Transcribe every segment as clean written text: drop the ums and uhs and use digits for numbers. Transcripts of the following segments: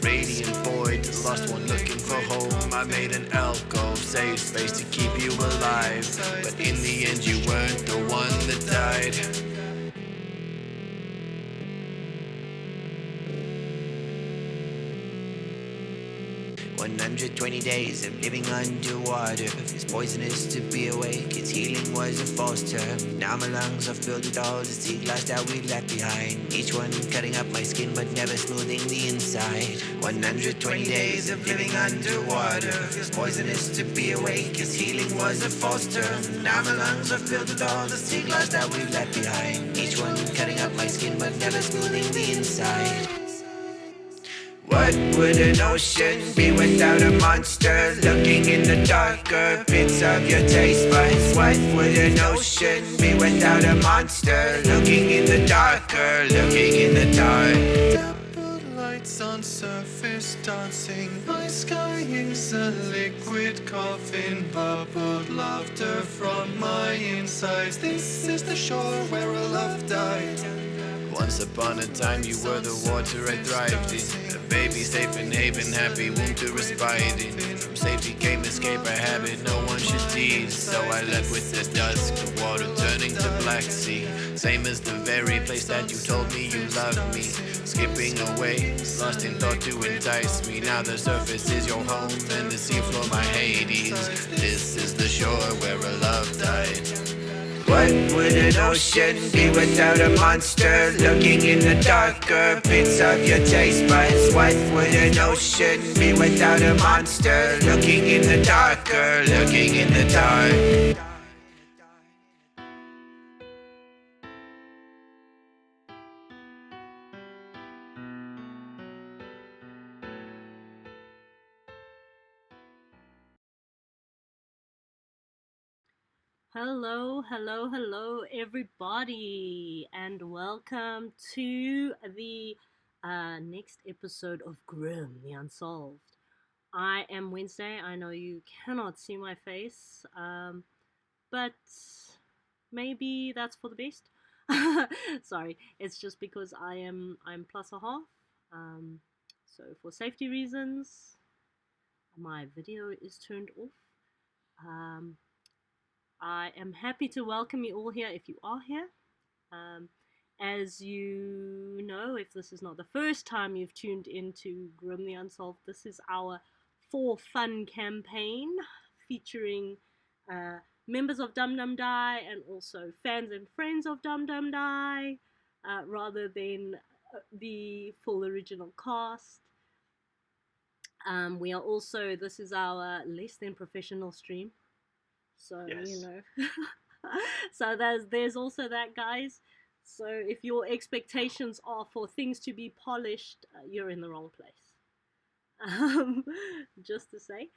radiant void, the lost one looking for home. I made an alcove, safe space to keep you alive, but in the end you weren't the one that died. 120 days of living underwater. It's poisonous to be awake. Its healing was a false term. Now my lungs are filled with all the sea glass that we left behind. Each one cutting up my skin but never smoothing the inside. 120 days of living underwater. It's poisonous to be awake. Its healing was a false term. Now my lungs are filled with all the sea glass that we left behind. Each one cutting up my skin but never smoothing the inside. What would an ocean be without a monster looking in the darker bits of your taste buds? What would an ocean be without a monster looking in the darker, looking in the dark? Dappled lights on surface dancing. My sky is a liquid coffin. Bubbled laughter from my insides. This is the shore where our love died. Once upon a time you were the water I thrived in. A baby safe and haven, happy womb to respite in. From safety came escape, a habit no one should tease. So I left with the dusk, the water turning to black sea. Same as the very place that you told me you loved me. Skipping away, lost in thought to entice me. Now the surface is your home and the seafloor my Hades. This is the shore where our love died. What would an ocean be without a monster looking in the darker bits of your taste buds? What would an ocean be without a monster looking in the darker, looking in the dark? Hello, everybody, and welcome to the next episode of Grimm, the Unsolved. I am Wednesday. I know you cannot see my face, but maybe that's for the best. Sorry, it's just because I'm plus a half. So for safety reasons, my video is turned off. I am happy to welcome you all here if you are here. As you know, if this is not the first time you've tuned into Grimm the Unsolved, this is our For Fun campaign featuring members of Dum Dum Die and also fans and friends of Dum Dum Die, rather than the full original cast. We are also, this is our less than professional stream. So, yes. You know, so there's also that, guys. So if your expectations are for things to be polished, you're in the wrong place. Just to say.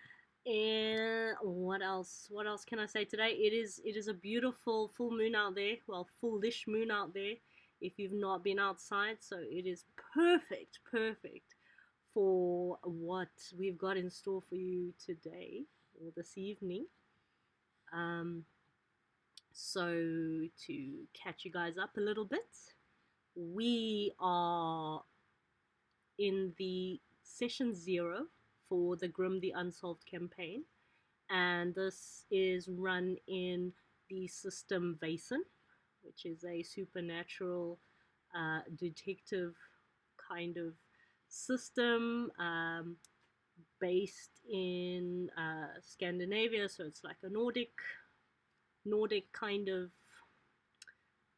And what else can I say today? It is a beautiful full moon out there. Well, fullish moon out there if you've not been outside. So it is perfect for what we've got in store for you today or this evening. So to catch you guys up a little bit, we are in the session 0 for the Grimm the Unsolved campaign, and this is run in the system Vason, which is a supernatural detective kind of system based in Scandinavia. So it's like a Nordic kind of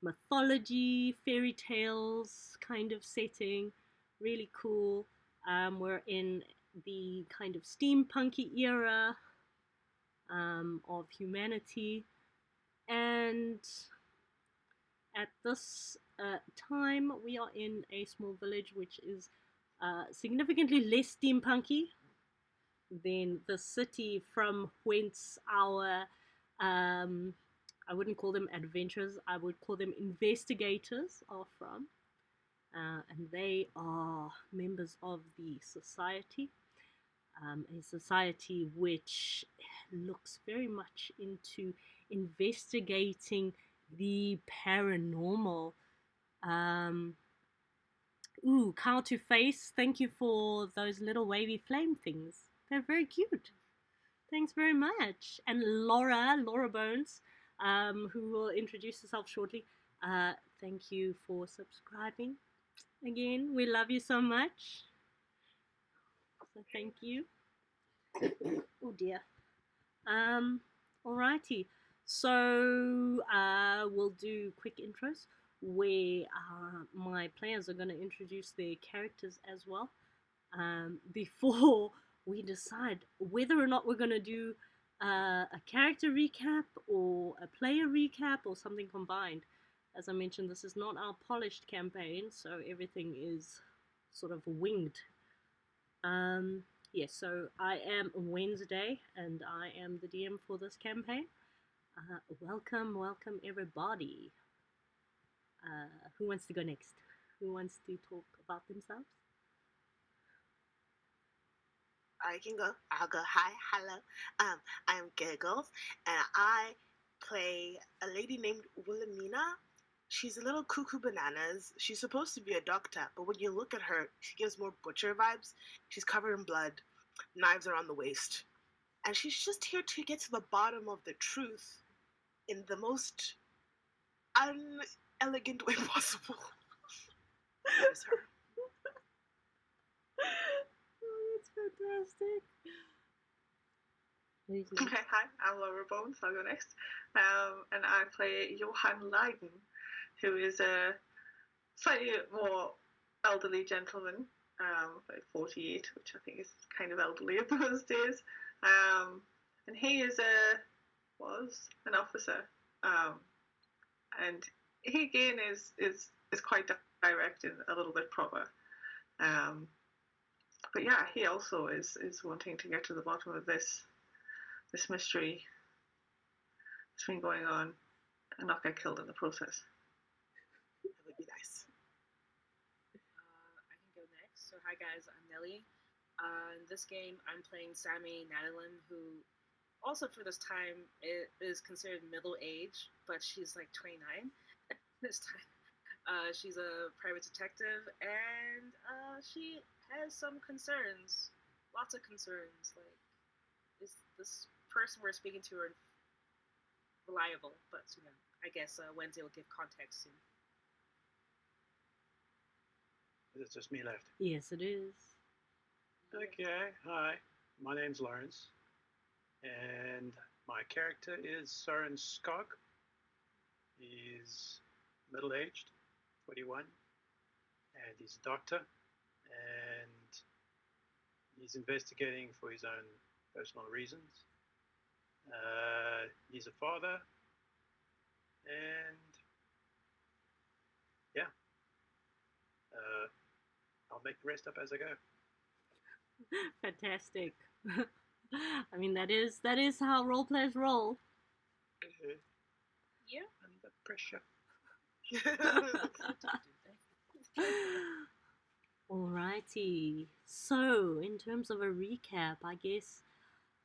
mythology, fairy tales kind of setting. Really cool. We're in the kind of steampunky era of humanity, and at this time we are in a small village which is significantly less steampunky than the city from whence our I wouldn't call them adventurers, I would call them investigators are from. And they are members of the society, a society which looks very much into investigating the paranormal. Ooh, cow to face. Thank you for those little wavy flame things. They're very cute. Thanks very much. And Laura Bones, who will introduce herself shortly. Thank you for subscribing. Again, we love you so much. So thank you. Oh dear. Alrighty. So we'll do quick intros where my players are going to introduce their characters as well before we decide whether or not we're going to do a character recap or a player recap or something combined. As I mentioned, this is not our polished campaign, so everything is sort of winged. Yes, so I am Wednesday and I am the DM for this campaign. Welcome everybody. Who wants to go next? Who wants to talk about themselves? I can go. I'll go. Hi, hello. I'm Giggles, and I play a lady named Wilhelmina. She's a little cuckoo bananas. She's supposed to be a doctor, but when you look at her, she gives more butcher vibes. She's covered in blood, knives around the waist, and she's just here to get to the bottom of the truth in the most unelegant way possible. That is her. Oh, that's fantastic. Okay, hi, I'm Laura Bones. I'll go next. And I play Johann Leiden, who is a slightly more elderly gentleman, like 48, which I think is kind of elderly in those days. And he was an officer. And he again is quite direct and a little bit proper. But yeah, he also is wanting to get to the bottom of this mystery that's been going on and not get killed in the process. That would be nice. I can go next. So hi guys, I'm Nelly. In this game, I'm playing Sammy Nadalin, who also for this time is considered middle age, but she's like 29 this time. She's a private detective, and she has some concerns, lots of concerns. Like, is this person we're speaking to are reliable? But I guess Wednesday will give context soon. It's just me left. Yes, it is. Okay, hi. My name's Lawrence, and my character is Søren Skog. He's middle-aged, 21, and he's a doctor, and he's investigating for his own personal reasons. He's a father, and yeah, I'll make the rest up as I go. Fantastic. I mean, that is how role players roll. Yeah. Under pressure. Alrighty. So, in terms of a recap, I guess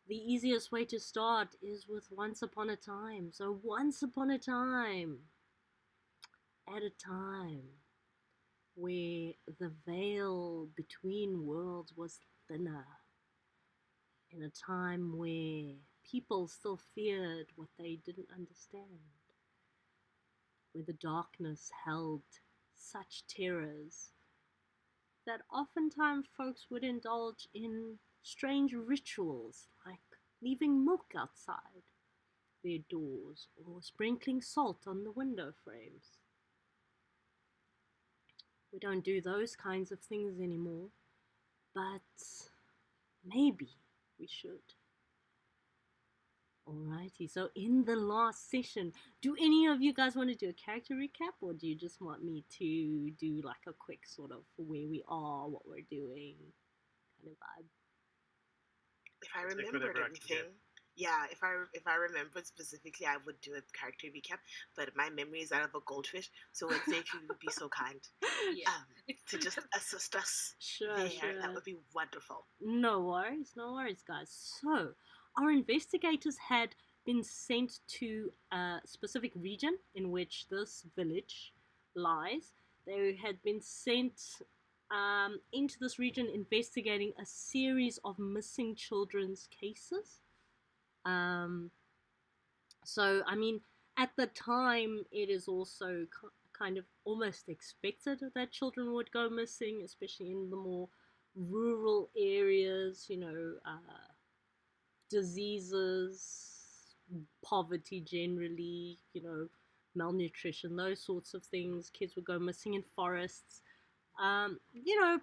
the easiest way to start is with Once Upon a Time. So, once upon a time, at a time where the veil between worlds was thinner, in a time where people still feared what they didn't understand, where the darkness held such terrors that oftentimes folks would indulge in strange rituals like leaving milk outside their doors or sprinkling salt on the window frames. We don't do those kinds of things anymore, but maybe we should. Alrighty, so in the last session, do any of you guys want to do a character recap, or do you just want me to do like a quick sort of where we are, what we're doing kind of vibe? If I remembered everything, yeah, if I remembered specifically, I would do a character recap. But my memory is out of a goldfish, so Wednesday, if you would be so kind, to just assist us Sure. that would be wonderful. No worries, guys. So, our investigators had been sent to a specific region in which this village lies. They had been sent into this region investigating a series of missing children's cases. So, I mean, at the time, it is also kind of almost expected that children would go missing, especially in the more rural areas, diseases, poverty generally, malnutrition, those sorts of things. Kids would go missing in forests.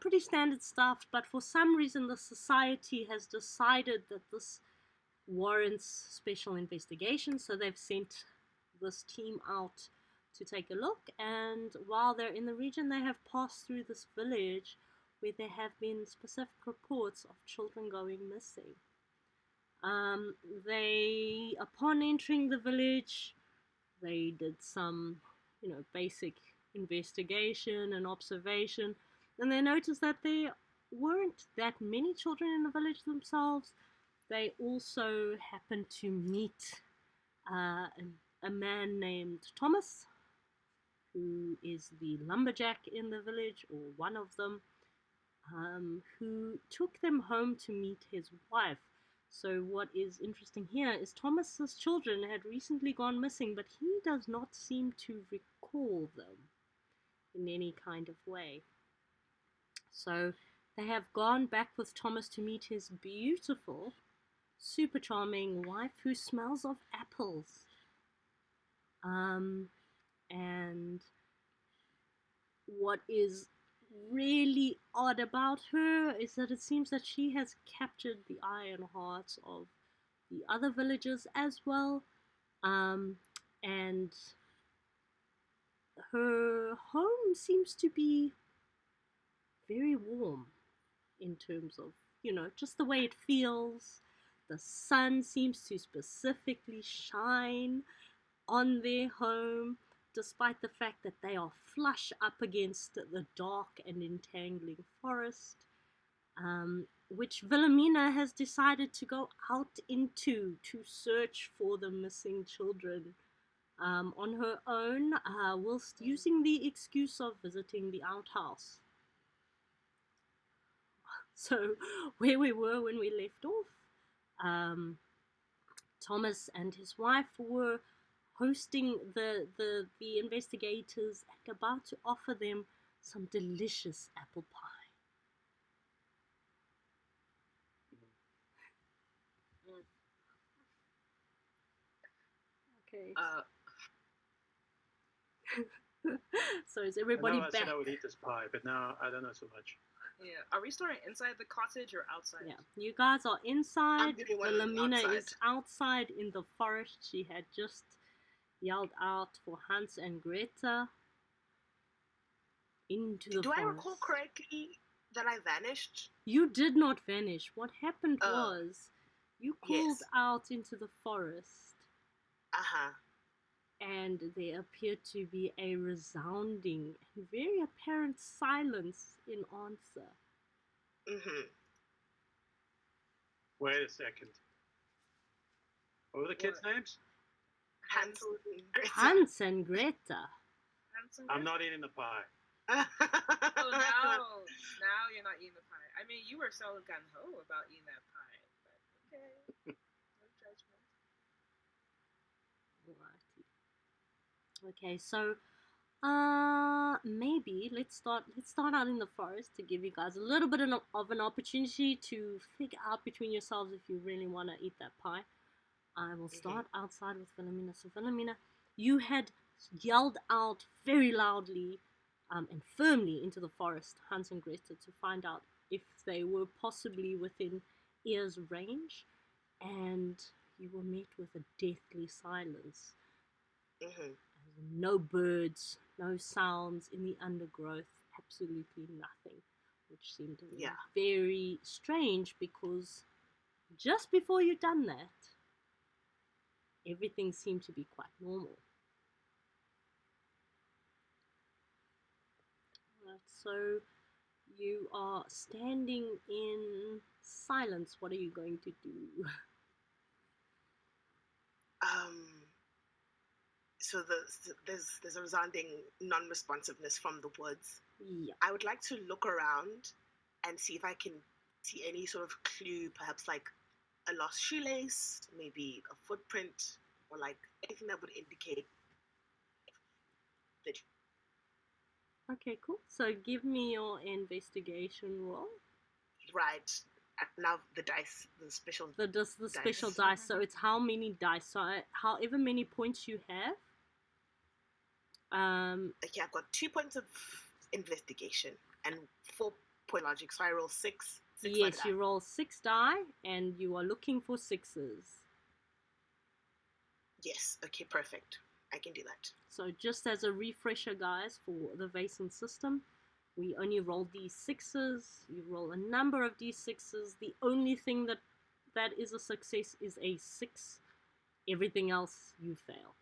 Pretty standard stuff, but for some reason, the society has decided that this warrants special investigation, so they've sent this team out to take a look. And while they're in the region, they have passed through this village where there have been specific reports of children going missing. They, upon entering the village, they did some, basic investigation and observation, and they noticed that there weren't that many children in the village themselves. They also happened to meet a man named Thomas, who is the lumberjack in the village, or one of them, who took them home to meet his wife. So what is interesting here is Thomas's children had recently gone missing, but he does not seem to recall them in any kind of way. So they have gone back with Thomas to meet his beautiful, super charming wife who smells of apples. And what is really odd about her is that it seems that she has captured the eye and hearts of the other villagers as well. And her home seems to be very warm in terms of, just the way it feels. The sun seems to specifically shine on their home, despite the fact that they are flush up against the dark and entangling forest, which Wilhelmina has decided to go out into to search for the missing children on her own, whilst using the excuse of visiting the outhouse. So, where we were when we left off, Thomas and his wife were hosting the investigators and about to offer them some delicious apple pie. Okay. So is everybody back? I said I would eat this pie, but now I don't know so much. Yeah. Are we starting inside the cottage or outside? Yeah. You guys are inside. Wilhelmina is outside in the forest. She had just yelled out for Hans and Greta into the forest. Do I recall correctly that I vanished? You did not vanish. What happened was you called out into the forest. Uh-huh. And there appeared to be a resounding and very apparent silence in answer. Mm-hmm. Wait a second. What were the kids' names? Hansel and Greta. Hans and Greta. I'm not eating the pie. Oh, now you're not eating the pie. I mean, you were so gung-ho about eating that pie, but okay. No judgment. Okay, so maybe let's start out in the forest to give you guys a little bit of an opportunity to figure out between yourselves if you really want to eat that pie. I will start outside with Wilhelmina. So Wilhelmina, you had yelled out very loudly and firmly into the forest, Hans and Greta, to find out if they were possibly within ear's range, and you were met with a deathly silence. No birds, no sounds in the undergrowth, absolutely nothing, which seemed very strange because just before you'd done that, everything seemed to be quite normal. Right, so you are standing in silence. What are you going to do? so there's a resounding non-responsiveness from the woods. Yeah. I would like to look around and see if I can see any sort of clue, perhaps like a lost shoelace, maybe a footprint, or like anything that would indicate that. Okay, cool. So give me your investigation roll. Right. Now the dice, the special. The special dice. So it's how many dice. So however many points you have. Okay, I've got 2 points of investigation and 4 point logic. So I roll six. Yes, you roll 6 die, and you are looking for 6s. Yes. Okay. Perfect. I can do that. So just as a refresher, guys, for the Vason system, we only roll d6s. You roll a number of d6s. The only thing that is a success is a 6. Everything else you fail.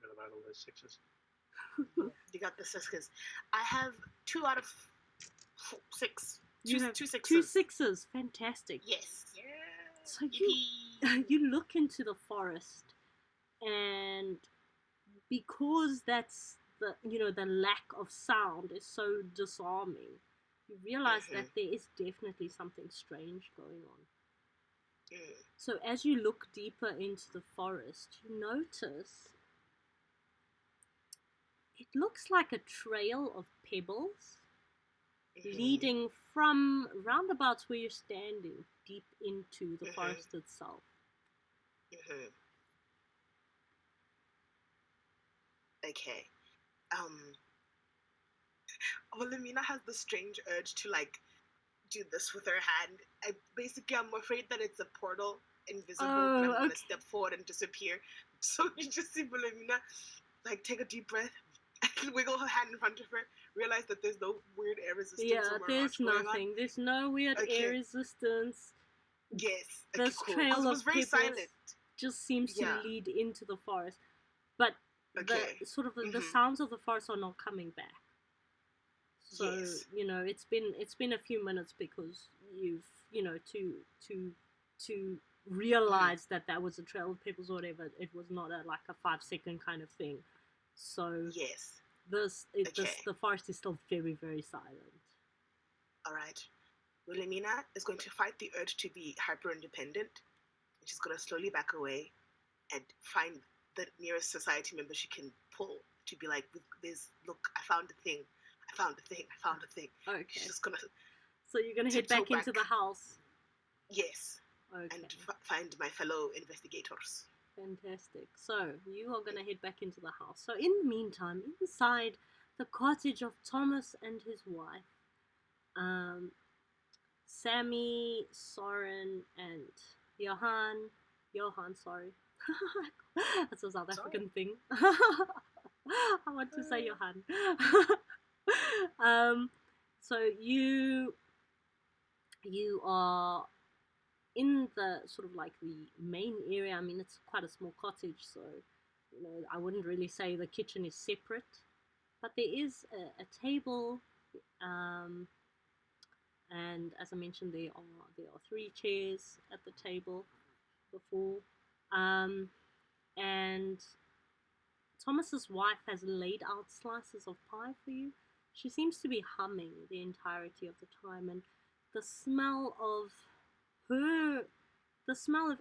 Forgot about all those 6s. You got the sixes. I have 2 out of 6. You have 2 6s. 2 6s. Fantastic. Yes. Yeah. So you look into the forest, and because that's the lack of sound is so disarming, you realize that there is definitely something strange going on. So as you look deeper into the forest, you notice it looks like a trail of pebbles leading from roundabouts where you're standing deep into the forest itself. Okay. Wilhelmina has the strange urge to like do this with her hand. I'm afraid that it's a portal, invisible, and I'm gonna step forward and disappear. So you just see Wilhelmina like take a deep breath and wiggle her hand in front of her, realize that there's no weird air resistance. Yeah, there's nothing. There's no weird air resistance. Yes. This cool. trail of very pebbles silent. just seems to lead into the forest. But the sort of the sounds of the forest are not coming back. So it's been a few minutes because you've to realize that was a trail of pebbles or whatever. It was not like a 5-second kind of thing. So yes, the forest is still very, very silent. All right. Wilhelmina is going to fight the urge to be hyper independent. She's going to slowly back away and find the nearest society member she can pull to be like, look, I found a thing. I found a thing. Okay. She's just gonna. So you're gonna head back into the house. Yes. Okay. And find my fellow investigators. Fantastic. So you are gonna head back into the house. So in the meantime, inside the cottage of Thomas and his wife, Sammy, Soren, and Johan, sorry. That's a South African thing. I want to say Johan. So you are in the sort of like the main area. I mean, it's quite a small cottage, so I wouldn't really say the kitchen is separate, but there is a table, and as I mentioned, there are 3 chairs at the table before, and Thomas's wife has laid out slices of pie for you. She seems to be humming the entirety of the time, and the smell of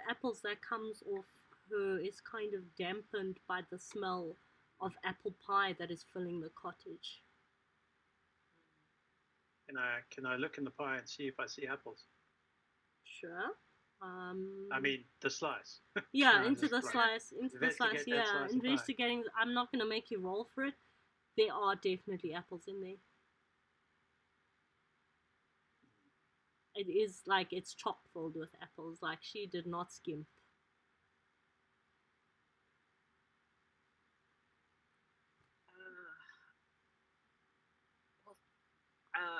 apples that comes off her is kind of dampened by the smell of apple pie that is filling the cottage. Can I look in the pie and see if I see apples? Sure. I mean, the slice. Yeah, into the slice. Yeah, slice investigating. I'm not going to make you roll for it. There are definitely apples in there. It is like it's chock filled with apples. Like she did not skimp.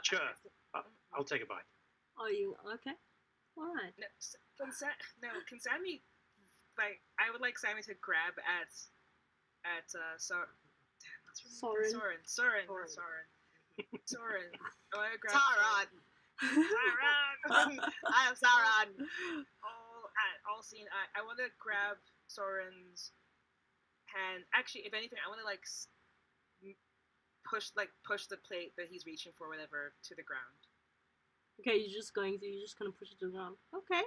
Sure. I'll take a bite. Are you okay? All right. Can Sammy, like, I would like Sammy to grab at Soren. I want to grab Taran. Sauron! I am Sauron! All scene. I want to grab Soren's hand. Actually, if anything, I want to like push the plate that he's reaching for, whatever, to the ground. Okay, you're just gonna push it to the ground. Okay.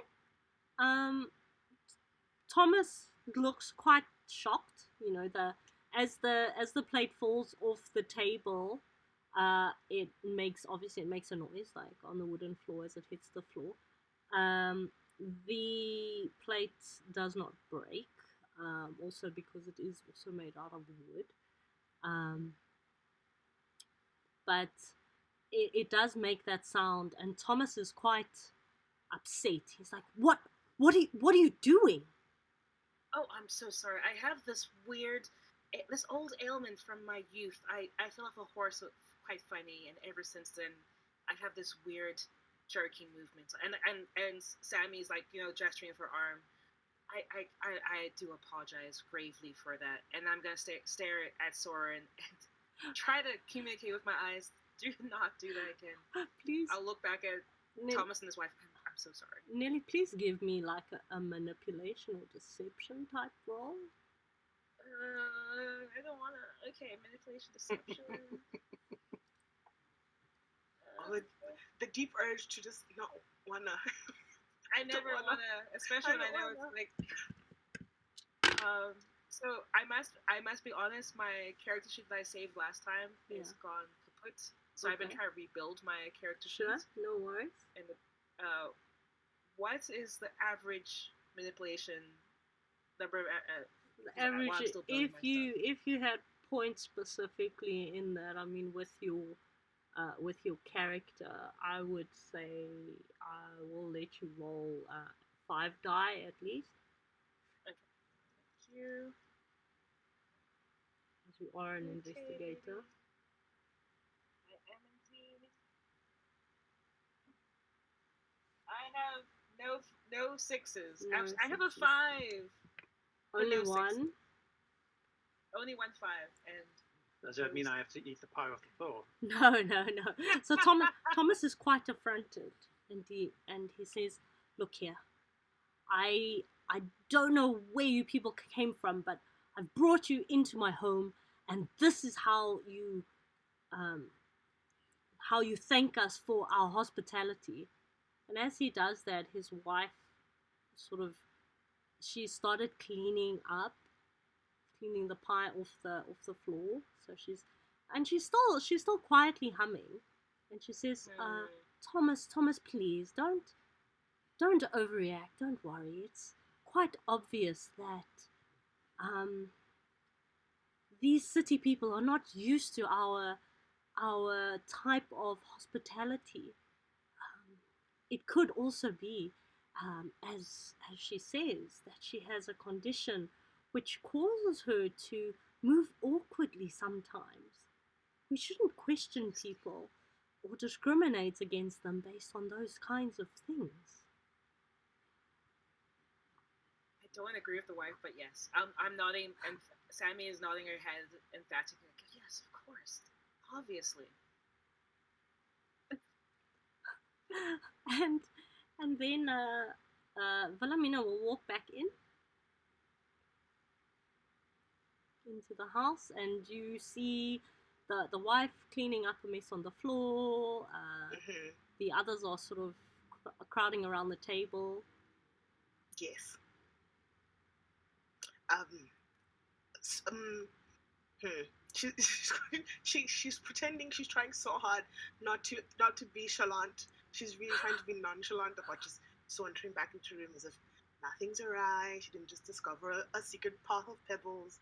Thomas looks quite shocked. You know, as the plate falls off the table, it makes a noise like on the wooden floor as it hits the floor. The plate does not break, also because it is also made out of wood. But it does make that sound, and Thomas is quite upset. He's like, What are you doing?" Oh, I'm so sorry. I have this old ailment from my youth. I fell off a horse quite funny, and ever since then, I have this weird jerking movement. And Sammy's like, gesturing with her arm. I do apologize gravely for that, and I'm gonna stare at Soren and try to communicate with my eyes. Do not do that again. Please. I'll look back at Thomas and his wife. I'm so sorry. Nelly, please give me like a manipulation or deception type roll. I don't wanna. Okay, manipulation, deception. The deep urge to just not wanna. I never wanna, especially when I know it's like. So I must be honest. My character sheet that I saved last time is gone kaput. So I've been trying to rebuild my character sheet. Sure, no worries. And what is the average manipulation number? The average, if you had points specifically in that, I mean, with your character, I would say I will let you roll 5 die at least. Okay. Thank you. As you are an investigator. I am indeed. I have no sixes. No I have a sixes. 5. Only no one. Sixes. Only 1 5, and. Does that mean I have to eat the pie off the floor? No. So Thomas is quite affronted, and he says, "Look here, I don't know where you people came from, but I've brought you into my home, and this is how you thank us for our hospitality." And as he does that, his wife she started cleaning the pie off the floor. So she's still quietly humming, and she says, Thomas, please don't overreact. Don't worry. It's quite obvious that these city people are not used to our type of hospitality. It could also be, as she says, that she has a condition which causes her to move awkwardly sometimes. We shouldn't question people or discriminate against them based on those kinds of things. I don't agree with the wife, but yes, I'm nodding, and Sammy is nodding her head emphatically. Yes, of course, obviously. And then Wilhelmina will walk back into the house, and you see the wife cleaning up a mess on the floor. The others are sort of crowding around the table. Yes. She's pretending she's trying so hard not to be chalant. She's really trying to be nonchalant about just sauntering back into the room as if nothing's awry. She didn't just discover a secret path of pebbles.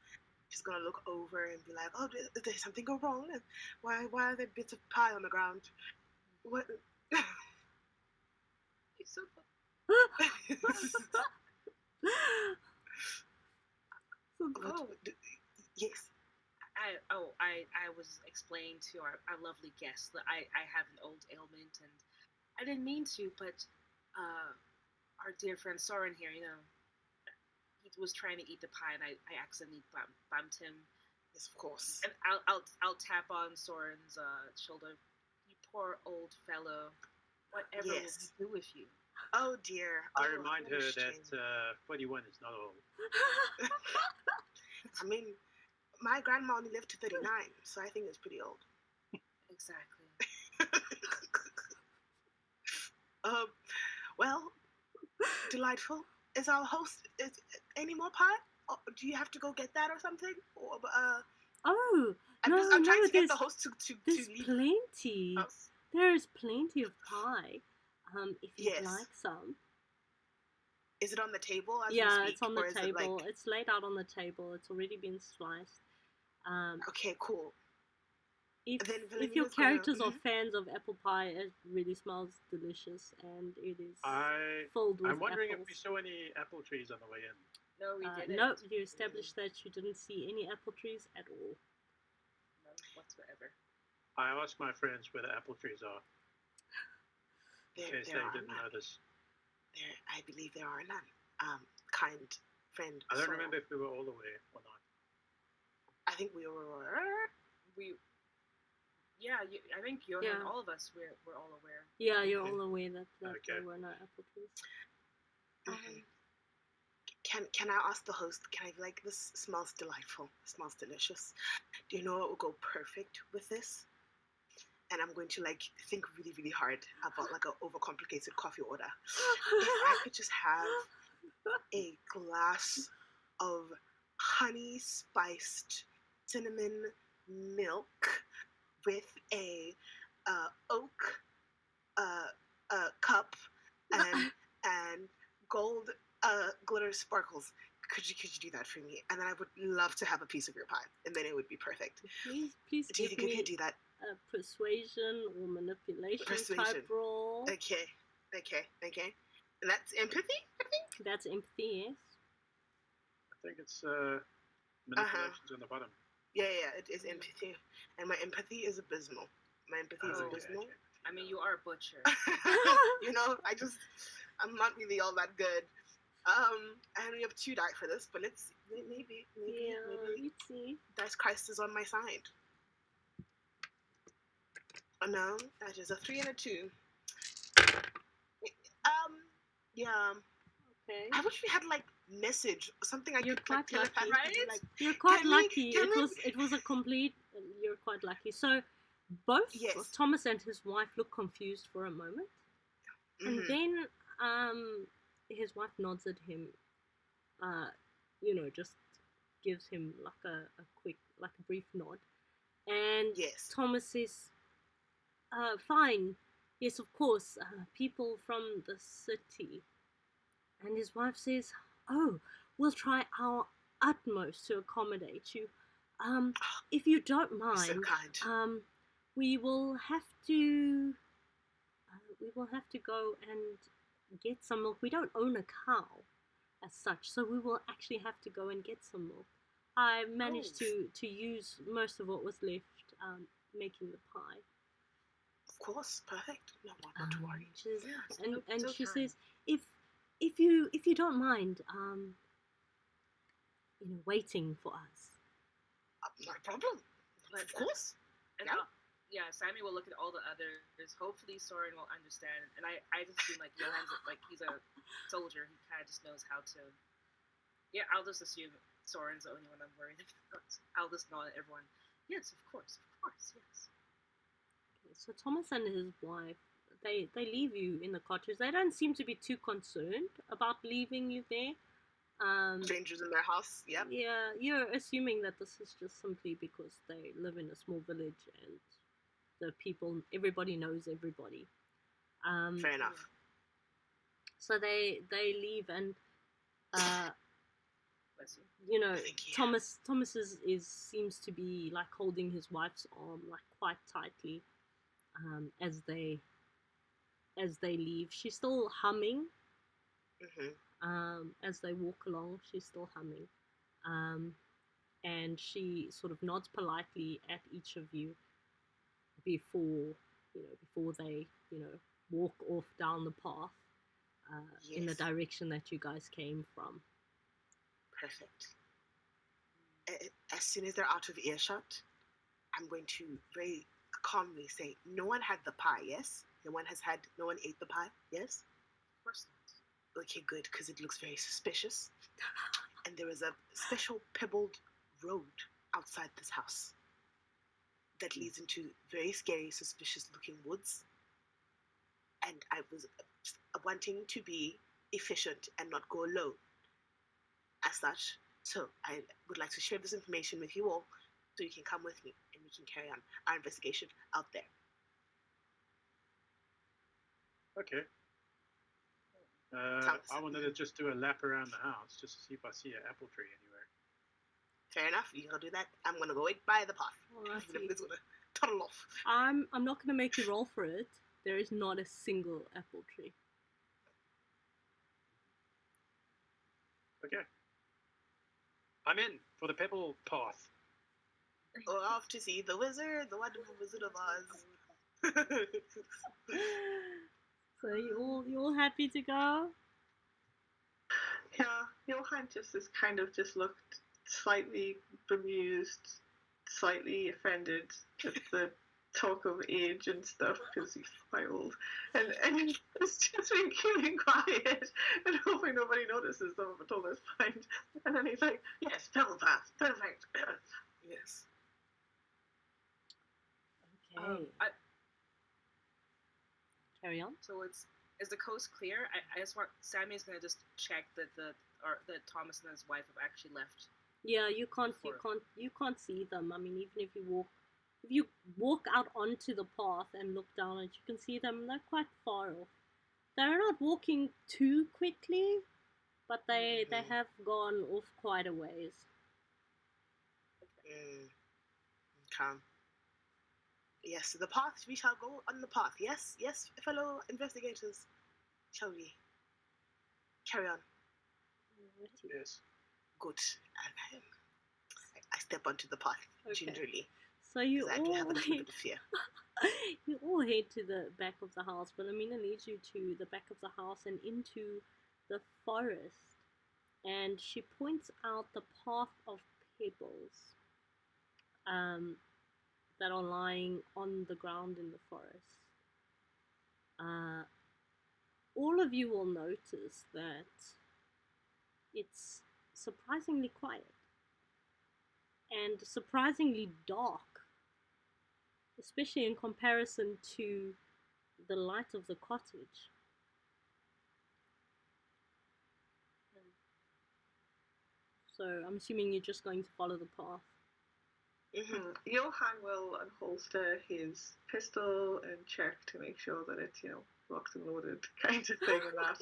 She's gonna look over and be like, "Oh, did something go wrong? Why are there bits of pie on the ground? What?" It's so fun. Yes. I was explaining to our lovely guest that I have an old ailment, and I didn't mean to, but our dear friend Soren here, he was trying to eat the pie, and I accidentally bumped him. Yes, of course. And I'll tap on Soren's shoulder. You poor old fellow. Whatever Yes. will we do with you? Oh dear. I Oh, remind what a her shame. that 41 is not old. I mean, my grandma only lived to 39, so I think it's pretty old. Exactly. Well, delightful. Is our host is any more pie? Or do you have to go get that or something? Or, Oh, I'm no, trying no, to get the host to there's leave plenty. us. There's plenty of pie. If you'd Yes. like some. Is it on the table as we Yeah, speak, it's on the or is table. it like? It's laid out on the table. It's already been sliced. Okay, cool. If Then if your Valemina's gonna- characters are fans of apple pie, it really smells delicious, and it is filled with I'm wondering apples. if we saw any apple trees on the way in. No, we didn't. No, you established that you didn't see any apple trees at all. No, whatsoever. I asked my friends where the apple trees are, in case There they are didn't none. notice. I believe there are none. Kind friend. I don't Sora. remember if we were all aware or not. I think we were. Yeah, I think Johan, Yeah. all of us, we're all aware. Yeah, you're all aware that Okay. there were no apple trees. Can I ask the host? Can I be like, this smells delightful. It smells delicious. Do you know what will go perfect with this? And I'm going to like think really, really hard about like an overcomplicated coffee order. If I could just have a glass of honey spiced cinnamon milk with a oak cup and gold glitter sparkles. Could you do that for me? And then I would love to have a piece of your pie, and then it would be perfect. Please Do you give think you me could do that? a persuasion or manipulation Persuasion. type roll. Okay. And that's empathy, I think? That's empathy, yes. I think it's manipulations on the bottom. Yeah, it is empathy. And my empathy is abysmal. My empathy is abysmal. Okay. I mean, you are a butcher. You know, I'm not really all that good. I only have 2 die for this, but let's maybe Let's see. Dice Christ is on my side. Oh no, that is a 3 and a 2. Yeah. Okay. I wish we had like message or something. You're could like quite lucky. telepathically, like, You're quite Can we- lucky. can we- It was a complete. You're quite lucky. So, both Yes. Thomas and his wife look confused for a moment, and mhm. then his wife nods at him. Just gives him like a quick, like a brief nod, and Yes. Thomas says, "Fine, yes, of course, people from the city." And his wife says, "Oh, we'll try our utmost to accommodate you. If you don't So mind, kind. we will have to go and get some milk. We don't own a cow as such, so we will actually have to go and get some milk. I managed to use most of what was left making the pie." Of course, perfect. No, not to worry. She says, so and she kind. says, if you don't mind, waiting for us. Not a problem. But, Of course. And Yeah. Sammy will look at all the others. Hopefully, Soren will understand. And I just feel like Johan's like he's a soldier. He kind of just knows how to. Yeah, I'll just assume Soren's the only one I'm worried about. I'll just nod at everyone. Yes, of course, yes. Okay, so Thomas and his wife, they leave you in the cottage. They don't seem to be too concerned about leaving you there. Strangers in their house. Yep. Yeah, you're assuming that this is just simply because they live in a small village and everybody knows everybody. Fair enough. So they leave, and Bless you. Thank you. Thomas seems to be like holding his wife's arm like quite tightly as they leave. She's still humming. As they walk along, she's still humming, and she sort of nods politely at each of you before they walk off down the path in the Yes. direction that you guys came from. Perfect. As soon as they're out of earshot, I'm going to very calmly say, "No one had the pie, yes?" No one ate the pie, yes? Of course not. Okay, good, because it looks very suspicious. And there is a special pebbled road outside this house that leads into very scary, suspicious looking woods. And I was wanting to be efficient and not go alone as such. So I would like to share this information with you all so you can come with me and we can carry on our investigation out there. Okay. Sounds- I wanted to just do a lap around the house just to see if I see an apple tree anywhere. Fair enough, you can do that. I'm gonna go wait by the path. Alrighty. It's gonna tunnel off. I'm not gonna make you roll for it. There is not a single apple tree. Okay. I'm in for the pebble path. We're off to see the wizard, the wonderful Wizard of Oz. So you all happy to go? Yeah, Johan just looked slightly bemused, slightly offended at the talk of age and stuff because he's quite old, and it's just been keeping quiet and hoping nobody notices them until this point. And then he's like, "Yes, pebble path, perfect." Yes. Okay. Carry on. So is the coast clear? I just want Sammy's gonna just check that that Thomas and his wife have actually left. Yeah, you can't see them. I mean, even if you walk out onto the path and look down and you can see them, they're quite far off. They're not walking too quickly, but they have gone off quite a ways. Calm. Yes, the path. We shall go on the path. Yes, fellow investigators. Shall we carry on? Yes. Good. And I step onto the path gingerly. So you I do all have a little bit of fear. you all head to the back of the house, but Amina leads you to the back of the house and into the forest, and she points out the path of pebbles that are lying on the ground in the forest. All of you will notice that it's surprisingly quiet and surprisingly dark, especially in comparison to the light of the cottage. So I'm assuming you're just going to follow the path. Johan will unholster his pistol and check to make sure that it's, locked and loaded kind of thing and that.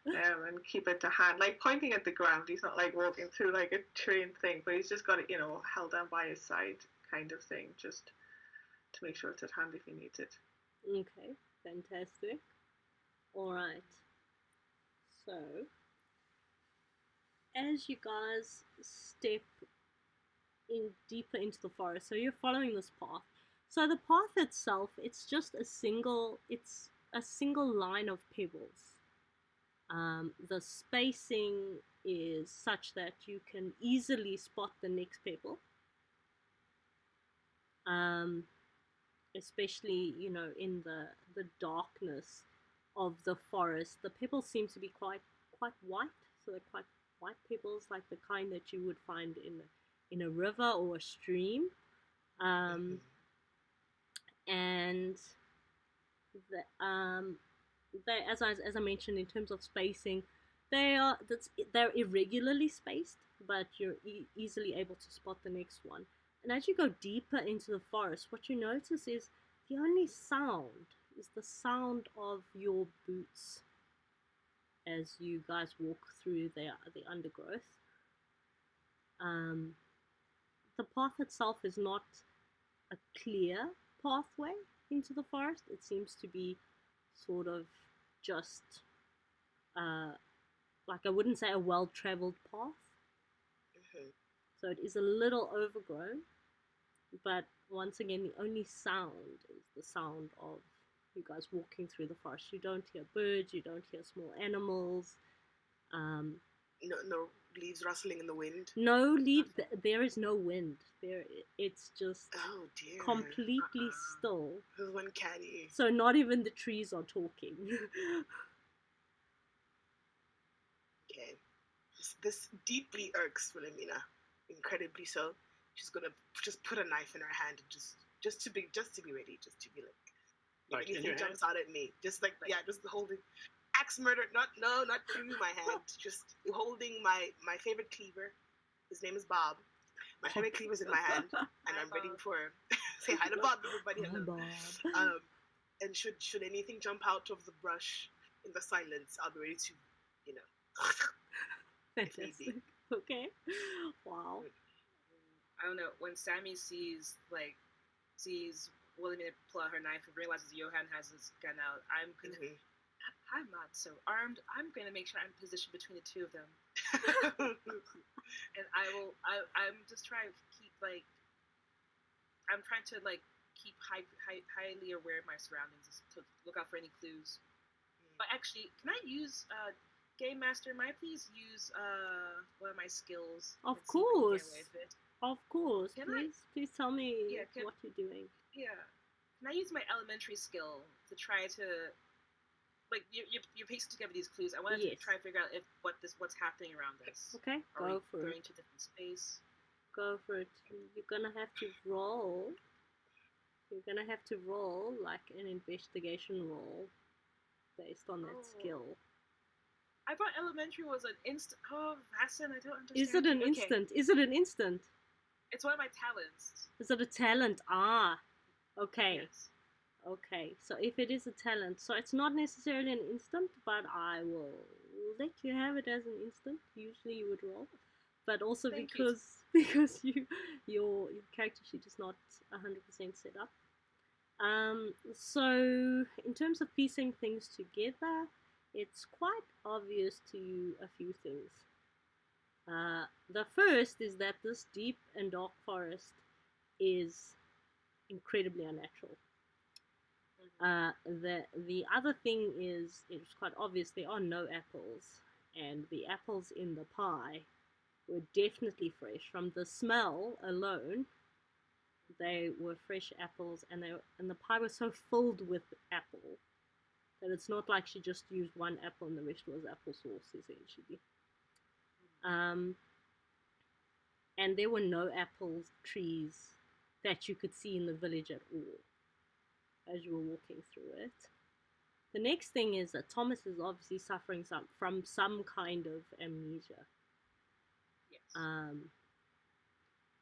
And keep it to hand, like pointing at the ground. He's not like walking through like a train thing, but he's just got it, held down by his side kind of thing, just to make sure it's at hand if he needs it. Okay, fantastic. Alright. So, as you guys step in deeper into the forest, so you're following this path. So the path itself, it's just a single line of pebbles. The spacing is such that you can easily spot the next pebble. Especially, in the darkness of the forest. The pebbles seem to be quite white, so they're quite white pebbles, like the kind that you would find in a river or a stream. And they, as I mentioned, in terms of spacing, they're irregularly spaced, but you're easily able to spot the next one. And as you go deeper into the forest, what you notice is the only sound is the sound of your boots as you guys walk through the undergrowth. The path itself is not a clear pathway into the forest. It seems to be sort of just like, I wouldn't say a well-traveled path. So it is a little overgrown, but once again, the only sound is the sound of you guys walking through the forest. You don't hear birds, you don't hear small animals. No leaves rustling in the wind. No leaf. There is no wind. It's just Oh dear. completely still. This one caddy. So not even the trees are talking. Okay. This deeply irks Wilhelmina, incredibly so. She's gonna just put a knife in her hand and just to be ready, just to be like in anything your jumps hand? out at me, just just holding axe murder, not through my hand, just holding my favorite cleaver. His name is Bob. My favorite cleaver's in my hand, and I'm ready for say hi to Bob, everybody. Hi, Hello. Bob. And should anything jump out of the brush in the silence, I'll be ready to, Fantastic. Okay. Wow. I don't know, when Sammy sees Wilhelmina pull out her knife and realizes Johann has his gun out, I'm not so armed. I'm gonna make sure I'm positioned between the two of them. And I'm just trying to keep keep highly aware of my surroundings to look out for any clues. But actually, can I use Game Master? Might I please use one of my skills? Of and see if I can get course. away with it? Of course. Can Please tell me Yeah, what you're doing. Yeah. Can I use my elementary skill to try to you're piecing together these clues? I wanted to Yes. try to figure out what's happening around us. Okay, Are go we for going it. to a different space? Go for it. You're gonna have to roll. You're gonna have to roll like an investigation roll based on that skill. I thought elementary was an instant. Oh, Vassan, I don't understand. Is it an Okay. instant? Is it an instant? It's one of my talents. Is it a talent? Ah, okay. Yes. Okay, so if it is a talent, so it's not necessarily an instant, but I will let you have it as an instant. Usually you would roll, but also Thank you. because your character sheet is not 100% set up. So in terms of piecing things together, it's quite obvious to you a few things. The first is that this deep and dark forest is incredibly unnatural. The other thing is, it's quite obvious there are no apples, and the apples in the pie were definitely fresh. From the smell alone, they were fresh apples, and the pie was so filled with apple that it's not like she just used one apple and the rest was applesauce, essentially. And there were no apple trees that you could see in the village at all as you were walking through it. The next thing is that Thomas is obviously suffering from some kind of amnesia. Yes.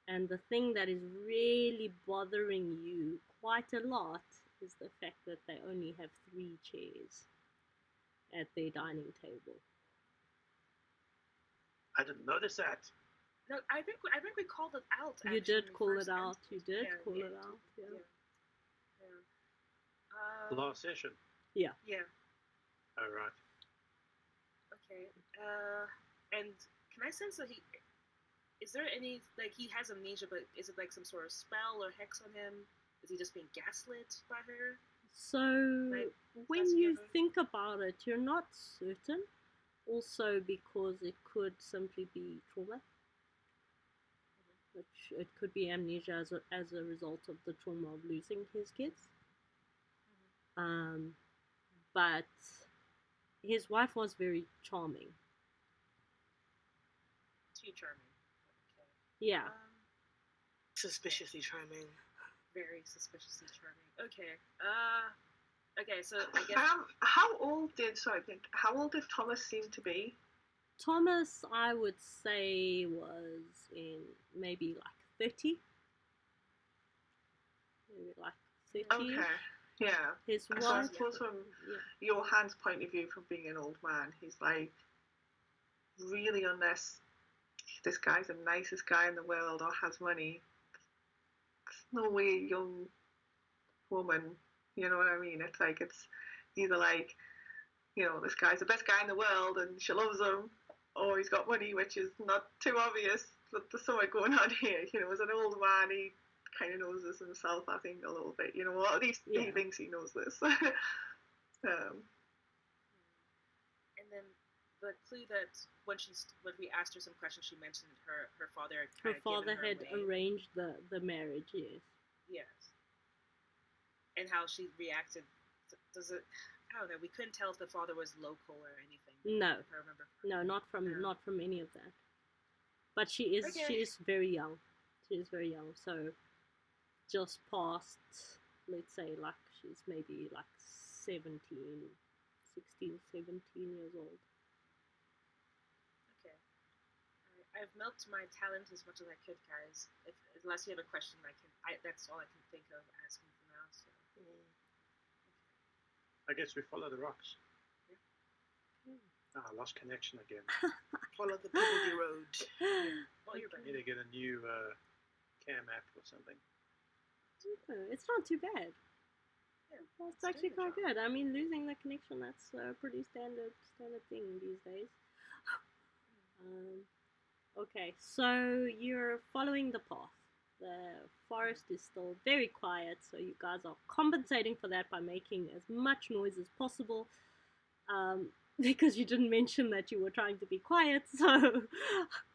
And the thing that is really bothering you quite a lot is the fact that they only have 3 chairs at their dining table. I didn't notice that. No, I think we called it out. You actually, did when we call first it out. entered. You did Yeah, call yeah, it out. Yeah. The last session. Yeah. Yeah. All right. Okay. And can I sense that is there any, he has amnesia, but is it like some sort of spell or hex on him? Is he just being gaslit by her? So when that's you together? think about it, you're not certain. Also because it could simply be trauma. Which it could be amnesia as a result of the trauma of losing his kids. But his wife was very charming. Too charming. Okay. Yeah. Suspiciously charming. Very suspiciously charming. Okay. Okay. So I guess. How old did Thomas seem to be? Thomas, I would say, was in maybe like 30. Maybe like 30. Okay. Yeah. His So I wife. suppose from Yeah. Johan's point of view, from being an old man, he's like, really, unless this guy's the nicest guy in the world or has money, there's no way a young woman, you know what I mean? It's like, it's either like, this guy's the best guy in the world and she loves him, or he's got money, which is not too obvious, but there's something going on here. As an old man, he kind of knows this himself, I think, a little bit. Or at least he thinks he knows this. And then the clue that when we asked her some questions, she mentioned her father had Her kind of father given her had away. arranged the marriage, yes. Yes. And how she reacted. Does it? I don't know. We couldn't tell if the father was local or anything. No. If I remember. No, not from any of that. But she is very young. She is very young, so just past, let's say, like she's maybe like 16, 17 years old. Okay. I've milked my talent as much as I could, guys. Unless you have a question, that's all I can think of asking for now. So. I guess we follow the rocks. Yeah. I lost connection again. Follow the Pebbledy road. Well, you're I need to get a new cam app or something. It's not too bad. Yeah, it's actually quite good. I mean, losing the connection, that's a pretty standard thing these days. Okay, so you're following the path. The forest is still very quiet, so you guys are compensating for that by making as much noise as possible. Because you didn't mention that you were trying to be quiet, so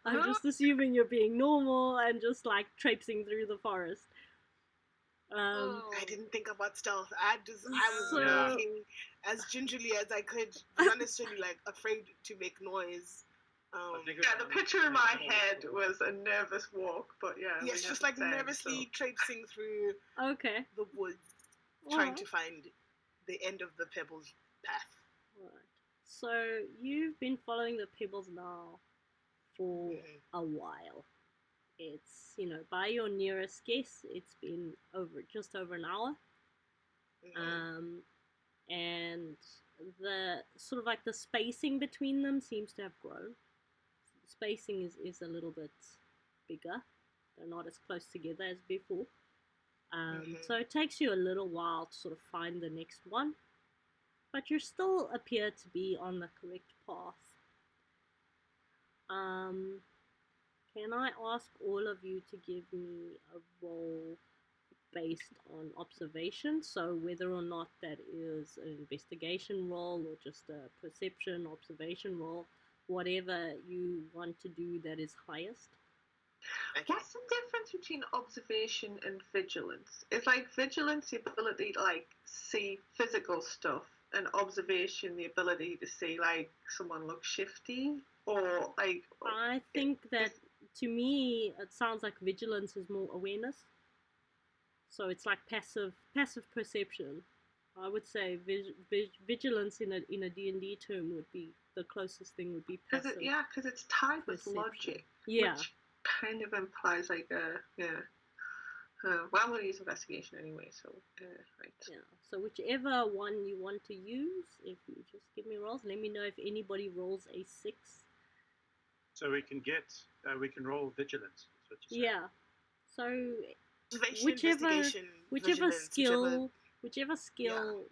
I'm just assuming you're being normal and just like traipsing through the forest. I didn't think about stealth. I was walking as gingerly as I could, not necessarily like afraid to make noise. The picture in my head was a nervous walk, but yeah. Yes, just like nervously traipsing through the woods, trying to find the end of the Pebbles path. Right. So you've been following the Pebbles now for a while. It's, by your nearest guess, it's been just over an hour. And the sort of like the spacing between them seems to have grown. The spacing is a little bit bigger. They're not as close together as before. So it takes you a little while to sort of find the next one. But you still appear to be on the correct path. Can I ask all of you to give me a roll based on observation? So whether or not that is an investigation roll or just a perception observation roll, whatever you want to do that is highest. Okay. What's the difference between observation and vigilance? It's like vigilance, the ability to like see physical stuff, and observation, the ability to see like someone looks shifty, or like. I think that to me it sounds like vigilance is more awareness. So it's like passive perception. I would say vigilance in a D&D term would be the closest thing would be passive. Because it's tied with logic. Yeah. Which kind of implies like well, I'm going to use investigation anyway, so right. Yeah. So whichever one you want to use, if you just give me rolls, let me know if anybody rolls a 6. So we can roll vigilance. Is what you're saying. Yeah. So Investigation, whichever skill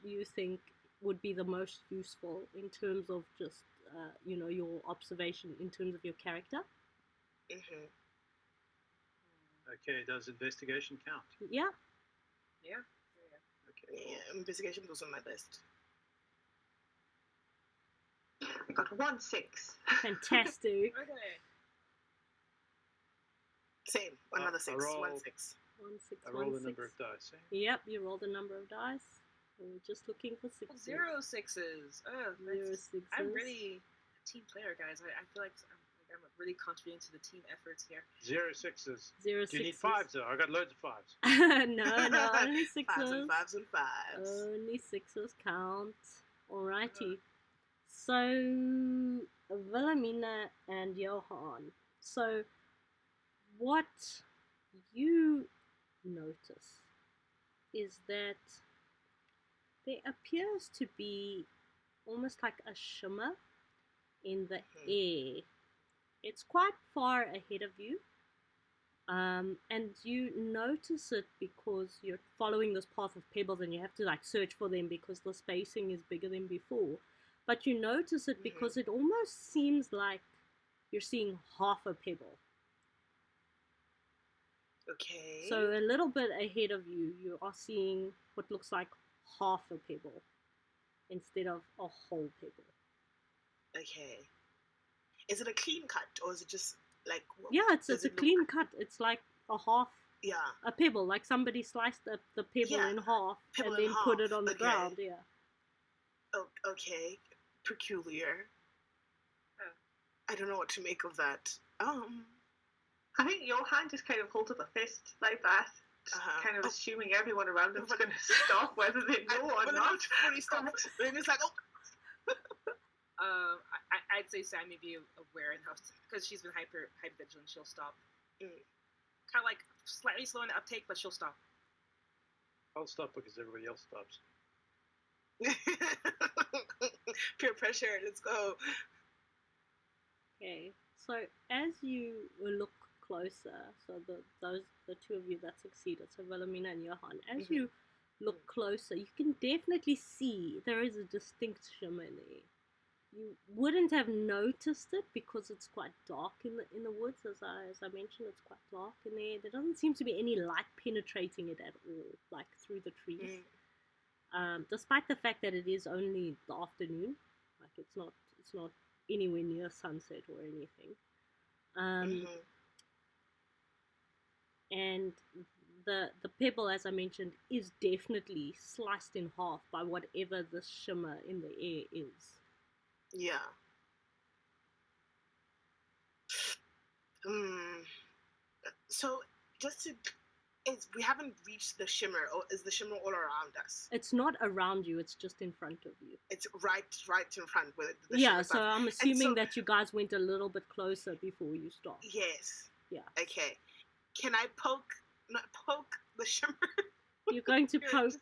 you think would be the most useful in terms of just your observation in terms of your character. Okay, does investigation count? Yeah. Yeah. Okay. Yeah, investigation was on my list. I got 1 6. Fantastic. Okay. Same. Another 6. 1 6. 1 6. I rolled a number of dice. Yep, you rolled a number of dice. We're just looking for 6s. 0 6s. Oh, 0 6s. I'm really a team player, guys. I feel like I'm really contributing to the team efforts here. 0 6s. 0 6s. Do you need 5s though? I got loads of 5s. no, only 6s. 5s and 5s. Only 6s count. Alrighty. So, Wilhelmina and Johan. So, what you notice is that there appears to be almost like a shimmer in the air. It's quite far ahead of you, and you notice it because you're following this path of pebbles and you have to like search for them because the spacing is bigger than before. But you notice it because it almost seems like you're seeing half a pebble. Okay. So a little bit ahead of you, you are seeing what looks like half a pebble instead of a whole pebble. Okay. Is it a clean cut, or is it just like? Yeah, it's does a it look- clean cut. It's like a half, Yeah, a pebble, like somebody sliced the pebble Yeah, in half pebble and in then put half, it on the okay. ground. Yeah. oh, okay, peculiar. Yeah. I don't know what to make of that. I think Johan just kind of holds up a fist like that, just kind of Oh. assuming everyone around him's going to stop, whether they know or not. When he stops, then it's like, oh. I'd say Sammy be aware enough because she's been hyper vigilant. She'll stop. Kind of like slightly slow in the uptake, but she'll stop. I'll stop because everybody else stops. Peer pressure. Let's go. Okay. So as you look closer, so the two of you that succeeded, so Wilhelmina and Johan, as you look closer, you can definitely see there is a distinct shimmer there. You wouldn't have noticed it because it's quite dark in the woods, as I mentioned. It's quite dark in there. There doesn't seem to be any light penetrating it at all, like through the trees. Despite the fact that it is only the afternoon, like it's not anywhere near sunset or anything. And the pebble, as I mentioned, is definitely sliced in half by whatever the shimmer in the air is. Yeah. So we haven't reached the shimmer, or is the shimmer all around us? It's not around you, it's just in front of you. It's right in front with the yeah, shimmer so stuff. I'm assuming that you guys went a little bit closer before you stopped. Yes. Yeah. Okay. Can I poke the shimmer? You're going to poke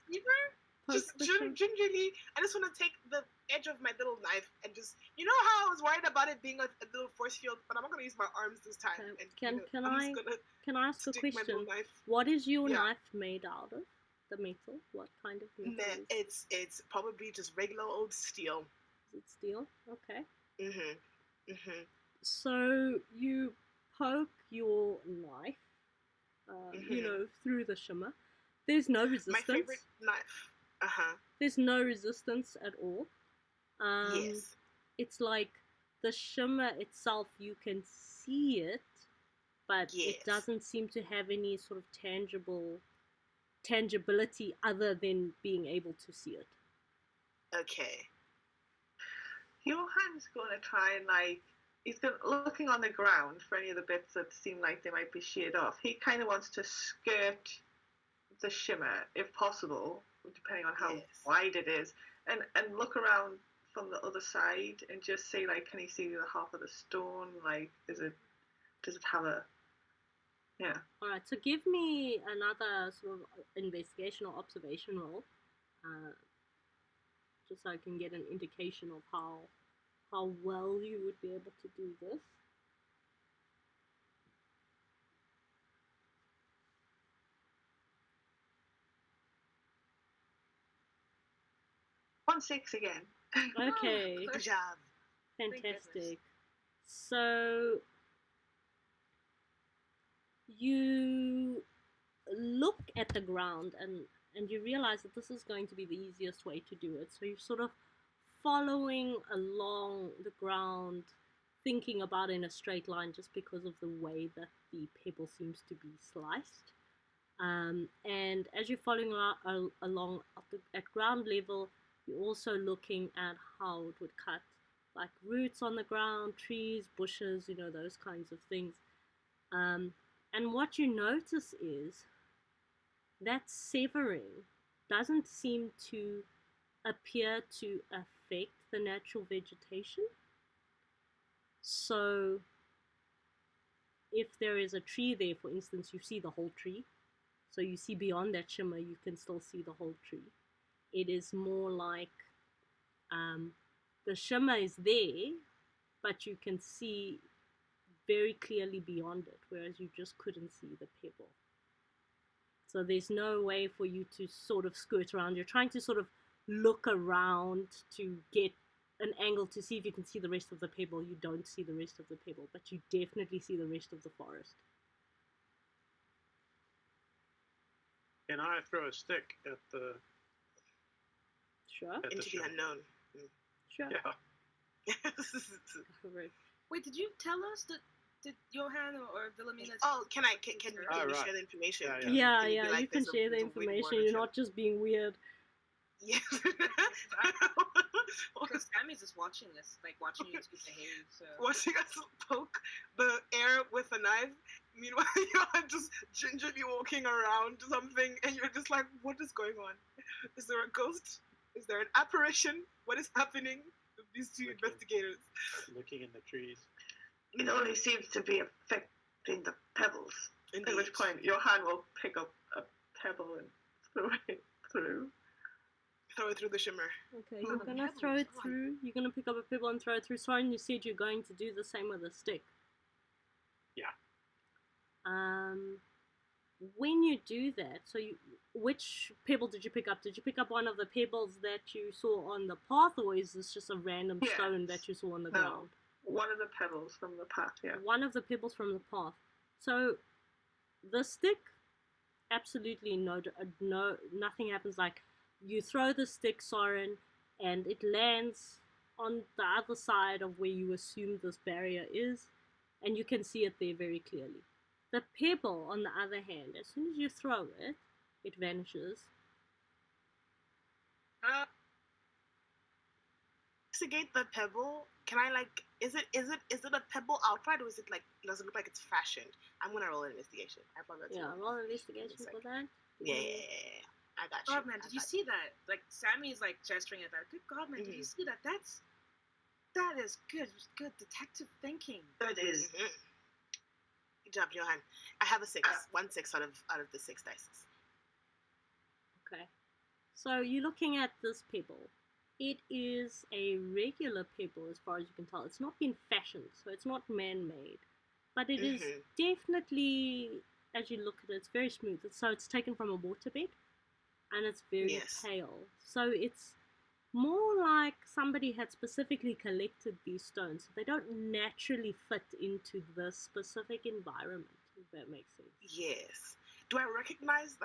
Just the shimmer? gingerly. I just want to take the edge of my little knife and just, you know how I was worried about it being a little force field, but I'm not going to use my arms this time. Can I ask a question? Knife. What is your knife made out of? The metal? What kind of metal is it? It's probably just regular old steel. Is it steel? Okay. Mm-hmm. So you poke your knife, through the shimmer. There's no resistance. My favorite knife. There's no resistance at all. Yes. It's like the shimmer itself, you can see it, but it doesn't seem to have any sort of tangibility other than being able to see it. Okay. Johan's going to try and he's looking on the ground for any of the bits that seem like they might be sheared off. He kind of wants to skirt the shimmer, if possible, depending on how wide it is, and look around from the other side and just say, can he see the half of the stone? Does it have a... Yeah. All right, so give me another sort of investigation or observation roll, just so I can get an indication of how well you would be able to do this. One 6 again. Okay. Good job. Fantastic. So you look at the ground and you realize that this is going to be the easiest way to do it. So you're sort of following along the ground, thinking about it in a straight line just because of the way that the pebble seems to be sliced. And as you're following along at ground level, you're also looking at how it would cut, like roots on the ground, trees, bushes, those kinds of things. And what you notice is that severing doesn't seem to appear to affect the natural vegetation. So if there is a tree there, for instance, you see the whole tree. So you see beyond that shimmer, you can still see the whole tree. It is more like the shimmer is there, but you can see very clearly beyond it, whereas you just couldn't see the pebble. So there's no way for you to sort of skirt around. You're trying to sort of look around to get an angle to see if you can see the rest of the pebble. You don't see the rest of the pebble, but you definitely see the rest of the forest. Can I throw a stick at the... Sure. At Into the unknown. Sure. Yeah. Right. Wait, did you tell us that did Johan or Wilhelmina? Oh, can we right. share the information? Yeah, Can Yeah, can we be like, you can there's share the there's a weird information. word You're or not just being weird. Yeah. Because Sammy's just watching this, like watching you two behave. So Watching us poke the air with a knife. Meanwhile, you're just gingerly walking around something, and you're just like, what is going on? Is there a ghost? Is there an apparition? What is happening with these two Looking. investigators? Looking in the trees. It only seems to be affecting the pebbles. Indeed. At which point, Johan will pick up a pebble and throw it through. Throw it through the shimmer. Okay, you're gonna throw it through. You're gonna pick up a pebble and throw it through. Soren, you said you're going to do the same with a stick. Yeah. When you do that, which pebble did you pick up? Did you pick up one of the pebbles that you saw on the path, or is this just a random stone that you saw on the ground? One of the pebbles from the path, yeah. One of the pebbles from the path. So, the stick, absolutely nothing happens. Like, you throw the stick, Soren, and it lands on the other side of where you assume this barrier is, and you can see it there very clearly. The pebble, on the other hand, as soon as you throw it, it vanishes. Investigate the pebble. Can I is it a pebble outright, or is it does it look like it's fashioned? I'm gonna roll an investigation. I forgot to roll an investigation for that. Yeah. I got you. God, man, did you see that? Like Sammy's like gesturing at that. Good God, man, did you see that? That is good detective thinking. That is. Good job, Johan. I have a 6. 1 6 out of the 6 dice. Okay. So you're looking at this pebble. It is a regular pebble as far as you can tell. It's not been fashioned, so it's not man-made. But it is definitely, as you look at it, it's very smooth. So it's taken from a waterbed, and it's very pale. So it's more like somebody had specifically collected these stones. So they don't naturally fit into the specific environment, if that makes sense. Yes. Do I recognize,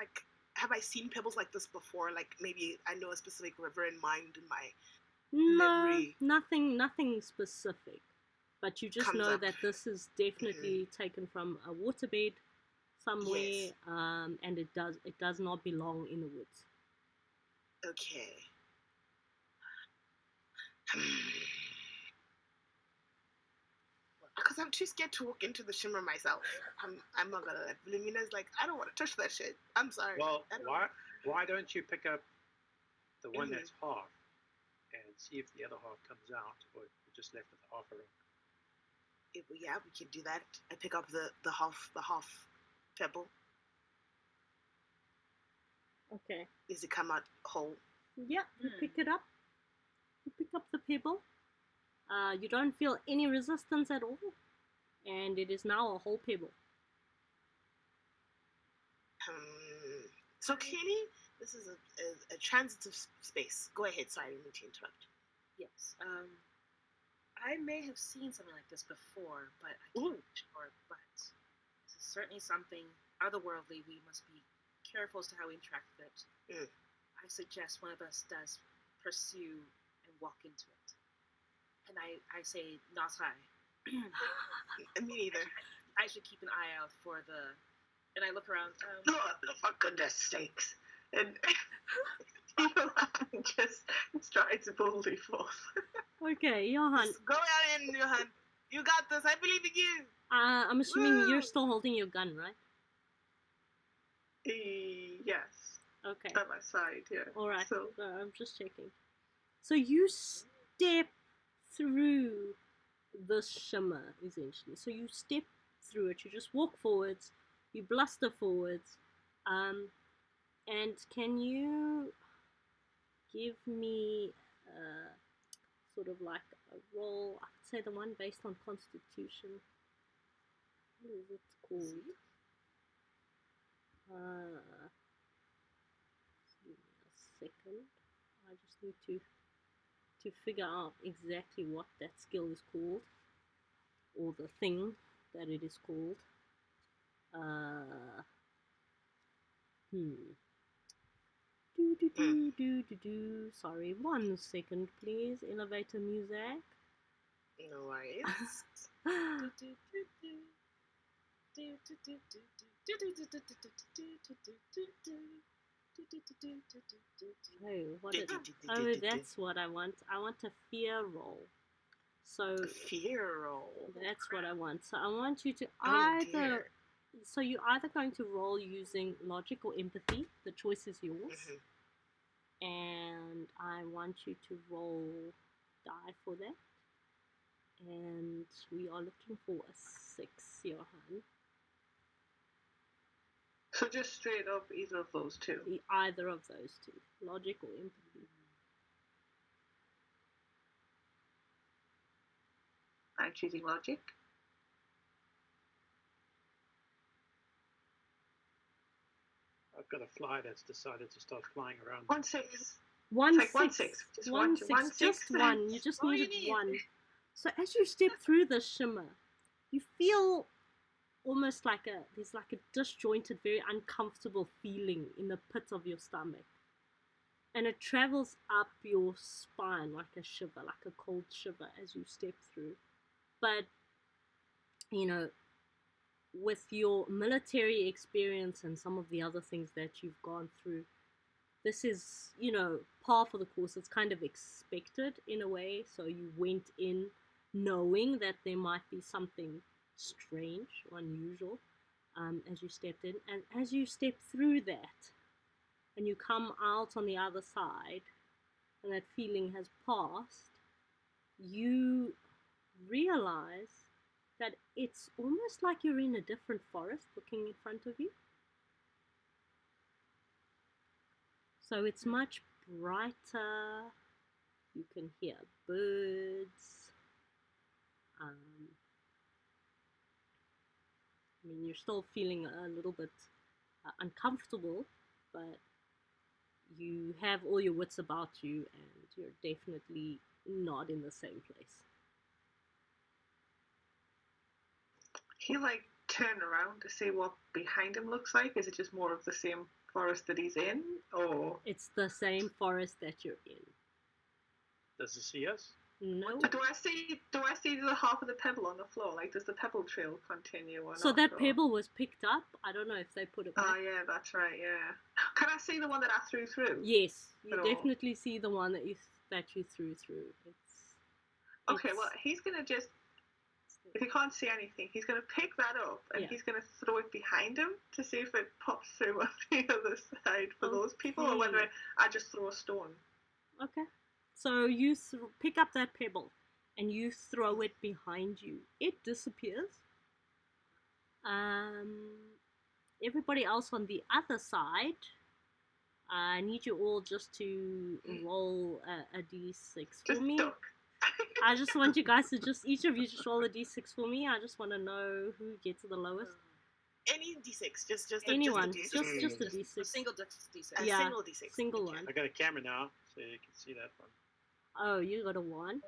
have I seen pebbles like this before? Like, maybe I know a specific river in mind in my memory? Nothing specific. But you just know that this is definitely taken from a waterbed somewhere, and it does not belong in the woods. Okay. Because I'm too scared to walk into the shimmer myself. I'm not gonna lie. Lumina's like, I don't want to touch that shit. I'm sorry. Well, why don't you pick up the one that's half and see if the other half comes out, or you're just left with half a ring? Yeah, we can do that. I pick up the half pebble. Okay. Does it come out whole? Yeah, you pick it up. You pick up the pebble. You don't feel any resistance at all, and it is now a whole pebble. So clearly, this is a transitive space. Go ahead. Sorry, I didn't mean to interrupt. Yes. I may have seen something like this before, but I can't be sure. But this is certainly something otherworldly. We must be careful as to how we interact with it. I suggest one of us does pursue and walk into it. And I say, not I. Me neither. I should keep an eye out for the... And I look around. No, for goodness sakes. And Johan just strides boldly forth. Okay, Johan. Just go out in, Johan. You got this. I believe in you. I'm assuming you're still holding your gun, right? Yes. Okay. By my side, yeah. Alright, So, I'm just checking. So you step through the shimmer, essentially. So you step through it, you just walk forwards, you bluster forwards, and can you give me sort of like a roll, I would say the one based on Constitution. What is it called? Give me a second. I just need to figure out exactly what that skill is called, or the thing that it is called. Sorry, 1 second, please. Elevator music. No worries. Oh, oh, that's what I want. I want a fear roll. So Fear roll. that's what I want. So I want you to Oh, either. dear. So you're either going to roll using logic or empathy. The choice is yours. And I want you to roll die for that. And we are looking for a 6, Johan. So just straight up either of those two. Either of those two, logic or empathy. I'm choosing logic. I've got a fly that's decided to start flying around. 1 6. One Like 6. 1 6. Just One one, six. one Just six. one. You just all you needed need. one. So as you step through the shimmer, you feel almost like there's like a disjointed, very uncomfortable feeling in the pit of your stomach. And it travels up your spine like a shiver, like a cold shiver as you step through. But, you know, with your military experience and some of the other things that you've gone through, this is, you know, par for the course. It's kind of expected in a way. So you went in knowing that there might be something strange or unusual as you stepped in. And as you step through that and you come out on the other side and that feeling has passed, you realize that it's almost like you're in a different forest looking in front of you. So it's much brighter. You can hear birds. I mean, you're still feeling a little bit uncomfortable, but you have all your wits about you and you're definitely not in the same place. He like turn around to see what behind him looks like. Is it just more of the same forest that he's in, or It's the same forest that you're in. Does it see us? No. do I see the half of the pebble on the floor? Like, does the pebble trail continue or So not? that or- pebble was picked up. I don't know if they put it back. Oh yeah, that's right. Yeah. Can I see the one that I threw through? Yes, you At all. definitely see the one that you threw through. Okay, well, he's gonna just, if he can't see anything, he's gonna pick that up and Yeah. he's gonna throw it behind him to see if it pops through on the other side for those people, or whether Okay. I just throw a stone. Okay. So you pick up that pebble and you throw it behind you. It disappears. Everybody else on the other side, I need you all just to roll a d6 for Just me. duck. I just want you guys to each of you just roll a d6 for me. I just want to know who gets the lowest. Any d6, just Anyone, a d6. just a A d6. single D6. A Yeah, single d6. single Okay. one. I got a camera now, so you can see that one. Oh, you got a 1.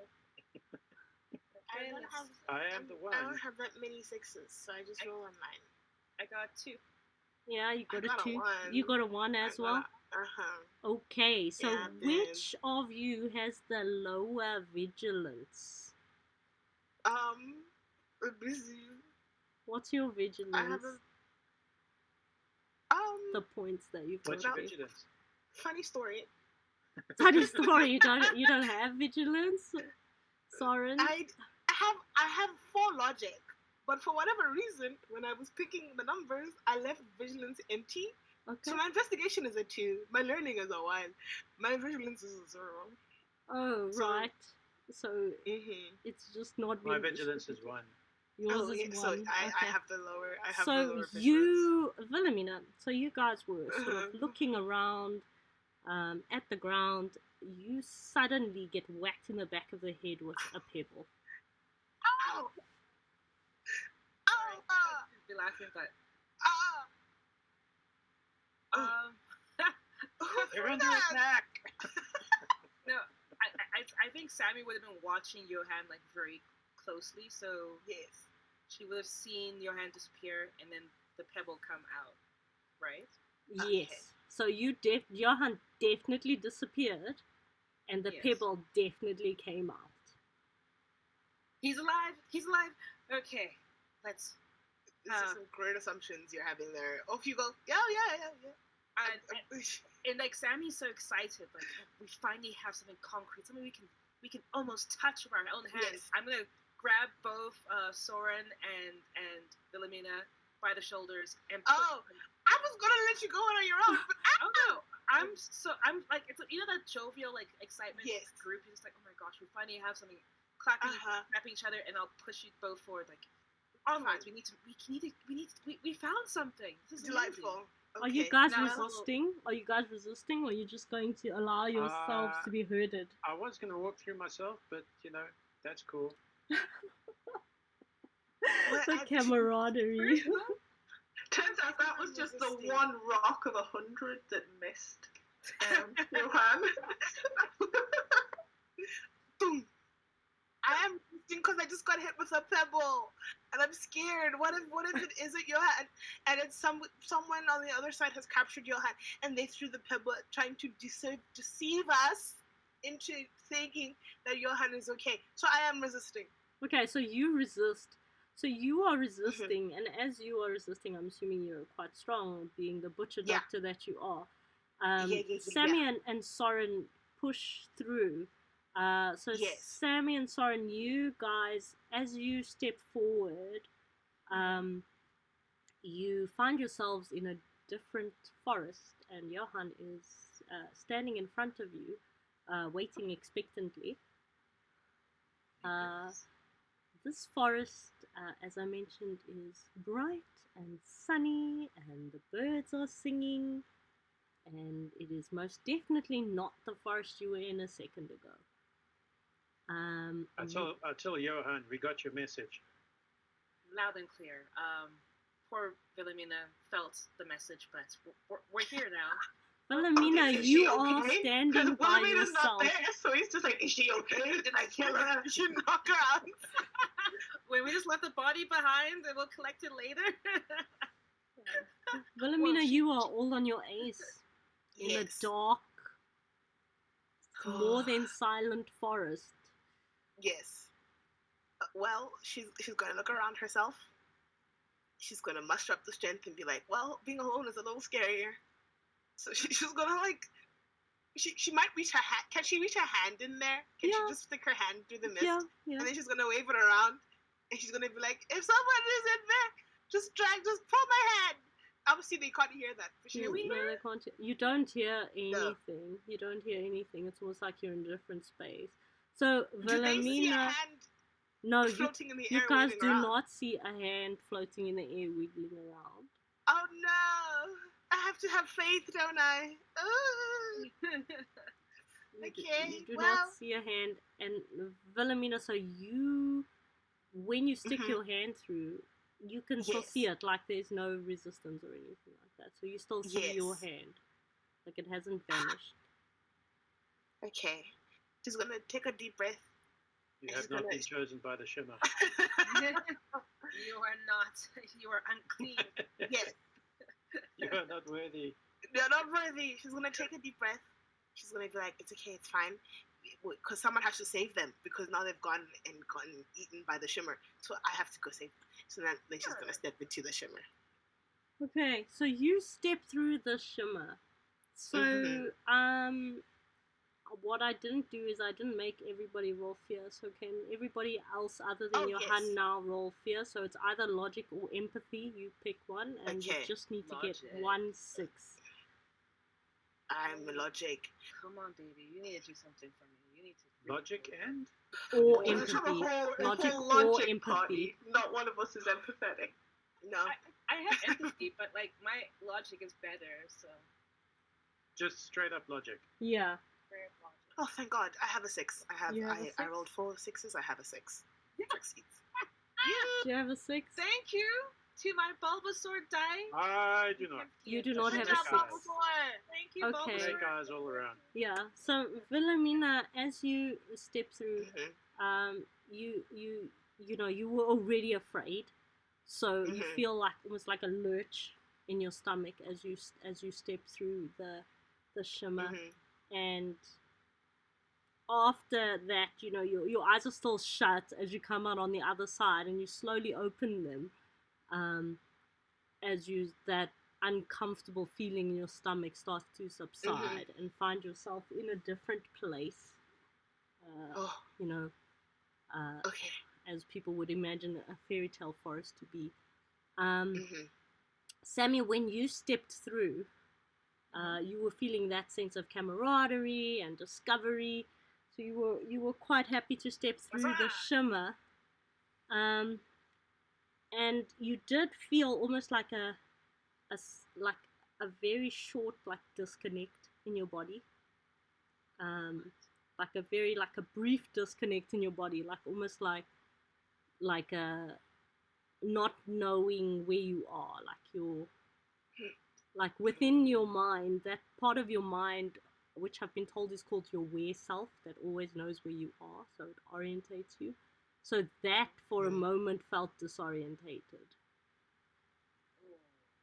I don't have. I am the one. I don't have that many sixes, so I just roll a 9. I got 2. Yeah, you got I got a a 2. 1. You got a 1 as well? Okay, so Yeah, which of you has the lower vigilance? Busy. What's your I vigilance? have a. The points that you've What's got. your vigilance? Funny story. Funny story, you don't have vigilance, Soren? I have 4 logic, but for whatever reason, when I was picking the numbers, I left vigilance empty. Okay. So my investigation is a 2, my learning is a 1, my vigilance is a 0. Oh, So- right. So Mm-hmm. it's just not My being vigilance is distributed. 1. Yours Oh, is yeah, 1. so I Okay. have the lower. I have the So lower vigilance. you, Wilhelmina, so you guys were sort of Mhm. looking around at the ground. You suddenly get whacked in the back of the head with a pebble. Ow! Ow! Ah! I'd be laughing, but Ah! You're under that? attack! no, I think Sammy would have been watching Johan like very closely, so Yes. she would have seen Johan disappear and then the pebble come out, right? Okay. Yes. So Johan definitely disappeared, and the Yes. pebble definitely came out. He's alive! He's alive! Okay, let's. These are some great assumptions you're having there. Off you go. Yeah. And like Sammy's so excited, like we finally have something concrete, something we can almost touch with our own hands. Yes. I'm gonna grab both Soren and Wilhelmina by the shoulders and push them. I was gonna let you go on your own, but no. I'm like, it's that jovial like excitement Yes. group. You're just like, oh my gosh, we finally have something, clapping each other, and I'll push you both forward. Like, onwards. We found something. This is delightful. Okay. Are you guys resisting? Are you guys resisting, or are you just going to allow yourselves to be herded? I was going to walk through myself, but that's cool. The camaraderie. Turns out that was just the one rock of 100 that missed Johan. Boom. I am because I just got hit with a pebble, and I'm scared. What if it isn't Johan, and it's someone on the other side has captured Johan, and they threw the pebble trying to deceive us into thinking that Johan is okay. So I am resisting. Okay, so you resist. So you are resisting, and as you are resisting, I'm assuming you're quite strong, being the butcher doctor that you are. Sammy and Soren push through. Sammy and Soren, you guys, as you step forward, you find yourselves in a different forest, and Johan is standing in front of you, waiting expectantly. This forest, as I mentioned, is bright and sunny, and the birds are singing, and it is most definitely not the forest you were in a second ago. I tell Johan, we got your message. Loud and clear. Poor Wilhelmina felt the message, but we're here now. Wilhelmina, you are standing by yourself. Not there, so he's just like, is she okay? Did I kill her? Did you knock her out? When we just left the body behind and we'll collect it later. Wilhelmina, you are all on your ace in a dark, more than silent forest. Yes. Well, she's going to look around herself. She's going to muster up the strength and be like, well, being alone is a little scarier. So she's going to she might reach her hand. Can she reach her hand in there? Can she just stick her hand through the mist? Yeah. And then she's going to wave it around. And she's going to be like, if someone is in there, just pull my hand. Obviously, they can't hear that. But they can't. You don't hear anything. No. You don't hear anything. It's almost like you're in a different space. So, Wilhelmina, do they see a hand floating in the air? You guys do not see a hand floating in the air wiggling around. Oh no! I have to have faith, don't I? Oh. Okay. You do not see a hand, and Wilhelmina. So when you stick your hand through, you can still see it. Like there's no resistance or anything like that. So you still see your hand, like it hasn't vanished. Okay. She's gonna take a deep breath. You have not been chosen by the shimmer. You are not. You are unclean. Yes. You are not worthy. You're not worthy. She's gonna take a deep breath. She's gonna be like, it's okay, it's fine. Because someone has to save them. Because now they've gotten eaten by the shimmer. So I have to go save them. So then she's gonna step into the shimmer. Okay, so you step through the shimmer. So, what I didn't do is I didn't make everybody roll fear. So can everybody else other than Johan now roll fear? So it's either logic or empathy. You pick one, and you just need to get 1 6. I'm logic. Come on, baby. You need to do something for me. You need to logic and or empathy. Logic or empathy. Party. Not one of us is empathetic. No. I have empathy, but like my logic is better. So just straight up logic. Yeah. Oh, thank God! I have a 6. I rolled 4 6s. I have a 6. Yeah. Do you have a 6? Thank you to my Bulbasaur die. I do not. You do not have a 6. Thank you, okay. Hey guys, all around. Yeah. So Wilhelmina, as you step through, you were already afraid, so you feel like almost like a lurch in your stomach as you step through the shimmer, and after that, your eyes are still shut as you come out on the other side, and you slowly open them, as that uncomfortable feeling in your stomach starts to subside, and find yourself in a different place. Okay. As people would imagine a fairy tale forest to be. Sammy, when you stepped through, you were feeling that sense of camaraderie and discovery. So you were quite happy to step through the shimmer, and you did feel almost like a very short disconnect in your body, like a brief disconnect in your body, almost like a not knowing where you are, you're within your mind, that part of your mind which I've been told is called your aware self, that always knows where you are, so it orientates you. So that for a moment felt disorientated.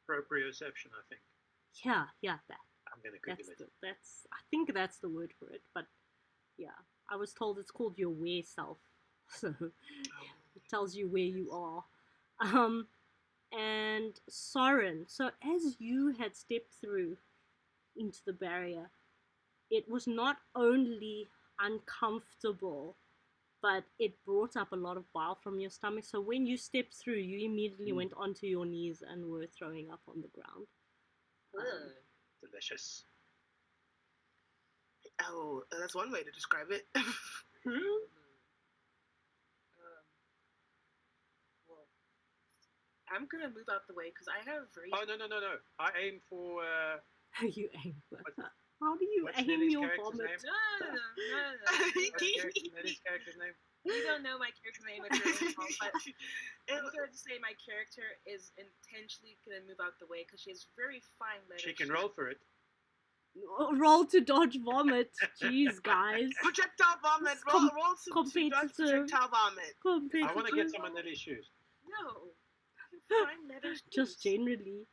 Proprioception, I think. Yeah, that. I'm gonna Google it. I think that's the word for it, but yeah, I was told it's called your aware self, so it tells you where you are. And Soren, so as you had stepped through into the barrier, it was not only uncomfortable, but it brought up a lot of bile from your stomach. So when you stepped through, you immediately went onto your knees and were throwing up on the ground. Delicious. Oh, that's one way to describe it. Well, I'm gonna move out the way because I have very. Oh no! I aim for. You aim. How do you aim Nelly's your character's vomit? name? No. What's Nelly's character's name? You don't know my character's name, but I'm going to say my character is intentionally going to move out the way because she has very fine letters. She can roll for it. Roll to dodge vomit. Jeez, guys. Projectile vomit. Roll to dodge projectile vomit. I want to get some of Nelly's shoes. No. Fine letters. Just generally.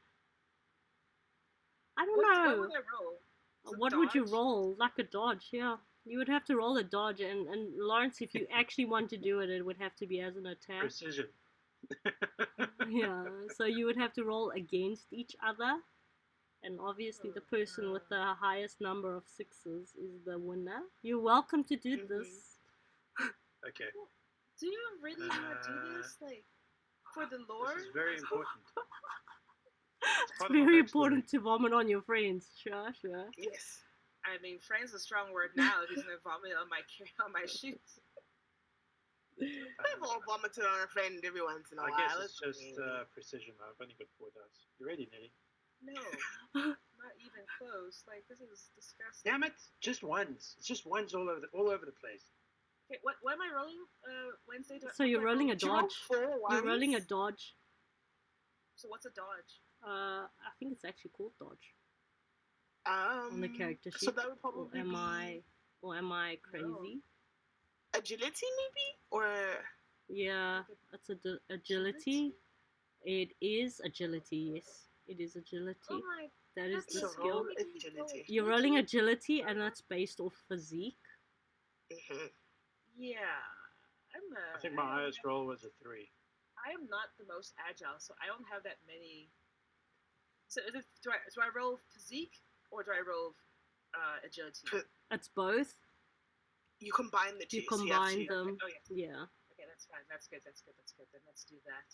I don't What know. would I roll? What would you roll? Like a dodge, yeah. You would have to roll a dodge, and Lawrence, if you actually want to do it, it would have to be as an attack. Precision. Yeah, so you would have to roll against each other, and obviously the person with the highest number of sixes is the winner. You're welcome to do this. Okay. Do you really want to do this, for the lore? This is very important. It's very important to vomit on your friends. Sure. Yes. I mean, friend's a strong word now. If he's gonna vomit on my shoes. We've all vomited on a friend every once in a while. I guess it's just precision. I've only got 4 dice. You ready, Nelly? No, not even close. This is disgusting. Damn it! Just ones. It's just ones all over the place. Okay, what am I rolling? Wednesday. So you're rolling a dodge. You're rolling a dodge. So what's a dodge? I think it's actually called dodge. On the character sheet. So that would probably am I crazy? No. Agility, maybe? Or yeah, that's agility. It is agility. Yes, it is agility. Oh my, that is the so skill. agility. You're rolling agility, and that's based off physique. Yeah, I think my highest roll was a 3. I am not the most agile, so I don't have that many. So do I roll physique or do I roll agility? It's both. You combine the two. You combine them. Okay. Oh yeah. Yeah. Okay, that's fine. That's good. Then let's do that.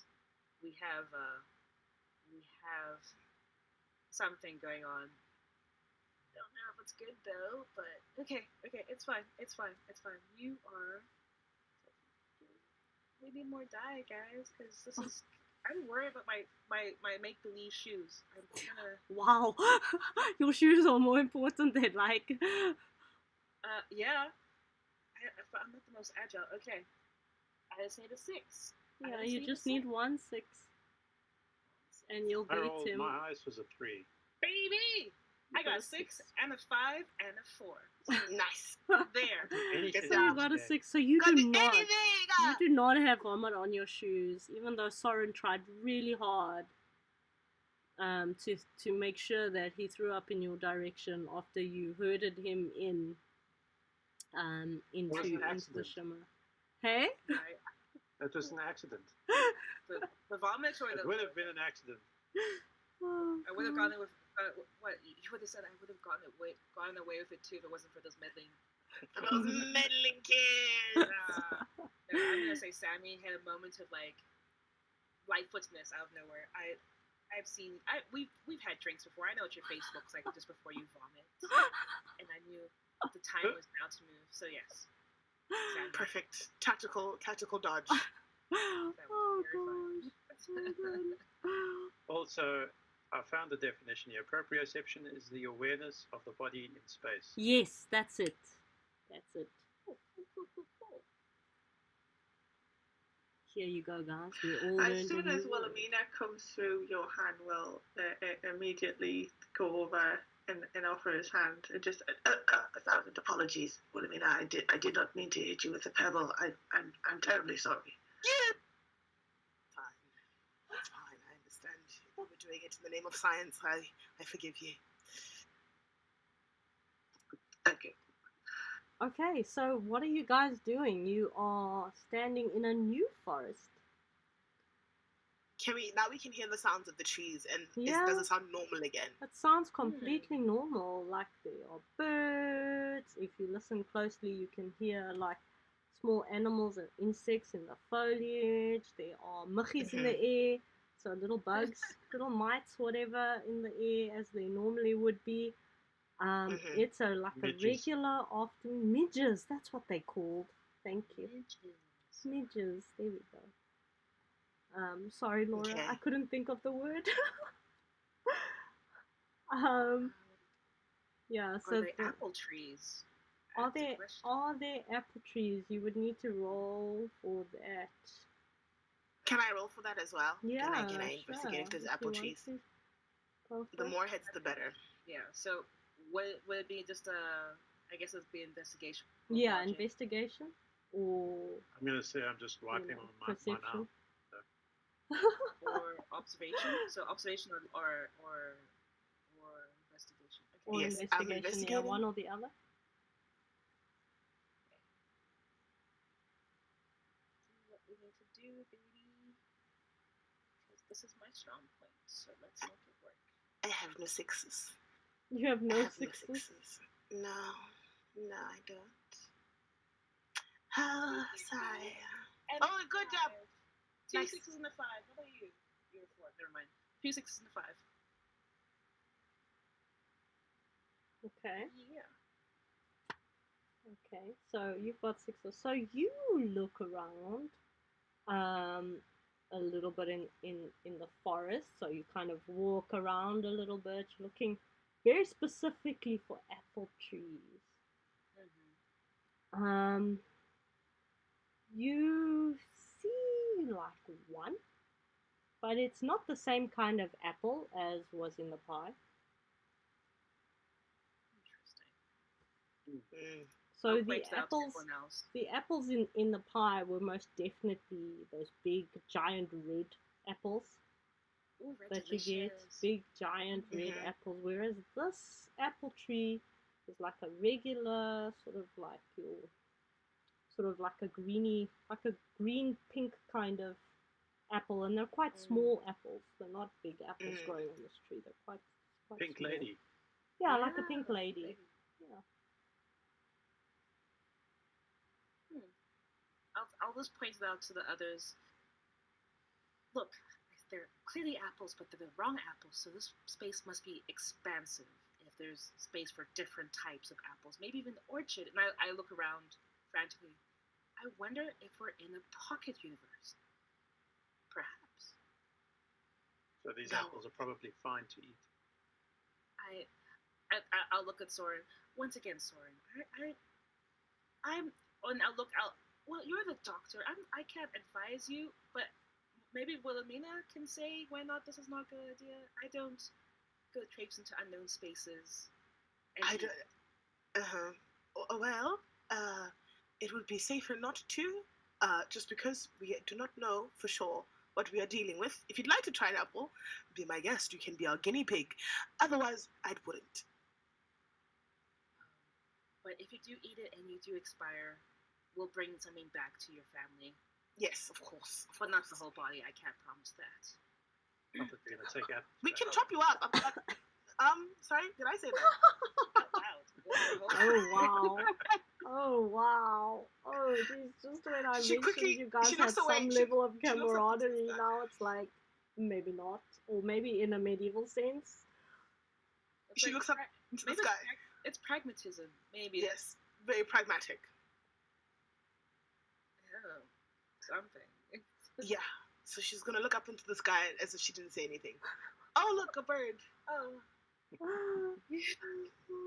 We have something going on. Don't know if it's good though, but okay, it's fine. You are. We need more die, guys, because this is. I'm worried about my make-believe shoes. I'm gonna. Wow, your shoes are more important than Yeah. I'm not the most agile. Okay. I just need a 6. Yeah, you just need 1 6. And you'll beat him. My highest was a 3. Baby! I got a 6 and a 5 and a 4. Nice. There. So you got a 6. So you do not have vomit on your shoes, even though Soren tried really hard to make sure that he threw up in your direction after you herded him in into Was an the accident. shimmer. Hey? Right? That was an accident. The vomit or It the. would have been an accident. Oh, I would have God. gotten it with what you would have said. I would have gotten away with it too if it wasn't for those meddling. Those meddling kids. No, I'm gonna say Sammy had a moment of like lightfootedness out of nowhere. We've had drinks before. I know what your face looks like just before you vomit, and I knew the time was now to move. So yes, Sammy. Perfect. Tactical dodge. Oh, gosh. So good. Also, I found the definition here. Proprioception is the awareness of the body in space. Yes, that's it. That's it. Here you go, guys. We all As learned soon a as new word. Wilhelmina comes through, Johann will immediately go over and offer his hand. And just 1,000 apologies, Wilhelmina. I did not mean to hit you with a pebble. I'm terribly sorry. Fine. It's fine. I understand. You were doing it in the name of science. I forgive you. Thank you. Okay, so what are you guys doing? You are standing in a new forest. Now we can hear the sounds of the trees, and Yeah. does it sound normal again? It sounds completely normal, like there are birds. If you listen closely, you can hear like small animals and insects in the foliage. There are muggies in the air, so little bugs, little mites, whatever, in the air as they normally would be. It's like Midges. a regular afternoon. Midges, that's what they called. Thank you. Midges, there we go. Sorry, Laura, Okay. I couldn't think of the word. Yeah, so Are they apple trees? are That's a there question. apple trees? You would need to roll for that. Can I roll for that as well? Yeah, Can I investigate if there's if apple you want trees? to. Go for The it. more heads, the better. Yeah. So would it be just I guess it'd be investigation. or Yeah, logic? investigation or I'm going to say I'm just wiping on my perception. mouth. or observation. So observation or investigation. Or Yes, I'm investigation, yeah, investigating. one or the other. What we need to do, baby. Because this is my strong point. So let's make it work. I have no sixes. You have I no have sixes? no sixes. No, I don't. Oh, sorry. And Oh, good job. Two Nice. sixes and a 5. How about you? You're a 4. Never mind. 2 6s and a 5. Okay. Yeah. Okay, so you've got sixes. So you look around a little bit in the forest. So you kind of walk around a little bit, looking very specifically for apple trees. Mm-hmm. You see like one, but it's not the same kind of apple as was in the pie. Interesting. So I'll the point it out to apples, everyone else. the apples in the pie were most definitely those big, giant red apples Ooh, red that you get. delicious. Big, giant red Mhm. apples. Whereas this apple tree is like a regular sort of like a greeny, like a green pink kind of apple, and they're quite small apples. They're not big apples growing on this tree. They're quite Pink small. lady. Yeah, like a pink lady. Yeah. I'll just point it out to the others. Look, they're clearly apples, but they're the wrong apples, so this space must be expansive if there's space for different types of apples. Maybe even the orchard. And I look around frantically. I wonder if we're in a pocket universe. Perhaps. So these No. apples are probably fine to eat. I'll look at Soren. Once again, Soren. I'll look out. Well, you're the doctor. I can't advise you, but maybe Wilhelmina can say why not. This is not a good idea. I don't go traipse into unknown spaces. I don't. Well, it would be safer not to. Just because we do not know for sure what we are dealing with. If you'd like to try an apple, be my guest. You can be our guinea pig. Otherwise, I wouldn't. But But if you do eat it and you do expire, we'll bring something back to your family. Yes, of course. But not the whole body. I can't promise that. Not that we're gonna take out. We can chop you up. Sorry, did I say that? Out loud. Oh wow. Oh wow. Oh geez, just when I She mentioned quickly- you guys she had looks away. some She- level of she looks up into the camaraderie, sky. now it's like maybe not. Or maybe in a medieval sense. It's She like looks up into the maybe sky. it's pragmatism. Maybe. Yes, very pragmatic. Oh, something. Yeah. So she's gonna look up into the sky as if she didn't say anything. Oh, look, a bird. Oh.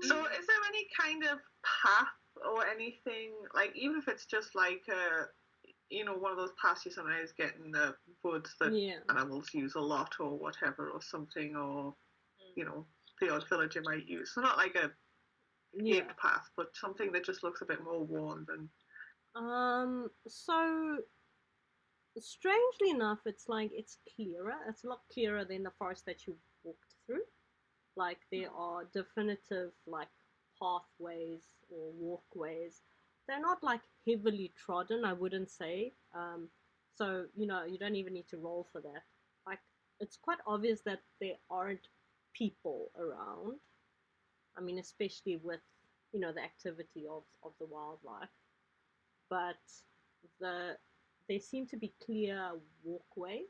So is there any kind of path or anything, like even if it's just like one of those paths you sometimes get in the woods that Yeah. animals use a lot or whatever or something, or the odd villager might use. So not like a Yeah. paved path, but something that just looks a bit more worn than. So strangely enough, it's like it's clearer. It's a lot clearer than the forest that you walked through. Like there are definitive like pathways or walkways. They're not like heavily trodden, I wouldn't say. So you don't even need to roll for that. Like it's quite obvious that there aren't people around. I mean, especially with the activity of the wildlife. But there seem to be clear walkways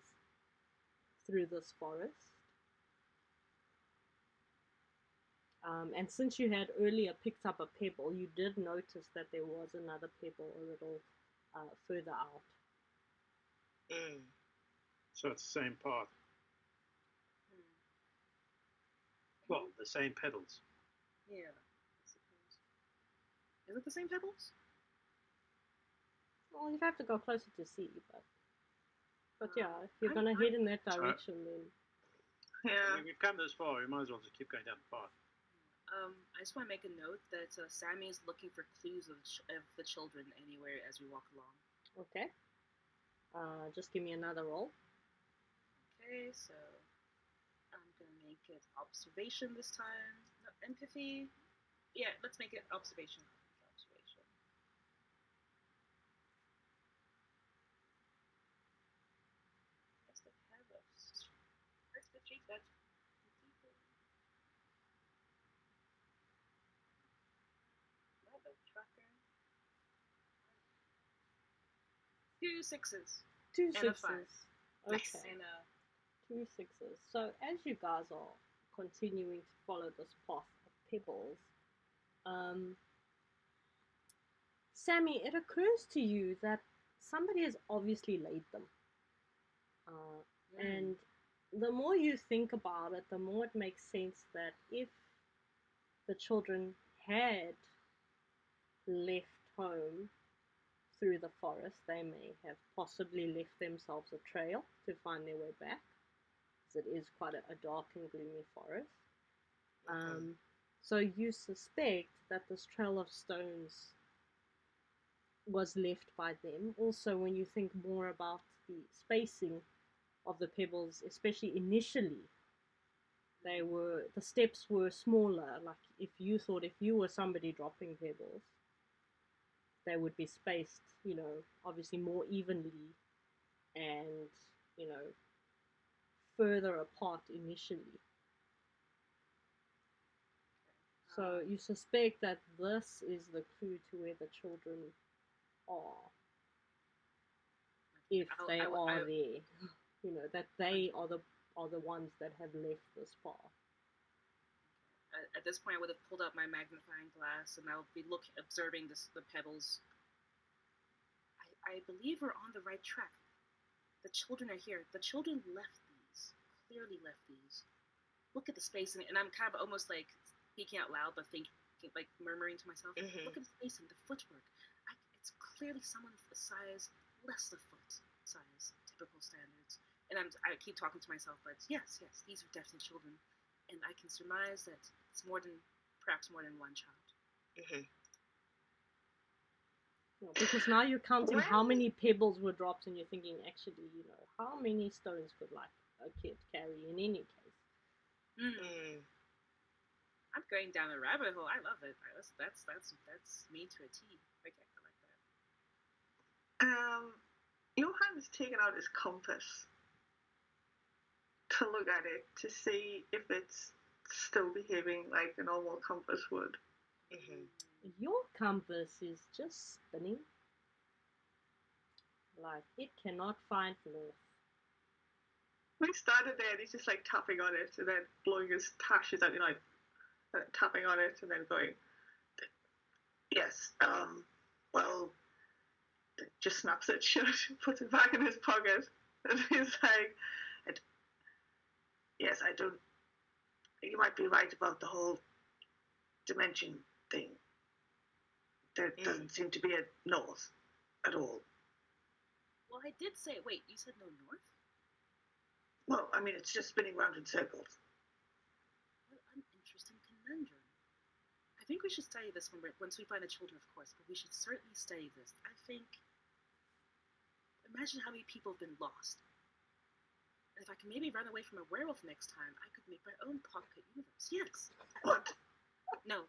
through this forest. And since you had earlier picked up a pebble, you did notice that there was another pebble a little further out. Mm. So it's the same path. Well, the same pedals. Yeah, I suppose. Is it the same pebbles? Well, you'd have to go closer to see, but yeah, if you're I'm- gonna head in that direction, then I Yeah. mean, we've come this far. We might as well just keep going down the path. I just want to make a note that Sammy is looking for clues of the children anywhere as we walk along. okay. Just give me another roll. Okay, so I'm gonna make it observation this time. No, empathy. Yeah, let's make it observation. Observation. Yes, they have us. Where's the cheat that? Level tracker. 2 6s. Two And a sixes. five. Nice. Okay. And 2 6s. So as you guys are continuing to follow this path of pebbles, Sammy, it occurs to you that somebody has obviously laid them. And the more you think about it, the more it makes sense that if the children had left home through the forest, they may have possibly left themselves a trail to find their way back, because it is quite a dark and gloomy forest. So you suspect that this trail of stones was left by them. Also, when you think more about the spacing of the pebbles, especially initially, the steps were smaller. Like if you were somebody dropping pebbles, they would be spaced, obviously more evenly and, further apart initially. So you suspect that this is the clue to where the children are, if they are there. That they are the ones that have left this path. At this point, I would have pulled out my magnifying glass and I would be observing the pebbles. I believe we're on the right track. The children are here. The children left these. Clearly left these. Look at the spacing, and I'm kind of almost like speaking out loud, but thinking, like murmuring to myself. Mhm. Look at the spacing, the footwork. It's clearly someone the size, less the foot size, typical standards. And I keep talking to myself, but yes, these are definitely children, and I can surmise that it's perhaps more than one child. Mhm. Because now you're counting how many pebbles were dropped, and you're thinking, actually, how many stones could like a kid carry in any case? Mm. I'm going down a rabbit hole. I love it. That's me to a T. Okay, I like that. Johan's taken out his compass to look at it to see if it's still behaving like a normal compass would. Mm-hmm. Your compass is just spinning. Like, it cannot find north. We started there and he's just like tapping on it and then blowing his tashes out, tapping on it and then going, yes, well, just snaps it shut, puts it back in his pocket, and he's like, yes, I don't, you might be right about the whole dimension thing. There doesn't seem to be a north at all. Well, I did say, wait, you said no north? Well, I mean, it's just spinning round in circles. What an interesting conundrum. I think we should study this once we find the children, of course, but we should certainly study this. I think, imagine how many people have been lost. And if I can maybe run away from a werewolf next time, I could make my own pocket universe. Yes. What? No,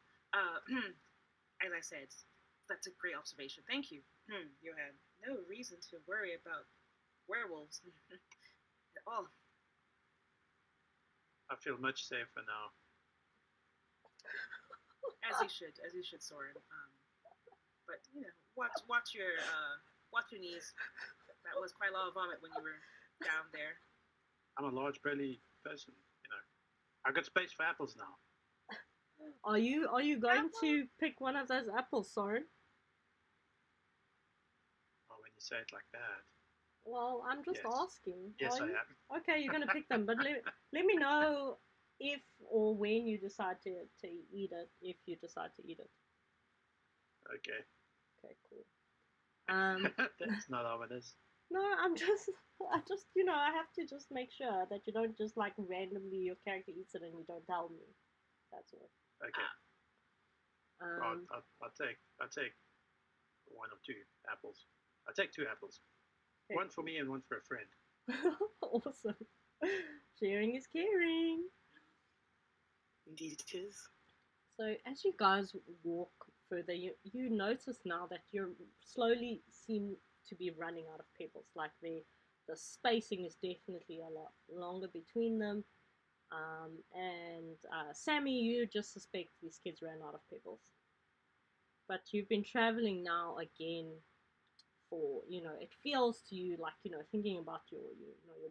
as I said, that's a great observation. Thank you. You had no reason to worry about werewolves at all. I feel much safer now. As you should, Soren. But watch your knees. That was quite a lot of vomit when you were down there. I'm a large belly person, I've got space for apples now. Are you going to pick one of those apples, Soren? Oh, when you say it like that. Well, I'm just Yes. asking. Yes, Are I you? am. Okay, you're going to pick them, but let me know if or when you decide to eat it, if you decide to eat it. Okay. Okay, cool. That's not how it is. No, I just, I have to just make sure that you don't just like randomly your character eats it and you don't tell me. That's all. Okay. I'll take one or two apples. I'll take 2 apples. Okay. One for me and one for a friend. Awesome. Sharing is caring. Indeed it is. So as you guys walk further, you notice now that you slowly seem to be running out of pebbles. Like the spacing is definitely a lot longer between them. And Sammy, you just suspect these kids ran out of pebbles. But you've been traveling now again for, it feels to you like, thinking about your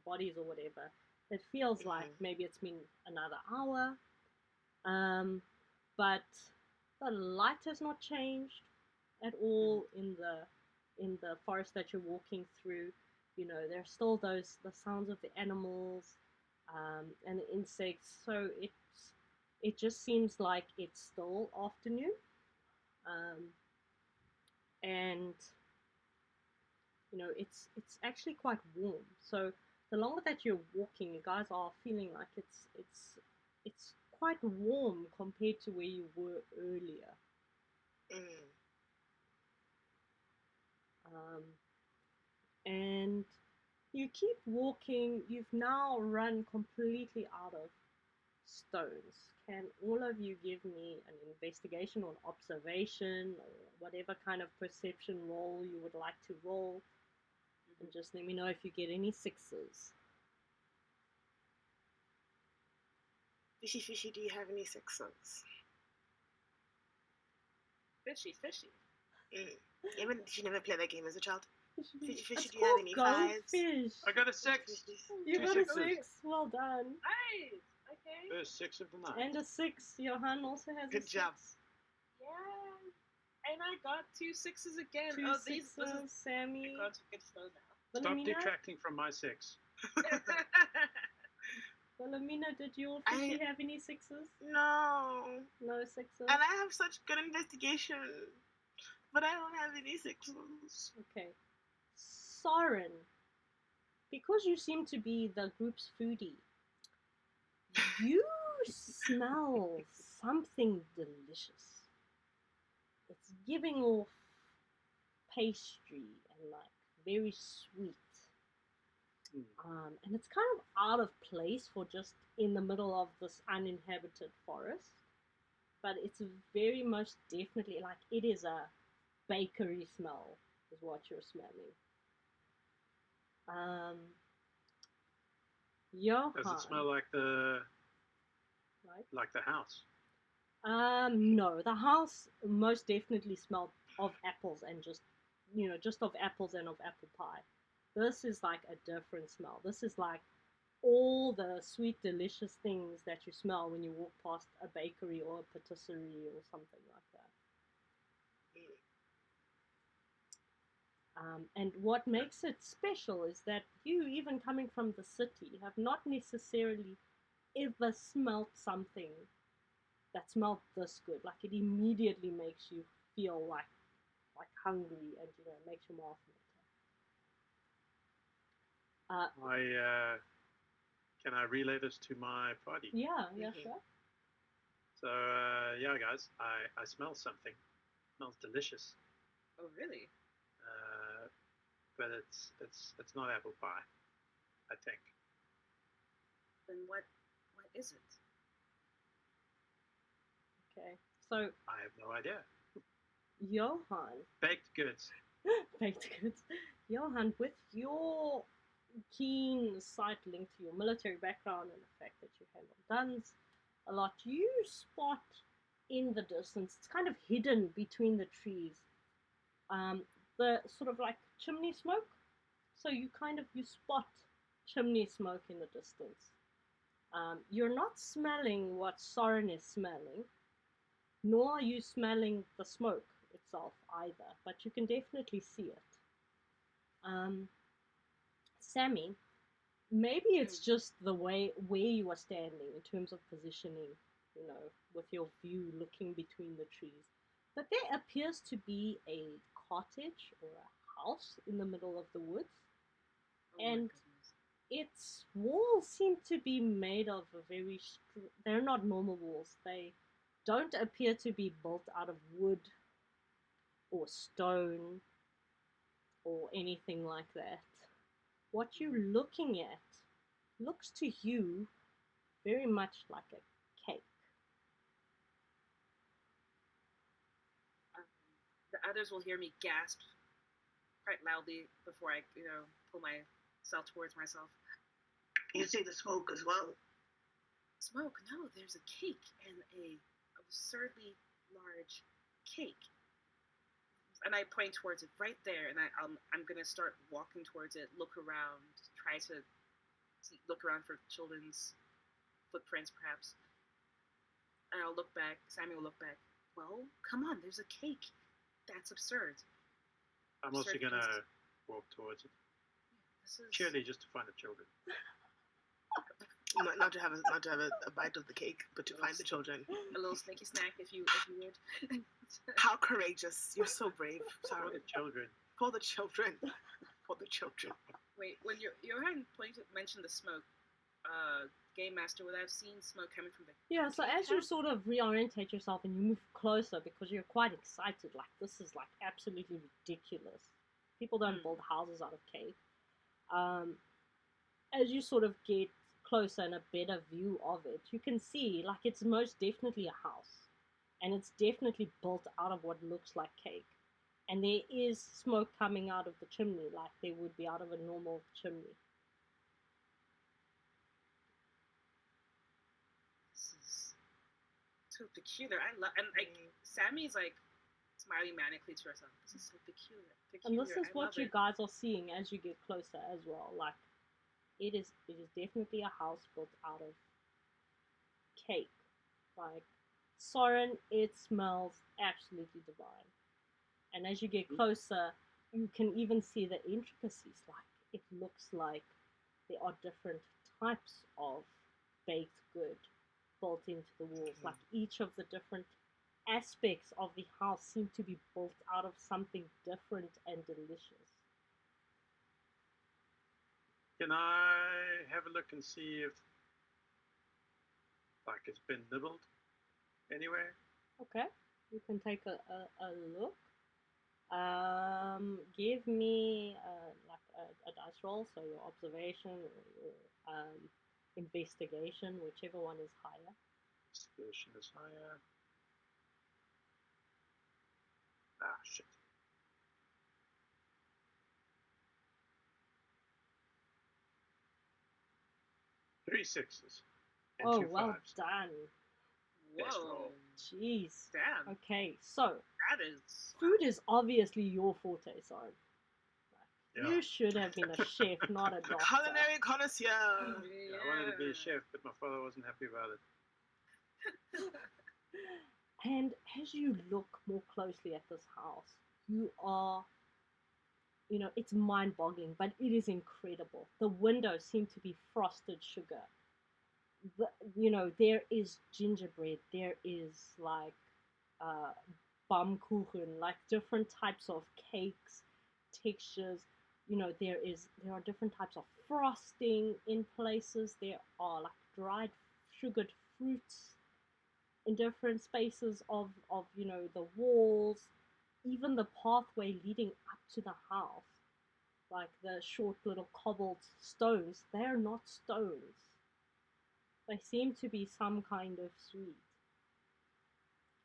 bodies or whatever, it feels like maybe it's been another hour. But the light has not changed at all in the forest that you're walking through. There's still the sounds of the animals and the insects. So it just seems like it's still afternoon. And it's actually quite warm. So the longer that you're walking, you guys are feeling like it's quite warm compared to where you were earlier. And you keep walking. You've now run completely out of stones. Can all of you give me an investigation or an observation or whatever kind of perception roll you would like to roll? And just let me know if you get any 6s. Fishy, do you have any 6s? Fishy. Did you never play that game as a child? Fishy, do you called have any 5s? Goldfish. I got a 6. You 2 got a 6s. 6. Well done. Nice. Okay. First 6 of the night. And a 6. Johan also has Good a 6. job. Yeah. And I got 2 6s again. 2 oh, 6s, Sammy. I got to good flow now. Stop Wilhelmina? detracting from my 6. Wilhelmina, did your fishy have any 6s? No. No 6s? And I have such good investigation, but I don't have any 6s. Okay. Soren, because you seem to be the group's foodie, you smell something delicious. It's giving off pastry and like very sweet. And it's kind of out of place for just in the middle of this uninhabited forest. but it's very much definitely like it is a bakery smell, is what you're smelling. Johan. Does it smell like the house? No, the house most definitely smelled of apples and just of apples and of apple pie. This is like a different smell. This is like all the sweet, delicious things that you smell when you walk past a bakery or a patisserie or something like that. And what makes it special is that you, even coming from the city, have not necessarily ever smelt something that smelled this good. Like it immediately makes you feel like hungry, and makes your mouth water. Can I relay this to my party? Yeah, sure. So yeah, guys, I smell something. It smells delicious. Oh, really? But it's not apple pie, I think. Then what is it? Okay, so I have no idea. Johan. Baked goods. Baked goods. Johan, with your keen sight linked to your military background and the fact that you handle guns a lot, you spot in the distance, it's kind of hidden between the trees, the sort of like chimney smoke. So you spot chimney smoke in the distance. You're not smelling what Soren is smelling, nor are you smelling the smoke itself either, but you can definitely see it. Sammy, maybe it's just the way where you are standing in terms of positioning, with your view looking between the trees. But there appears to be a cottage or a house in the middle of the woods, and its walls seem to be made of they're not normal walls. They don't appear to be built out of wood or stone or anything like that. What you're looking at looks to you very much like a cake. The others will hear me gasp quite loudly before I, pull myself towards myself. You see the smoke as well. Smoke? No, there's a cake, and a absurdly large cake. And I point towards it right there, and I'm gonna start walking towards it, look around, try to look around for children's footprints, perhaps. And I'll look back. Sammy will look back. Well, come on, there's a cake. That's absurd. I'm also gonna walk towards it. Purely just to find the children. Not to have a bite of the cake, but to find the children. A little snacky snack, if you would. How courageous! You're so brave. Sorry. For the children. For the children. For the children. Wait, when Johan mentioned the smoke, Game Master, would I have seen smoke coming from the... Yeah, so as you sort of reorientate yourself and you move closer because you're quite excited, like this is like absolutely ridiculous. People don't build houses out of cake. As you sort of get closer and a better view of it, you can see like it's most definitely a house, and it's definitely built out of what looks like cake, and there is smoke coming out of the chimney like there would be out of a normal chimney. This is so peculiar. I love, and like Sammy's like smiling manically to herself. This is so peculiar. And this is what you guys are seeing as you get closer as well. Like it is definitely a house built out of cake. Like Soren, it smells absolutely divine. And as you get closer, you can even see the intricacies. Like it looks like there are different types of baked good built into the walls. Like each of the different aspects of the house seem to be built out of something different and delicious. Can I have a look and see if like it's been nibbled anywhere? Okay, you can take a look. Give me like a dice roll, so your observation or your investigation, whichever one is higher. Investigation is higher. shit. 3 6s and Oh, 2 well 5s. done. Best Whoa. roll. Jeez. Damn. Okay, so That is. food is obviously your forte, Soren. Yeah. You should have been a chef, not a doctor. Culinary connoisseur. Yeah, I wanted to be a chef, but my father wasn't happy about it. And as you look more closely at this house, you are, it's mind-boggling, but it is incredible. The windows seem to be frosted sugar. There is gingerbread, there is like Baumkuchen, like different types of cakes, textures. There are different types of frosting in places. There are like dried sugared fruits in different spaces of the walls, even the pathway leading up to the house, like the short little cobbled stones. They are not stones. They seem to be some kind of sweet.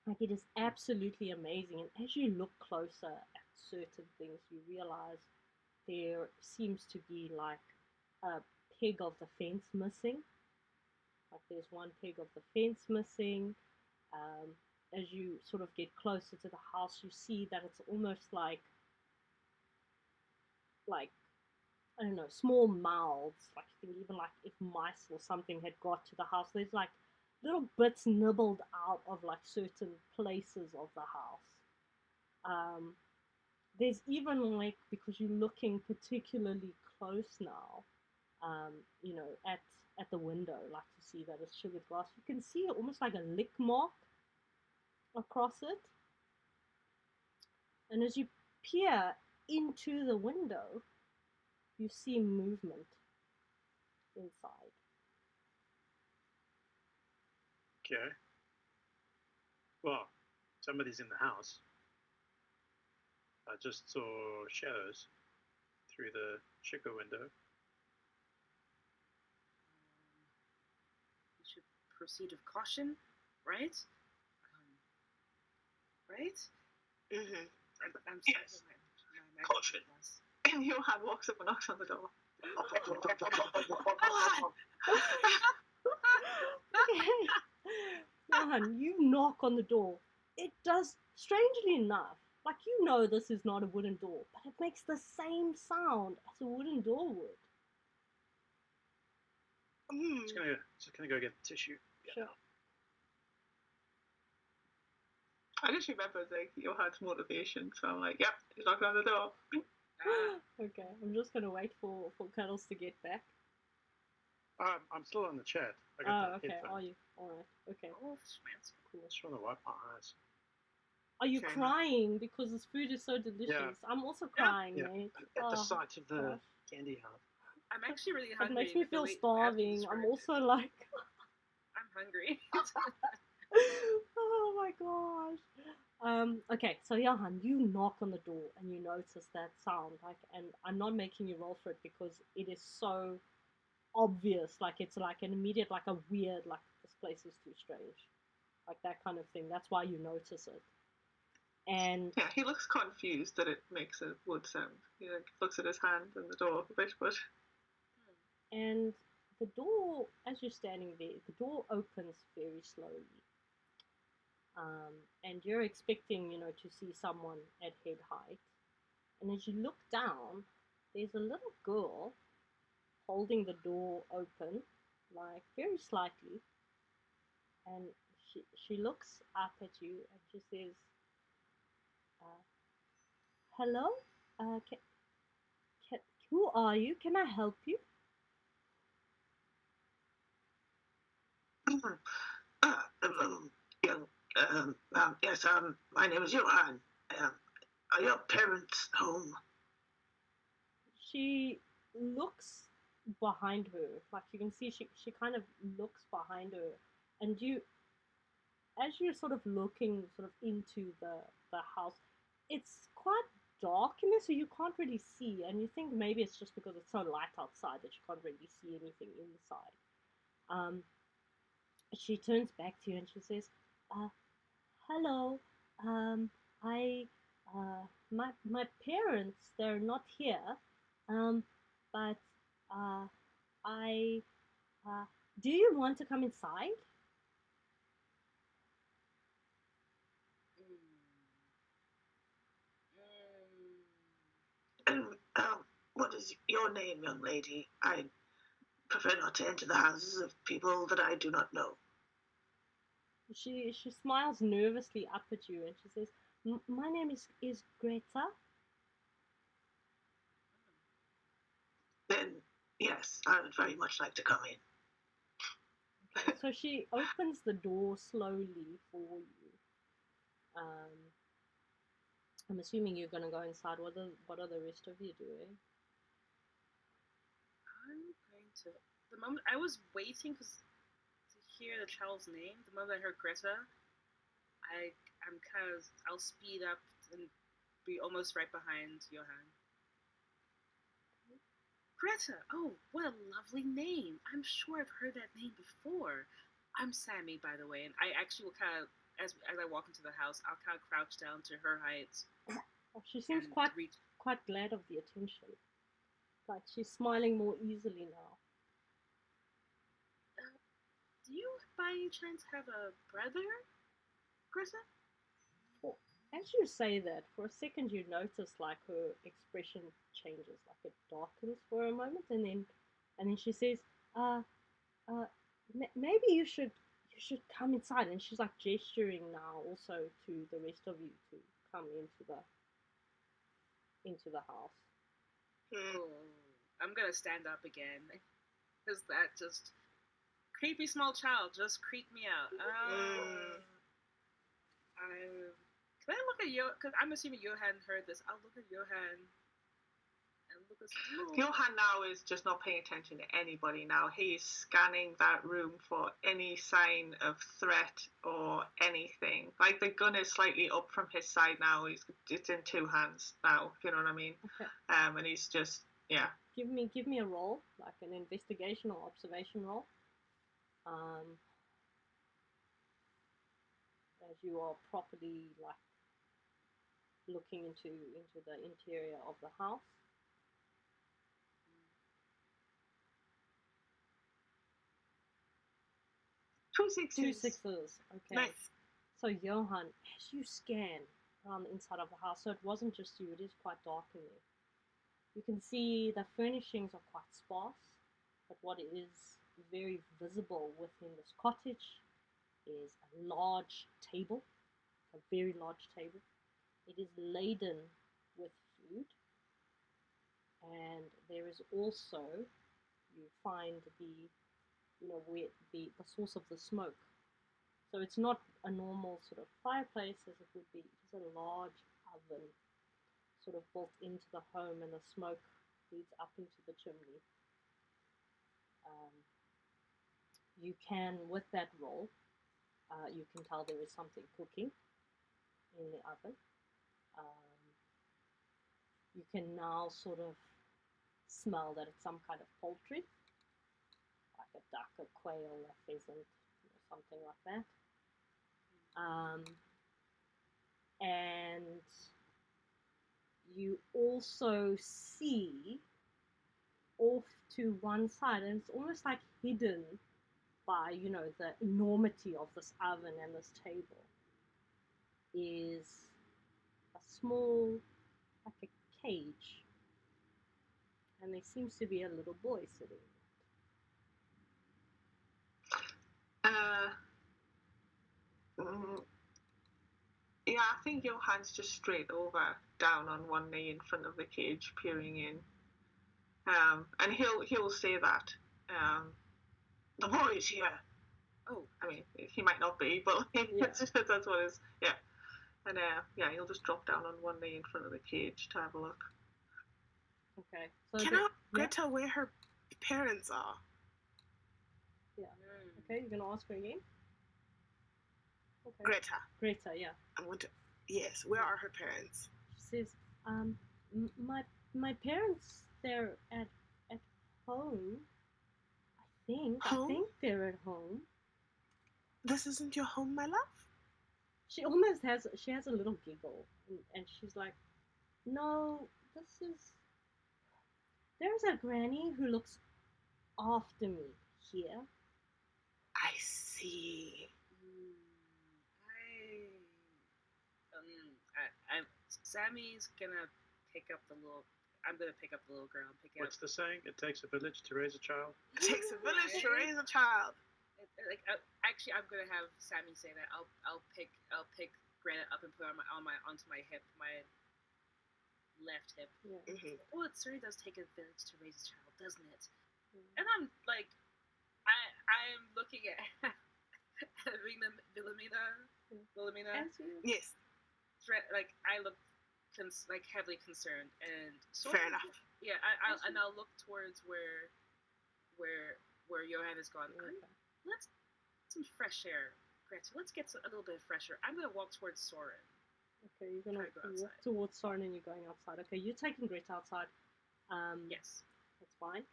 Like, it is absolutely amazing. And as you look closer at certain things, you realize there seems to be like a peg of the fence missing. Like, there's one peg of the fence missing. As you sort of get closer to the house, you see that it's almost like I don't know, small mouths. Like, you think even like if mice or something had got to the house, there's like little bits nibbled out of like certain places of the house. There's even like, because you're looking particularly close now, at the window, like to see that it's sugared glass. You can see almost like a lick mark across it. And as you peer into the window, you see movement inside. Okay. Well, somebody's in the house. I just saw shadows through the sugar window. We should proceed with caution, right? Right? Mm-hmm. I'm Yes. my Caution. was. And Johan walks up and knocks on the door. Johan, you knock on the door. It does, strangely enough, like, this is not a wooden door, but it makes the same sound as a wooden door would. Just gonna go get tissue. Sure. I just remembered like Johan's motivation, so I'm like, yep, he's knocking on the door. Okay, I'm just gonna wait for Cuddles to get back. I'm still on the chat. I got Oh, that okay, headphone. are you? Alright, okay, Oh, schmancy. cool. Just trying to wipe my eyes. Are you Okay. crying because this food is so delicious? I'm also crying, Yeah. mate. At the Oh, sight of the gosh. candy house. I'm actually really It hungry. makes me with the feel way- starving. after you I'm described also it. like, I'm hungry. oh my gosh. Okay, so Johan, you knock on the door and you notice that sound, like, and I'm not making you roll for it because it is so obvious, like it's like an immediate, like a weird, like this place is too strange, like that kind of thing. That's why you notice it. And Yeah, he looks confused that it makes a wood sound. He like, looks at his hand and the door a bit, but and the door, as you're standing there, the door opens very slowly. And you're expecting, to see someone at head height. And as you look down, there's a little girl holding the door open, like very slightly. And she looks up at you and she says, "Hello, who are you? Can I help you?" Yes, my name is Johan. Are your parents home? She looks behind her, like you can see she kind of looks behind her, and as you're sort of looking sort of into the house, it's quite dark in there, so you can't really see, and you think maybe it's just because it's so light outside that you can't really see anything inside. She turns back to you and she says, "Hello, I My parents, they're not here, but I do you want to come inside? What is your name, young lady? I prefer not to enter the houses of people that I do not know. She smiles nervously up at you and she says, "My name is Greta." Then, yes, I would very much like to come in. Okay, so she opens the door slowly for you. I'm assuming you're gonna go inside. What are the rest of you doing? I'm going to. The moment I was waiting to hear the child's name, the moment I heard Greta, I'll speed up and be almost right behind Johan. Greta! Oh, what a lovely name! I'm sure I've heard that name before. I'm Sammy, by the way, and I actually will kind of, as I walk into the house, I'll kind of crouch down to her height. She seems quite glad of the attention. Like she's smiling more easily now. Do you, by any chance, have a brother, Greta? Well, as you say that, for a second you notice like her expression changes, like it darkens for a moment, and then she says, maybe you should come inside." And she's like gesturing now also to the rest of you to come into the house. Oh, I'm gonna stand up again. Is that just creepy small child just creeped me out? Can I look at Johan? Because I'm assuming Johan heard this. I'll look at Johan and look at Johan now is just not paying attention to anybody now. He's scanning that room for any sign of threat or anything. Like the gun is slightly up from his side now. It's in two hands now, if you know what I mean. Okay. And he's just, yeah. Give me a roll, like an investigation or observation roll. As you are properly like looking into the interior of the house. Two sixes. Two sixes. Okay. Nice. So Johan, as you scan around the inside of the house, so it wasn't just you, it is quite dark in there. You can see the furnishings are quite sparse, but what is very visible within this cottage is a large table, a very large table. It is laden with food, and there is also, you find where the source of the smoke. So it's not a normal sort of fireplace as it would be. It's a large oven sort of built into the home, and the smoke leads up into the chimney. You can, with that roll, you can tell there is something cooking in the oven. You can now sort of smell that it's some kind of poultry, like a duck, a quail, a pheasant, something like that. And you also see off to one side, and it's almost like hidden by the enormity of this oven and this table, is a small, like a cage, and there seems to be a little boy sitting. Yeah, I think Johan's just straight over, down on one knee in front of the cage, peering in. And he'll say that. The boy is here. Oh, I mean, he might not be, but that's what it is. Yeah. And he'll just drop down on one knee in front of the cage to have a look. Okay. So Can I Greta where her parents are? Yeah. Okay, you're gonna ask her again? Okay. Greta, yeah. I want to. Yes. Where are her parents? She says, my parents, they're at home. I think they're at home. This isn't your home, my love? She has a little giggle, And she's like, no, this is. There's a granny who looks after me here. I see. Sammy's gonna pick up the little. I'm gonna pick up the little girl and pick up. What's the saying? It takes a village to raise a child. It takes a village to raise a child. Actually, I'm gonna have Sammy say that. I'll pick Granite up and put her onto my hip, my left hip. Yeah. Mm-hmm. Oh, it certainly does take a village to raise a child, doesn't it? Mm. And I'm like, I'm looking at Wilhelmina. As you. Yes, Like I look like heavily concerned and fair enough. Yeah, I'll look towards where Johan has gone. Okay. Let's get some fresh air, Greta. Let's get a little bit of fresh air. I'm gonna walk towards Soren. Okay, you're gonna Try to go walk outside. towards Soren and you're going outside. Okay, you're taking Greta outside. Yes. That's fine.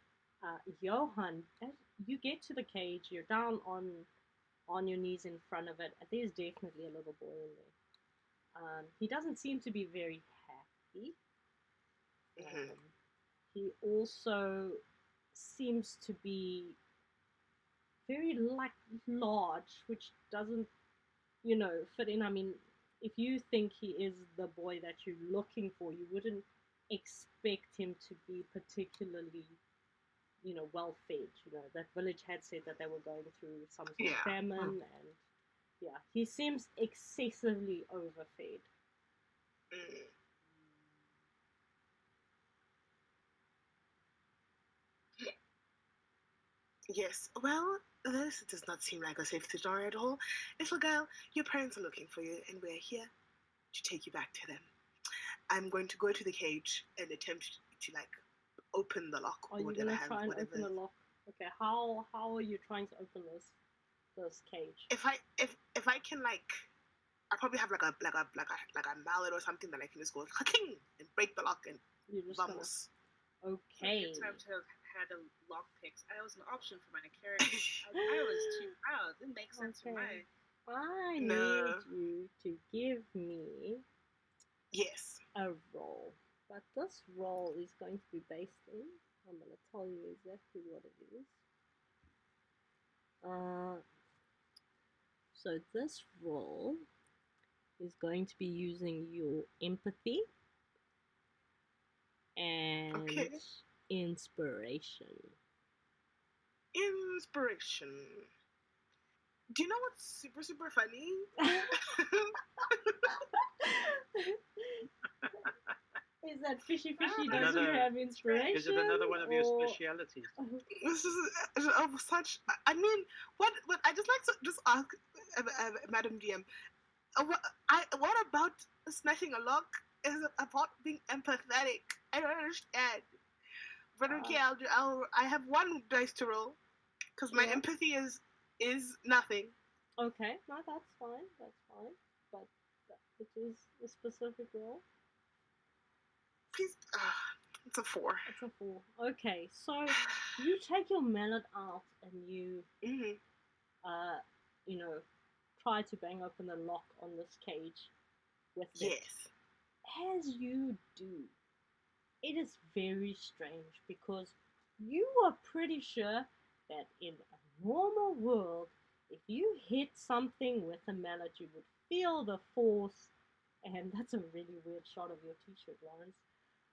Johan, as you get to the cage, you're down on your knees in front of it, and there's definitely a little boy in there. He doesn't seem to be very happy. Mhm. He also seems to be very large, which doesn't, fit in. I mean, if you think he is the boy that you're looking for, you wouldn't expect him to be particularly, well fed. That village had said that they were going through some sort of Yeah. famine, and yeah, he seems excessively overfed. Mm. Yes, well, this does not seem like a safe scenario at all. Little girl, your parents are looking for you, and we're here to take you back to them. I'm going to go to the cage and attempt to, open the lock Are or you whatever. gonna try and open the lock? Okay, how are you trying to open this cage? If I can, I probably have like a mallet or something that I can just go king and break the lock and You're just vamos. Okay. Good time to have had a lockpicks. That was an option for my character. I was too proud. It makes sense for my. I No. need you to give me Yes. a roll. But this roll is going to be based in. I'm going to tell you exactly what it is. So this roll is going to be using your empathy and Okay. inspiration. Inspiration. Do you know what's super, super funny? Is that fishy doesn't Another- have inspiration? Is it another one of your or- specialities? This is of such. I mean, what I just like to just ask, Madam DM, what about smashing a lock is about being empathetic? I don't understand. But okay, I have one dice to roll because my Yeah. empathy is nothing. Okay, no, that's fine. But it is a specific roll. Please, it's a 4. It's a 4. Okay, so you take your mallet out and you, Mm-hmm. try to bang open the lock on this cage with it. Yes. As you do, it is very strange because you are pretty sure that in a normal world, if you hit something with a mallet, you would feel the force. And that's a really weird shot of your t-shirt, Lawrence.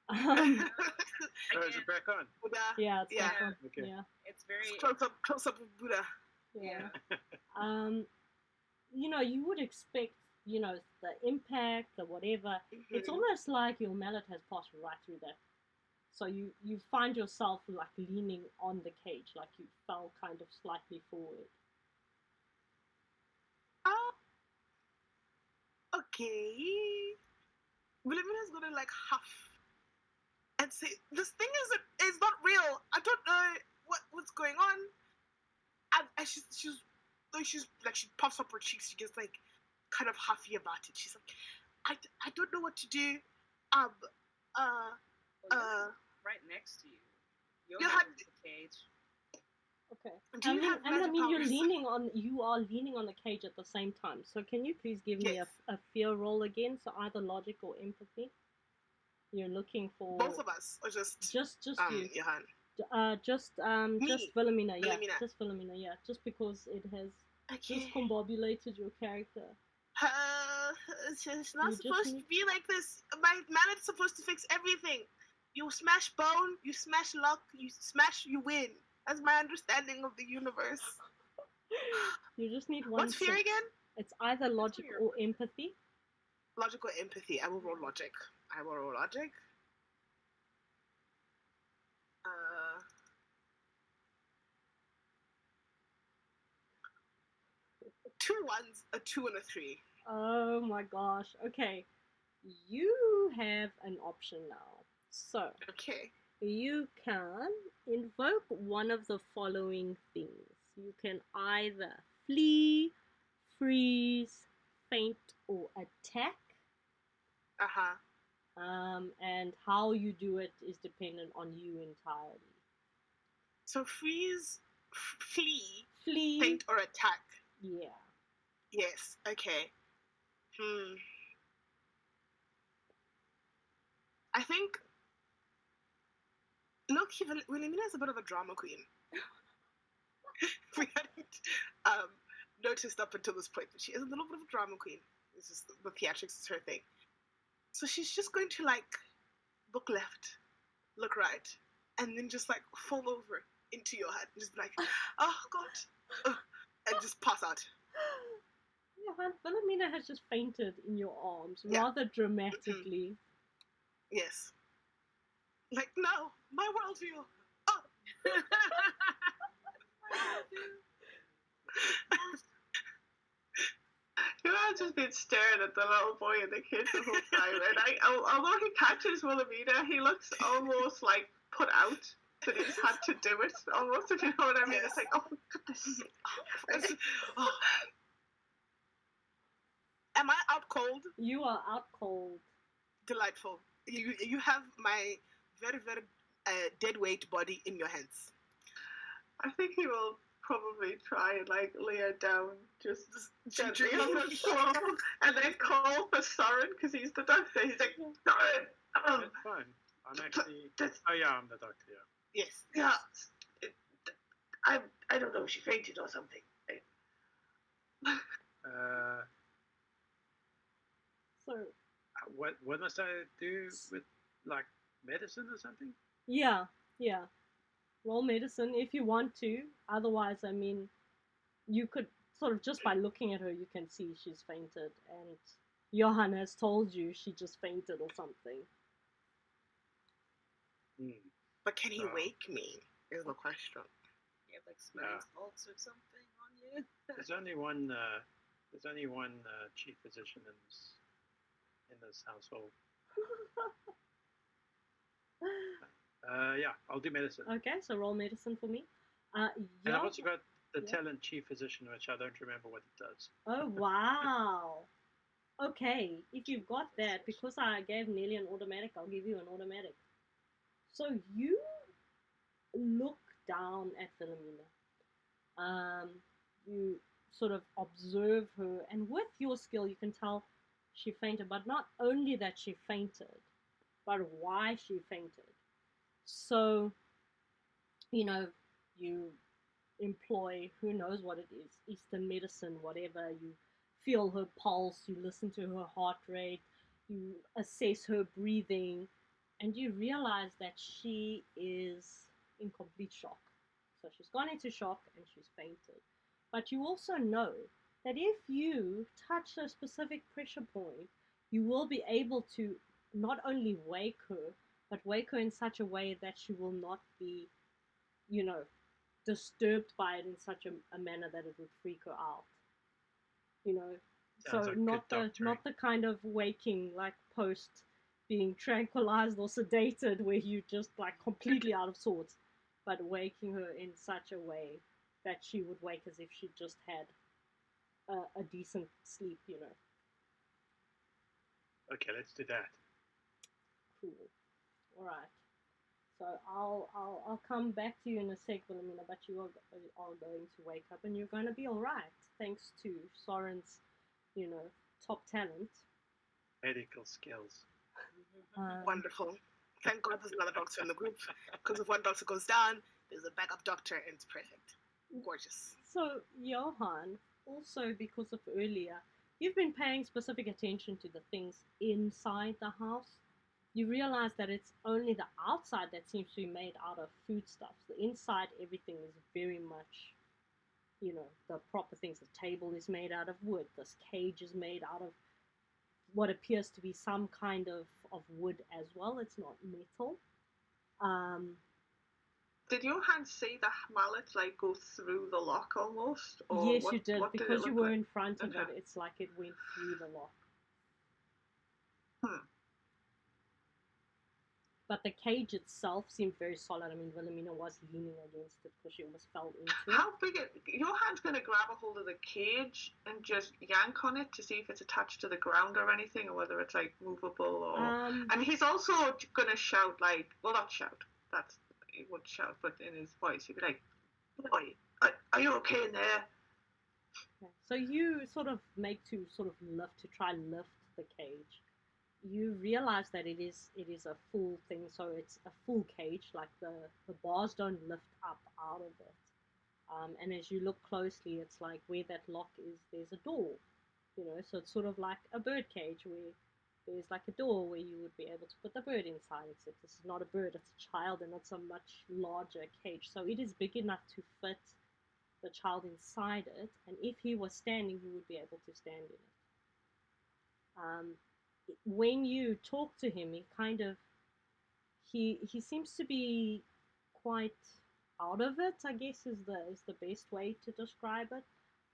Oh, is it back on? Buddha. Yeah, it's Yeah. that one. Okay. Yeah, It's very. Close up with Buddha. yeah. You would expect, the impact, the whatever. It's Mhm. almost like your mallet has passed right through that. So you find yourself like leaning on the cage, like you fell kind of slightly forward. Okay. Wilhelmina's gonna huff and say, "This thing is not real. I don't know what's going on." And she puffs up her cheeks. She gets kind of huffy about it. She's like, I don't know what to do. Well, Johan's right next to you. Johan- Johan's in the cage. Okay. Do you have magic you're powers? you are leaning on the cage at the same time. So can you please give me Yes. a fear roll again? So either logic or empathy. You're looking for Both of us, or just you. Johan? Just Me. Wilhelmina, yeah. Wilhelmina. Just Wilhelmina, yeah. Just because it has Okay. discombobulated your character. It's not You just supposed need- to be like this. My mallet's supposed to fix everything. You smash bone, you smash luck, you win. That's my understanding of the universe. You just need one. What's fear six. again? It's either logic weird. or empathy. Logic or empathy? I will roll logic. I will roll logic. Two ones, a 2 and a 3. Oh my gosh. Okay. You have an option now. So Okay. you can invoke one of the following things. You can either flee, freeze, faint, or attack. Uh-huh. And how you do it is dependent on you entirely. So freeze, flee, Flee. faint, or attack. Yeah. Yes. Okay. I think. Look, Wilhelmina's a bit of a drama queen. We hadn't noticed up until this point, but she is a little bit of a drama queen. It's just the theatrics is her thing. So she's just going to look left, look right, and then just fall over into your head and just be like, oh god, and just pass out. Yeah, Wilhelmina has just fainted in your arms rather dramatically. Yes. No, my worldview. Oh. You know, I've just been staring at the little boy and the kid the whole time, and although he catches Wilhelmina, he looks almost put out that he's had to do it, almost, if you know what I mean. Yes. It's oh goodness. Oh. Am I out cold? You are out cold. Delightful. You have my very, very dead weight body in your hands. I think he will probably try and lay her down just gently on the floor and then call for Soren because he's the doctor. He's like, Soren! That's fine. I'm actually. Oh yeah, I'm the doctor. Yeah. Yes. Yeah. I don't know. She fainted or something. So. What must I do with medicine or something? Yeah. Roll medicine if you want to. Otherwise, you could sort of just by looking at her, you can see she's fainted, and Johan has told you she just fainted or something. But can he wake me? Is the question. You have smelling salts or something on you. There's only one. There's only one chief physician in this household. Yeah, I'll do medicine. Okay, so roll medicine for me. And I've also got the talent chief physician, which I don't remember what it does. Oh, wow. Okay, if you've got that, because I gave Nelly an automatic, I'll give you an automatic. So you look down at Wilhelmina. You sort of observe her, and with your skill, you can tell she fainted, but not only that she fainted, but why she fainted. So, you employ, who knows what it is, Eastern medicine, whatever. You feel her pulse, you listen to her heart rate, you assess her breathing, and you realize that she is in complete shock. So she's gone into shock and she's fainted. But you also know that if you touch a specific pressure point, you will be able to not only wake her, but wake her in such a way that she will not be, disturbed by it in such a manner that it would freak her out. Sounds So like not the kind of waking post being tranquilized or sedated where you just completely out of sorts, but waking her in such a way that she would wake as if she just had a decent sleep. Okay, let's do that. Cool. All right. So I'll come back to you in a sec, Wilhelmina, but you are going to wake up and you're going to be all right, thanks to Soren's, top talent. Medical skills. Wonderful. Thank God there's another doctor in the group, because if one doctor goes down, there's a backup doctor and it's perfect. Gorgeous. So, Johan, also because of earlier, you've been paying specific attention to the things inside the house. You realize that it's only the outside that seems to be made out of foodstuffs. The inside, everything is very much, the proper things. The table is made out of wood. This cage is made out of what appears to be some kind of wood as well. It's not metal. Did your hand see the mallet go through the lock almost? Or yes, you did, because you were in front of Okay. it. It's like it went through the lock. But the cage itself seemed very solid. I mean, Wilhelmina was leaning against it because she almost fell into it. How big your hand's going to grab a hold of the cage and just yank on it to see if it's attached to the ground or anything, or whether it's movable or. And he's also going to shout well, not shout. He wouldn't shout, but in his voice, he'd be like, "Boy, are you okay in there?" Okay. So you sort of make to sort of try lift the cage. You realize that it is a full thing, so it's a full cage. Like the bars don't lift up out of it. And as you look closely, it's like where that lock is, there's a door. So it's sort of like a bird cage where there's like a door where you would be able to put the bird inside, except this is not a bird, it's a child, and it's a much larger cage. So it is big enough to fit the child inside it, and if he was standing, he would be able to stand in it. When you talk to him, he seems to be quite out of it, I guess is the best way to describe it.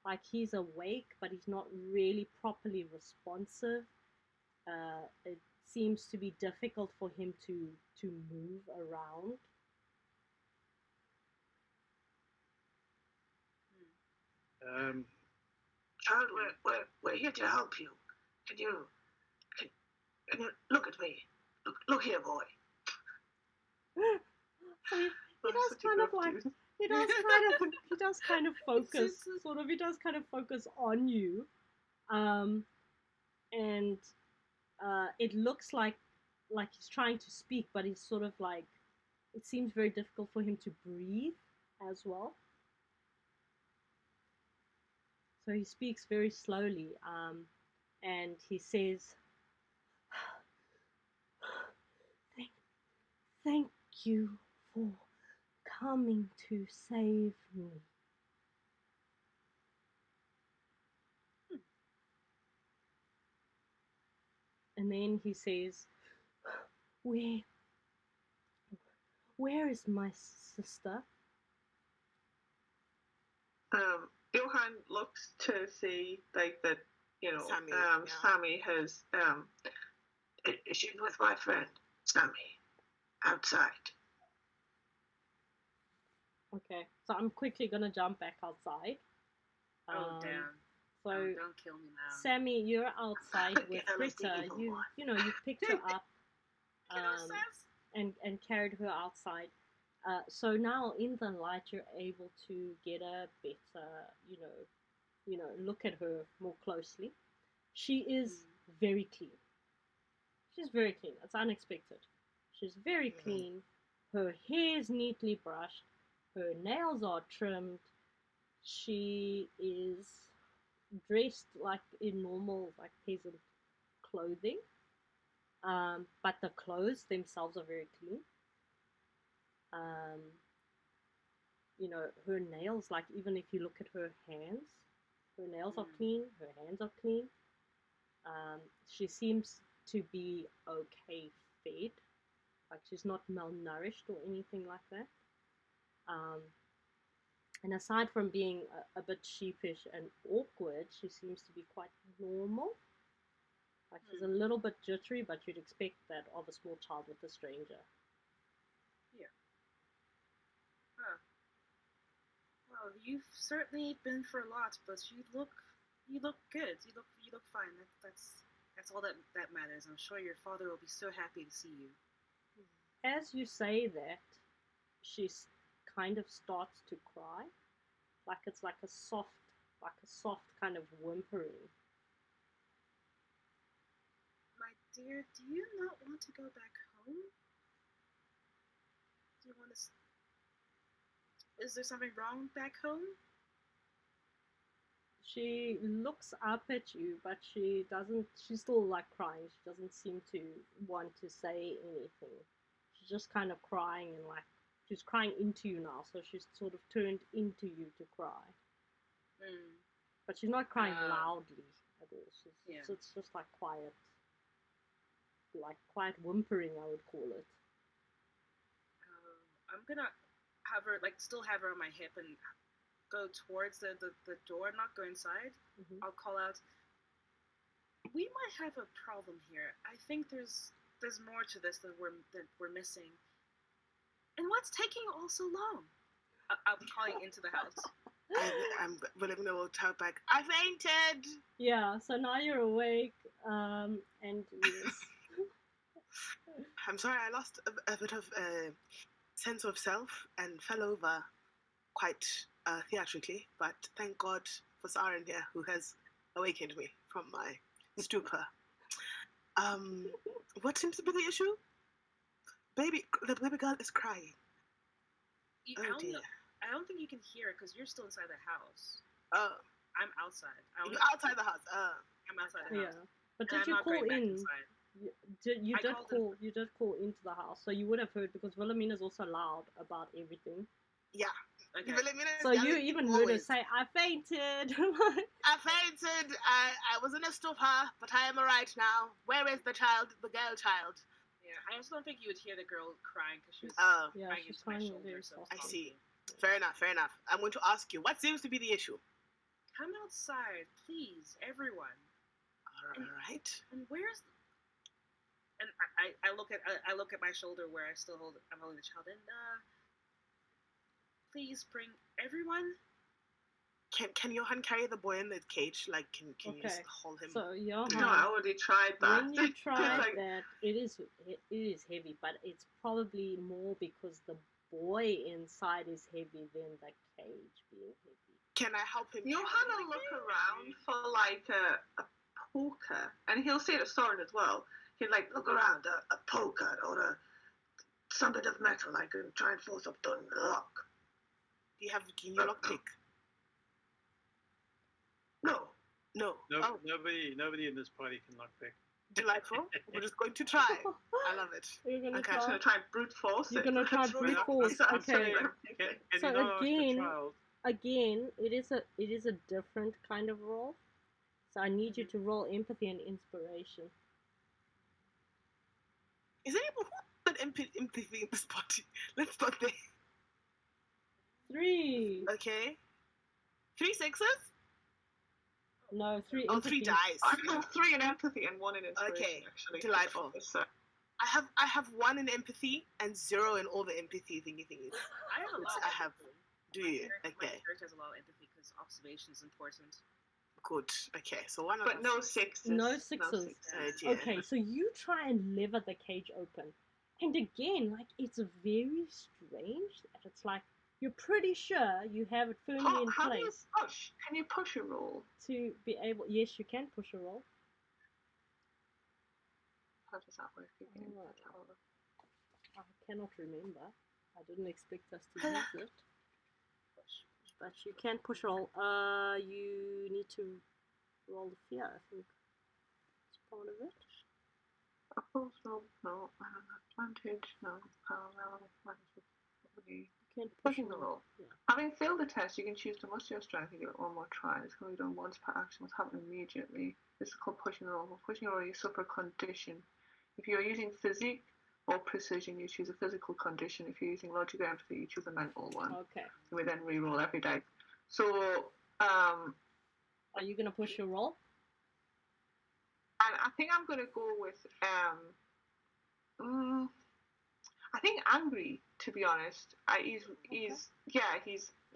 Like he's awake, but he's not really properly responsive. It seems to be difficult for him to move around. Child, we're here to help you. Can you look at me? Look here, boy. So he does kind of focus, sort of. He does kind of focus on you, and it looks like he's trying to speak, but he's sort of like, it seems very difficult for him to breathe as well. So he speaks very slowly, and he says, Thank you for coming to save me. And then he says, Where is my sister? Johan looks to see that Sammy, Sammy has She's with my friend Sammy outside. Okay, so I'm quickly gonna jump back outside. Oh damn! So don't kill me now. Sammy, you're outside with Britta. You picked her up, and carried her outside. So now in the light, you're able to get a better, look at her more closely. She is very clean. She's very clean. It's unexpected. She's very clean. Her hair is neatly brushed. Her nails are trimmed. She is dressed like in normal, like peasant clothing. But the clothes themselves are very clean. Her nails, like even if you look at her hands, her nails are clean, her hands are clean. She seems to be okay fed, like she's not malnourished or anything like that. And aside from being a bit sheepish and awkward, she seems to be quite normal. Like she's a little bit jittery, but you'd expect that of a small child with a stranger. Yeah. Huh. Well, you've certainly been for a lot, but you look good. You look fine. That's all that matters. I'm sure your father will be so happy to see you. As you say that, she kind of starts to cry, like it's like a soft kind of whimpering. My dear, do you not want to go back home? Do you want to? Is there something wrong back home? She looks up at you, but she doesn't. She's still like crying. She doesn't seem to want to say anything. She's just kind of crying and like she's crying into you now. So she's sort of turned into you to cry. Mm. But she's not crying loudly at all. So it's just like quiet whimpering, I would call it. I'm gonna have her still have her on my hip and go towards the door, not go inside. Mm-hmm. I'll call out, we might have a problem here. I think there's more to this that we're missing. And what's taking all so long? I'll be calling into the house. I'm Wilhelmina will tell back, I fainted! Yeah, so now you're awake, and yes. I'm sorry, I lost a bit of sense of self and fell over quite theatrically, but thank God for Saren here, who has awakened me from my stupor. What seems to be the issue? The baby girl is crying. I don't think you can hear it because you're still inside the house. Oh. I'm outside. You're outside the house. I'm outside the house. Yeah. But did you call in? You did call into the house, so you would have heard because Wilhelmina's also loud about everything. Yeah. Okay. So you even heard her say, I fainted. I fainted. I was in a stupor, but I am alright now. Where is the girl child? Yeah, I just don't think you would hear the girl crying because she was crying into my shoulder. So I see. Fair enough. I'm going to ask you, what seems to be the issue? Come outside, please, everyone. Alright. And where's... And I look at my shoulder where I'm holding the child, and please bring everyone. Can Johan carry the boy in the cage? Like, can you just hold him? So Johan, no, I already tried that. When you tried that, it is heavy, but it's probably more because the boy inside is heavy than the cage being heavy. Can I help him? Johan will look around for like a poker, and he'll say to Soren as well. He'll look around a poker or some bit of metal, and try and force up the lock. Can you lockpick? No. Nobody in this party can lockpick. Delightful. We're just going to try. I love it. You're gonna okay. I'm going to try and brute force You're going to try brute force. Okay. So again, it is a different kind of roll. So I need you to roll empathy and inspiration. Is anyone who empathy in this party? Let's start there. 3. Okay. 3 sixes? No, 3 Oh, empathy. 3 dice. I have 3 in empathy and 1 in inspiration. Okay, actually. delightful. I have 1 in empathy and 0 in all the empathy thingies. I have a lot. Do you? My Okay. character has a lot of empathy because observation is important. Good. Okay, so 1 but no 6s. No 6s. Okay, so you try and lever the cage open. And again, it's very strange that it's you're pretty sure you have it firmly in how place. Do you push? Can you push a roll? To be able... Yes, you can push a roll. How does that work again? I cannot remember. I didn't expect us to use it. But you can push a roll. You need to roll the fear, I think. It's part of it. Opposed roll? No. Advantage? No. You can pushing the roll. Yeah. Having failed the test, you can choose to muster your strength and give it one more try. It's going to be done once per action. Must happen immediately. This is called pushing the roll. For pushing the roll, you suffer a condition. If you are using physique or precision, you choose a physical condition. If you're using logic or empathy, you choose a mental one. Okay. You may then re-roll every day. So, are you going to push your roll? I think I'm going to go with, I think angry, to be honest. He's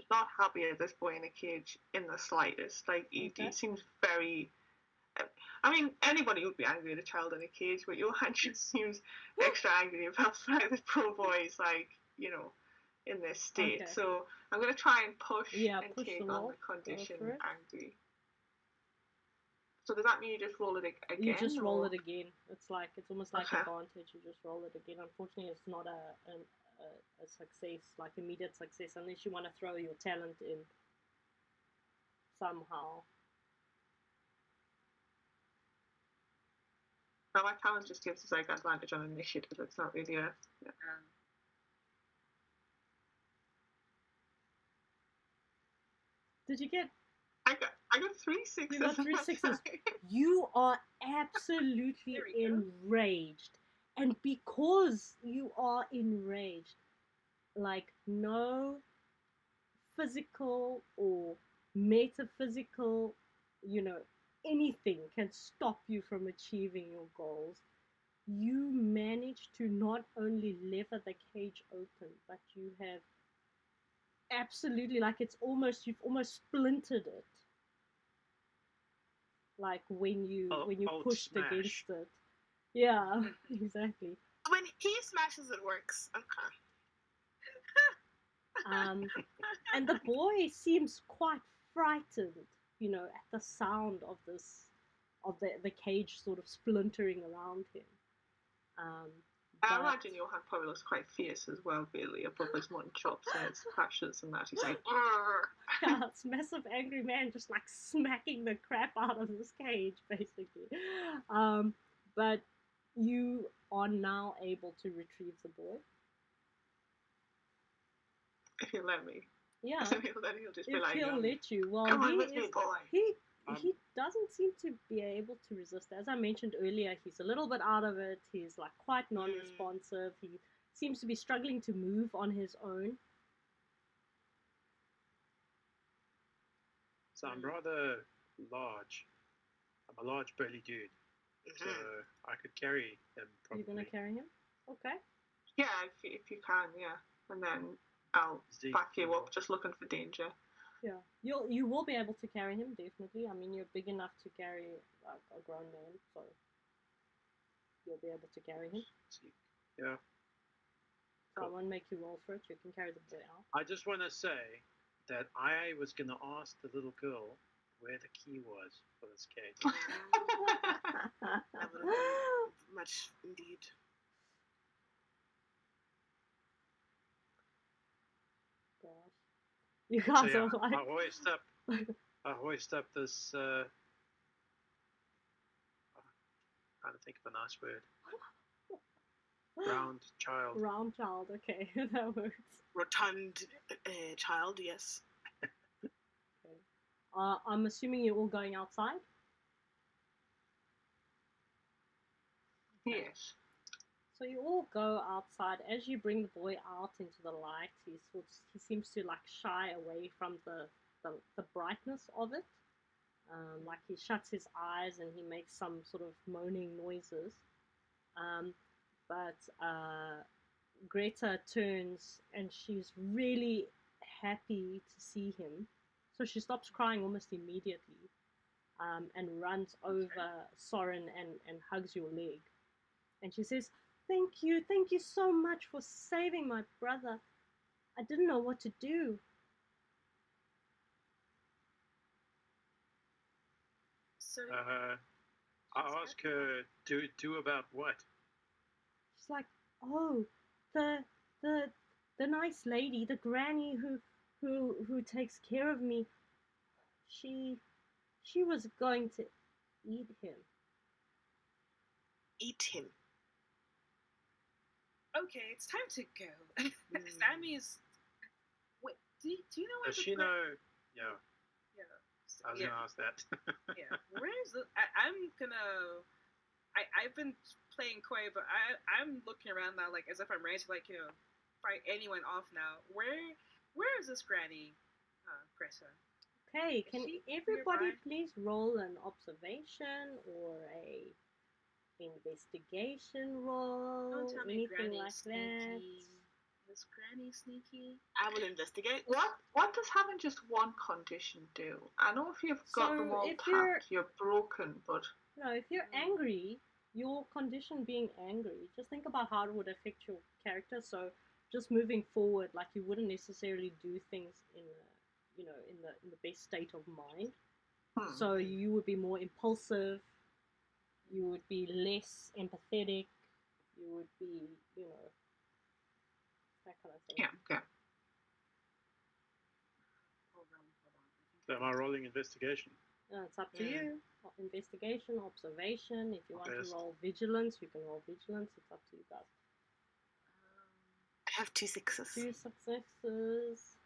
not happy at this point in the cage in the slightest. He seems very... I mean, anybody would be angry at a child in a cage, but Johan just seems extra angry about the fact that poor boy is like, in this state. Okay. So I'm going to try and push and push take the on roll. the condition Go for it. angry. So does that mean you just roll it again? You just roll or? it again. It's almost like Okay. advantage. You just roll it again. Unfortunately, it's not a success, like immediate success, unless you want to throw your talent in somehow. No, my talent just gives us like advantage on initiative. It's not really a. Yeah. Did you get? I got 3 sixes. You got 3 sixes. You are absolutely enraged, and because you are enraged, like no physical or metaphysical, anything can stop you from achieving your goals. You manage to not only lever the cage open, but you have absolutely, like you've almost splintered it. Like when you pushed smash. against it. Yeah, exactly. When he smashes, it works. Okay. And the boy seems quite frightened, at the sound of the cage sort of splintering around him. I imagine Johan probably looks quite fierce as well, really, above his mutton chops and his crashes and that. He's like, yeah, it's massive angry man just like smacking the crap out of this cage, basically. But you are now able to retrieve the boy. if you let me. Yeah. So he'll just be If like, he'll let you. Well, Come on with me, boy. He doesn't seem to be able to resist. As I mentioned earlier, he's a little bit out of it. He's like quite non-responsive. He seems to be struggling to move on his own. So I'm rather large. I'm a large burly dude. So I could carry him probably. You're gonna carry him? Okay. yeah, if you can, yeah. And then I'll back you up, just looking for danger. Yeah, you will be able to carry him, definitely. I mean, you're big enough to carry a grown man, so you'll be able to carry him. Yeah. So I won't make you roll for it. You can carry the boy out. I just want to say that I was going to ask the little girl where the key was for this cage. That would have been much indeed. Gosh. You guys So, yeah, are like... I hoist up this... trying to think of a nice word. Round child. Round child, okay, that works. Rotund child, yes. Okay. I'm assuming you're all going outside? Yes. So you all go outside. As you bring the boy out into the light, he seems to like shy away from the brightness of it. Like he shuts his eyes and he makes some sort of moaning noises. But Greta turns and she's really happy to see him. So she stops crying almost immediately and runs over Soren and hugs your leg. And she says, thank you so much for saving my brother. I didn't know what to do. So I ask her, do about what? She's like, oh, the nice lady, the granny who takes care of me, she was going to eat him. Eat him. Okay, it's time to go. Sammy's. Wait, do you know where Does she know? Yeah. Yeah. I was gonna ask that. Yeah. Where is the? I'm gonna. I've been playing coy, but I'm looking around now, like as if I'm ready to fight anyone off now. Where is this granny, Greta? Okay, can everybody nearby? please roll an observation or a investigation roll? Don't tell me Anything Granny's like that? sneaky. Is Granny sneaky? I will investigate. What does having just one condition do? I know if you've got So them all if tapped, you're broken, but If you're Mm. angry, your condition being angry, just think about how it would affect your character. So just moving forward, like you wouldn't necessarily do things in the best state of mind. So you would be more impulsive. You would be less empathetic. You would be, that kind of thing. Yeah. Hold on. I think So am I rolling investigation? It's up to you. Investigation, observation. If you want to Best. roll vigilance, you can roll vigilance. It's up to you guys. I have 2 6s. 2 successes.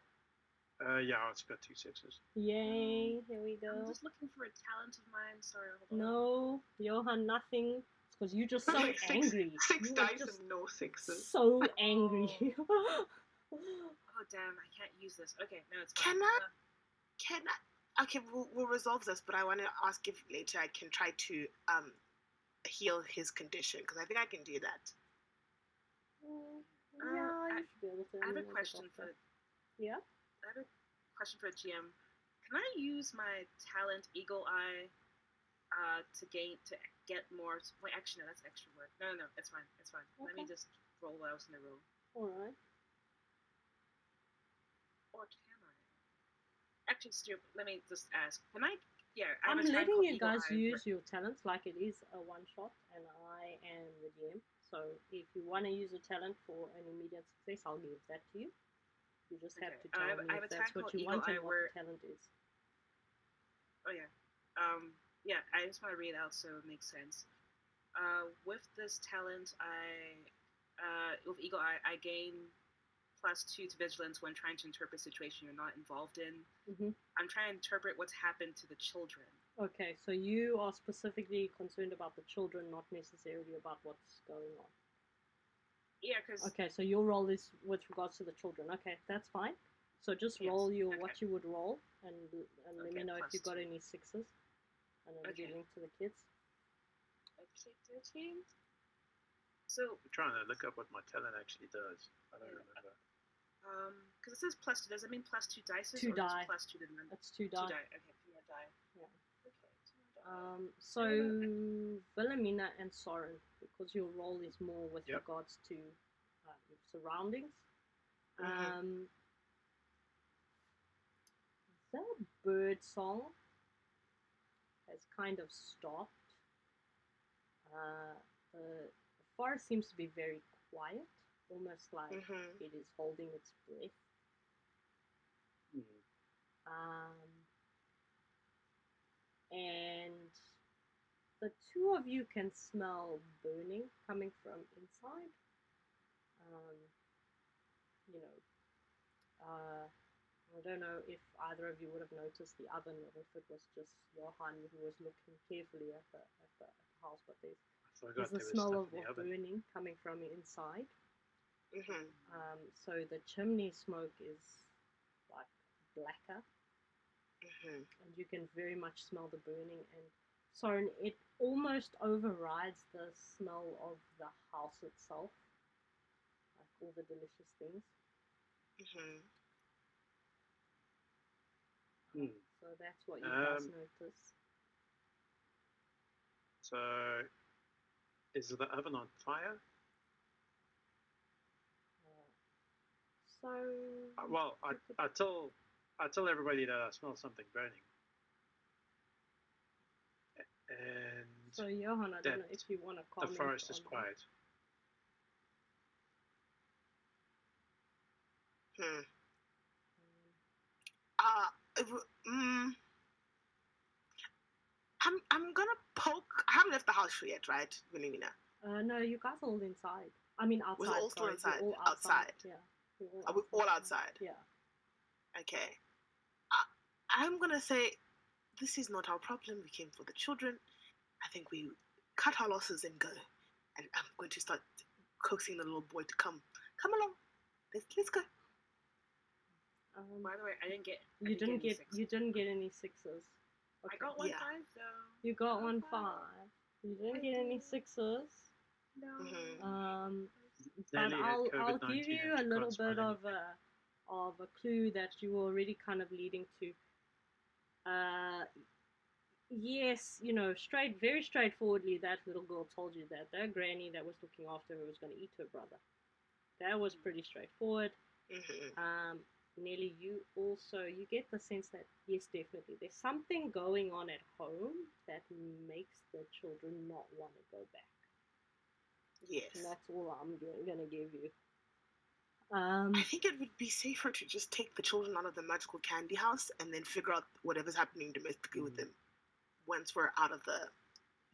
Yeah, it's got 2 6s. Yay! Here we go. I'm just looking for a talent of mine. Sorry, hold on. No, Johan, nothing. It's because you're just so Okay, angry. Six You are dice just and no sixes. so angry. Oh damn! I can't use this. Okay, no, it's Can fine. I? Okay, we'll resolve this, but I want to ask if later I can try to heal his condition, because I think I can do that. Yeah, you should be able to. I have a mean, as question doctor. for Yeah. I have a question for the GM. Can I use my talent Eagle Eye to get more? Wait, actually, no, that's extra work. No, it's fine. It's fine. Let me Okay. just roll what I was gonna roll. All right. Or can I? Actually, Stu, let me just ask. Can I? Yeah, I I'm have a talent letting called you Eagle guys Eye. use your talents like it is a one shot, and I am the GM. So if you want to use a talent for an immediate success, I'll give that to you. You just have Okay. to tell me I have if a that's talent what called you Eagle want Eye and what where. the talent is. Oh yeah. Yeah, I just want to read it out so it makes sense. With this talent, with Eagle Eye, I gain +2 to vigilance when trying to interpret a situation you're not involved in. Mm-hmm. I'm trying to interpret what's happened to the children. Okay, so you are specifically concerned about the children, not necessarily about what's going on. Yeah, because Okay, so your role is with regards to the children. Okay, that's fine. So just Yes, roll your okay. what you would roll, and let me Okay, know if you've got +2. any sixes, and it'll be Okay. linked to the kids. Okay, 13. So, I'm trying to look up what my talent actually does. I don't Yeah. remember. because it says +2, does it mean +2 dice? Two or die. Just +2 to the number? That's 2 2 die. die. Okay, 2 more die. Yeah. Okay, 2 more die. So Wilhelmina and Soren, because your role is more with Yep. regards to your surroundings. Mhm. The bird song has kind of stopped. The forest seems to be very quiet, almost like Mhm. it is holding its breath. And the two of you can smell burning coming from inside. You know, I don't know if either of you would have noticed the oven, or if it was just Johan who was looking carefully at the house, but I there's forgot the there was smell stuff of in the oven. burning coming from inside. Mhm. So the chimney smoke is like blacker, Mhm. and you can very much smell the burning. And Soren, it almost overrides the smell of the house itself, like all the delicious things. Mhm. So that's what you guys notice. So, is the oven on fire? So Well, I tell everybody that I smell something burning. And so Johan, I don't know that if you want to the comment forest is on quiet. Hmm. If, I'm gonna poke. I haven't left the house yet, right, Wilhelmina? No, you guys are all inside. I mean outside. We're all still sorry. inside. You're all outside. Yeah. Are we all outside? Yeah. Okay. I'm gonna say this is not our problem. We came for the children. I think we cut our losses and go. And I'm going to start coaxing the little boy to come along. Let's go. By the way, I didn't get. You didn't get any sixes. Okay. I got 1 Yeah. 5 though. You got I 1 got 5. You didn't I get any did. sixes. No. But Nelly had I'll COVID-19 give you and a she little can't smell bit of anything. a clue that you were already kind of leading to. yes, very straightforwardly, that little girl told you that their granny that was looking after her was going to eat her brother. That was pretty straightforward. Nelly, you get the sense that yes, definitely, there's something going on at home that makes the children not want to go back. Yes. And that's all I'm gonna give you. I think it would be safer to just take the children out of the magical candy house and then figure out whatever's happening domestically with them once we're out of the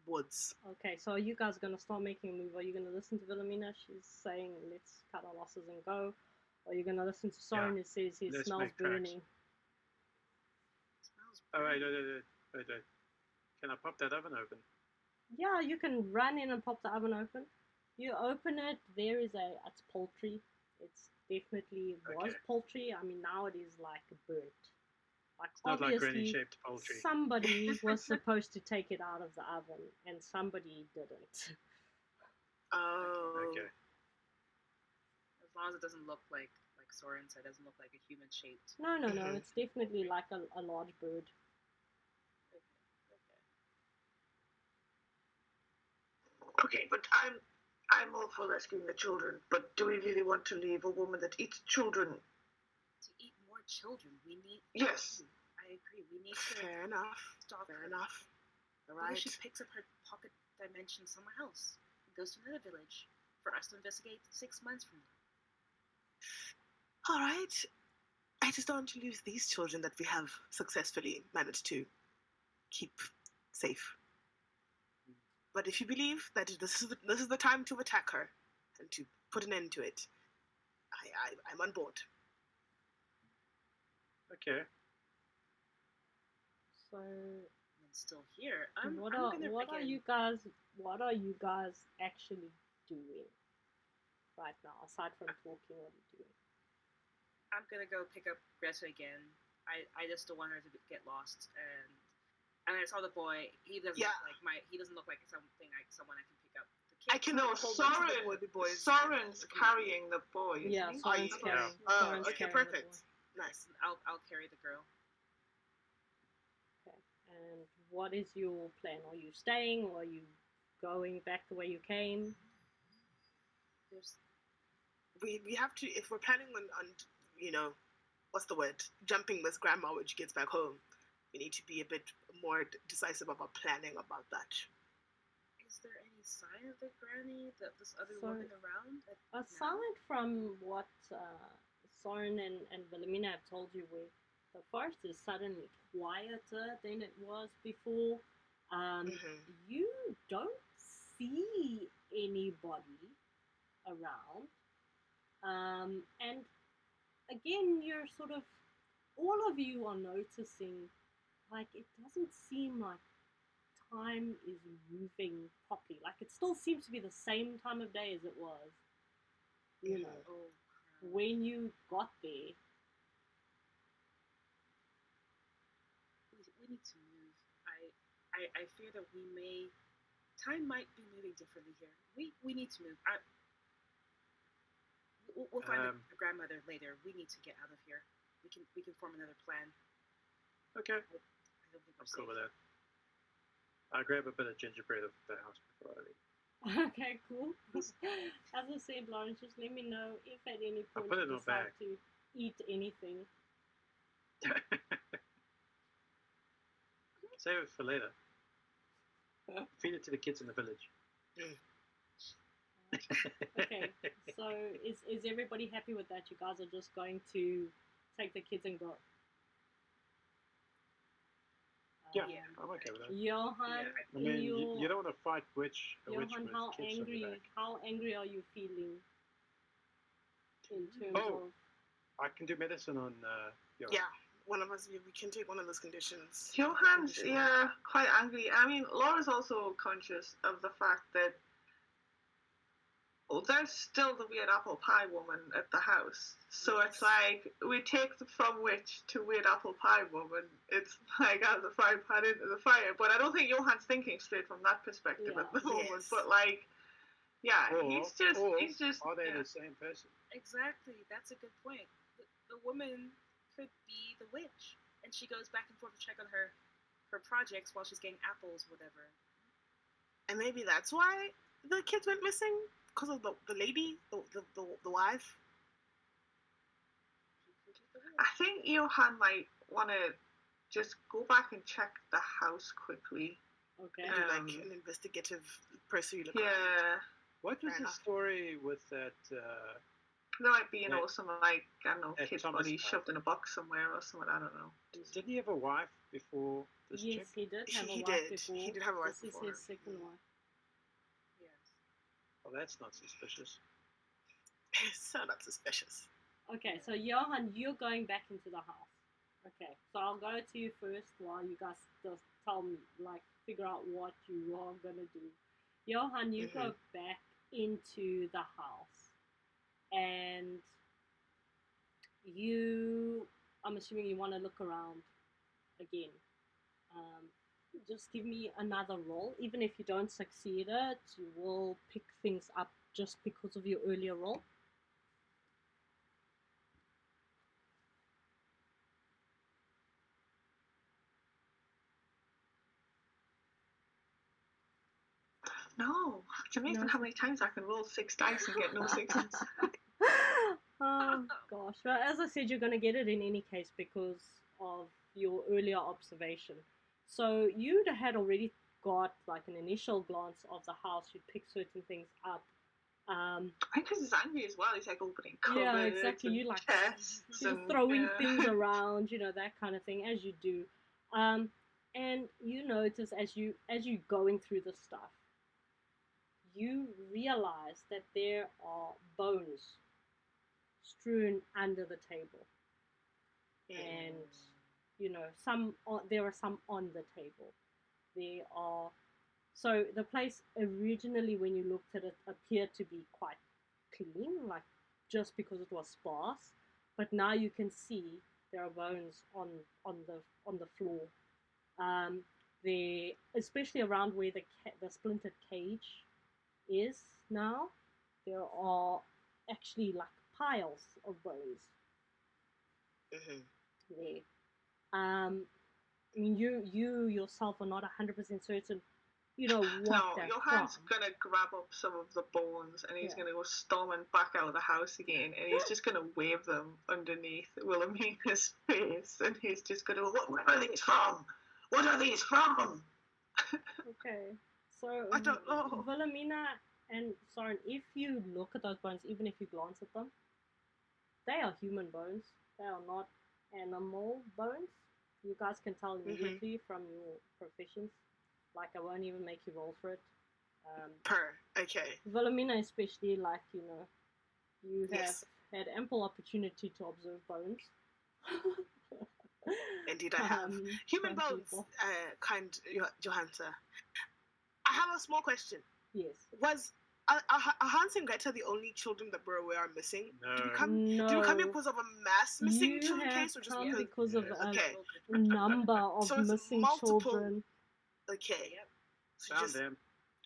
woods. Okay, so are you guys gonna start making a move? Are you gonna listen to Wilhelmina? She's saying let's cut our losses and go. Or are you gonna listen to Soren who says he smells burning? Oh, wait. Can I pop that oven open? Yeah, you can run in and pop the oven open. You open it, it's poultry. It's definitely was poultry. I mean, now it is like burnt. Like, it's not like obviously, granny-shaped poultry. Somebody was supposed to take it out of the oven, and somebody didn't. Oh. Okay. As long as it doesn't look like Soren said, it doesn't look like a human shaped. No. It's definitely like a large bird. Okay, but I'm all for rescuing the children, but do we really want to leave a woman that eats children? To eat more children, we need. Yes. I agree. We need to. Fair enough. Stop Fair her. enough. All Maybe right. she picks up her pocket dimension somewhere else and goes to another village for us to investigate 6 months from now. All right. I just don't want to lose these children that we have successfully managed to keep safe. But if you believe that this is the time to attack her and to put an end to it, I'm on board. Okay. So I'm still here. What are you guys actually doing right now aside from talking? What are you doing? I'm gonna go pick up Greta again. I just don't want her to get lost. And I saw the boy. He doesn't look like someone I can pick up. I can know Soren's carrying the boy. Yeah, Soren's carrying. Okay, perfect. Nice. I'll carry the girl. Okay. And what is your plan? Are you staying or are you going back the way you came? We have to, if we're planning on what's the word? Jumping with grandma when she gets back home. We need to be a bit more decisive about planning about that. Is there any sign of the granny, this other woman around? Aside from what Soren and Wilhelmina have told you, where the forest is suddenly quieter than it was before, you don't see anybody around. And again, you're sort of, all of you are noticing, like, it doesn't seem like time is moving properly. Like, it still seems to be the same time of day as it was, when you got there. We need to move. I fear that time might be moving differently here. We need to move. We'll find the grandmother later. We need to get out of here. We can form another plan. Okay. I don't think I'm cool with that. I'll grab a bit of gingerbread off the house before I leave. Okay, cool. As I said, Lawrence, just let me know if at any point put it you in a bag. decide to eat anything. Save it for later. Feed it to the kids in the village. Okay, so is everybody happy with that? You guys are just going to take the kids and go? Yeah, I'm okay with that. Johan, I mean, you don't want to fight a witch Johan, with kids on your back. how angry are you feeling in terms of... I can do medicine on Johan. Yeah, one of us, we can take one of those conditions. Johan's, quite angry. I mean, Laura's also conscious of the fact that there's still the weird apple pie woman at the house. So it's like, we take from witch to weird apple pie woman. It's like out of the frying pan into the fire. But I don't think Johan's thinking straight from that perspective at the moment. But like, he's just... Are they the same person? Exactly. That's a good point. The woman could be the witch. And she goes back and forth to check on her her projects while she's getting apples, whatever. And maybe that's why the kids went missing? Because of the lady, the wife? I think Johan might want to just go back and check the house quickly. Okay. Do like an investigative pursuit. Yeah. What was Fair the enough. story with that? There might be, some like, I don't know, At kid's Thomas body House. shoved in a box somewhere or something, I don't know. Didn't he have a wife before this Yes, chick? he did have He a wife did. before. He did have a wife This before. is his second wife. Yes. Well, that's not suspicious. So not suspicious. Okay, so Johan, you're going back into the house. Okay, so I'll go to you first while you guys just tell me, like, figure out what you are gonna do. Johan, you go back into the house, and I'm assuming you want to look around again. Just give me another roll. Even if you don't succeed it, you will pick things up just because of your earlier roll. No, it's amazing No. how many times I can roll 6 dice and get no 6s. Oh gosh. Well, as I said, you're going to get it in any case because of your earlier observation. So you had already got like an initial glance of the house. You pick certain things up. I think because he's angry as well. He's like opening cupboards. Yeah, exactly. You like chests you're and, throwing things around, that kind of thing, as you do. And you notice as you going through the stuff, you realize that there are bones strewn under the table, and there are some on the table. There are so the place originally, when you looked at it, appeared to be quite clean, like just because it was sparse. But now you can see there are bones on the floor. There, especially around where the splintered cage is now, there are actually like piles of bones there. I mean, you yourself are not 100% certain, what No, they're Johan's from. gonna grab up some of the bones and he's Yeah. gonna go storming back out of the house again, and he's just gonna wave them underneath Wilhelmina's face, and he's just gonna go, "Where are these from? What are these from?" Okay, so I don't know. Wilhelmina and Soren, if you look at those bones, even if you glance at them, they are human bones. They are not animal bones. You guys can tell immediately from your professions. Like, I won't even make you roll for it. Okay. Wilhelmina especially, like, you have Yes. had ample opportunity to observe bones. Indeed, I have. Human from bones, people. kind Johansa. I have a small question. Yes. Was Hans and Greta the only children that we're aware are missing? No. Did we come No. here because of a mass missing You children have case, or just come because? because of Yes. a Okay. number of So it's missing multiple- children. Okay. Yep. So Found just them.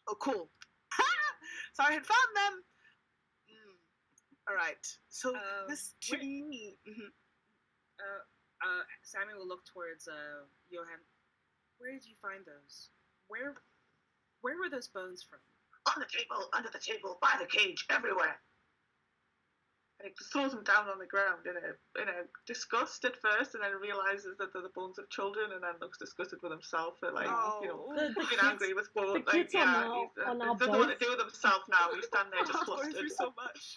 oh, cool. So I had found them. All right. So this to where- me. Sammy will look towards Johan. Where did you find those? Where were those bones from? On the table, under the table, by the cage, everywhere. And he throws them down on the ground in a disgust at first, and then realizes that they're the bones of children, and then looks disgusted with himself for The being kids- angry with both. the kids are now he on our doesn't know what to boat. do with himself now. He's standing there just I'm going flustered. through so much.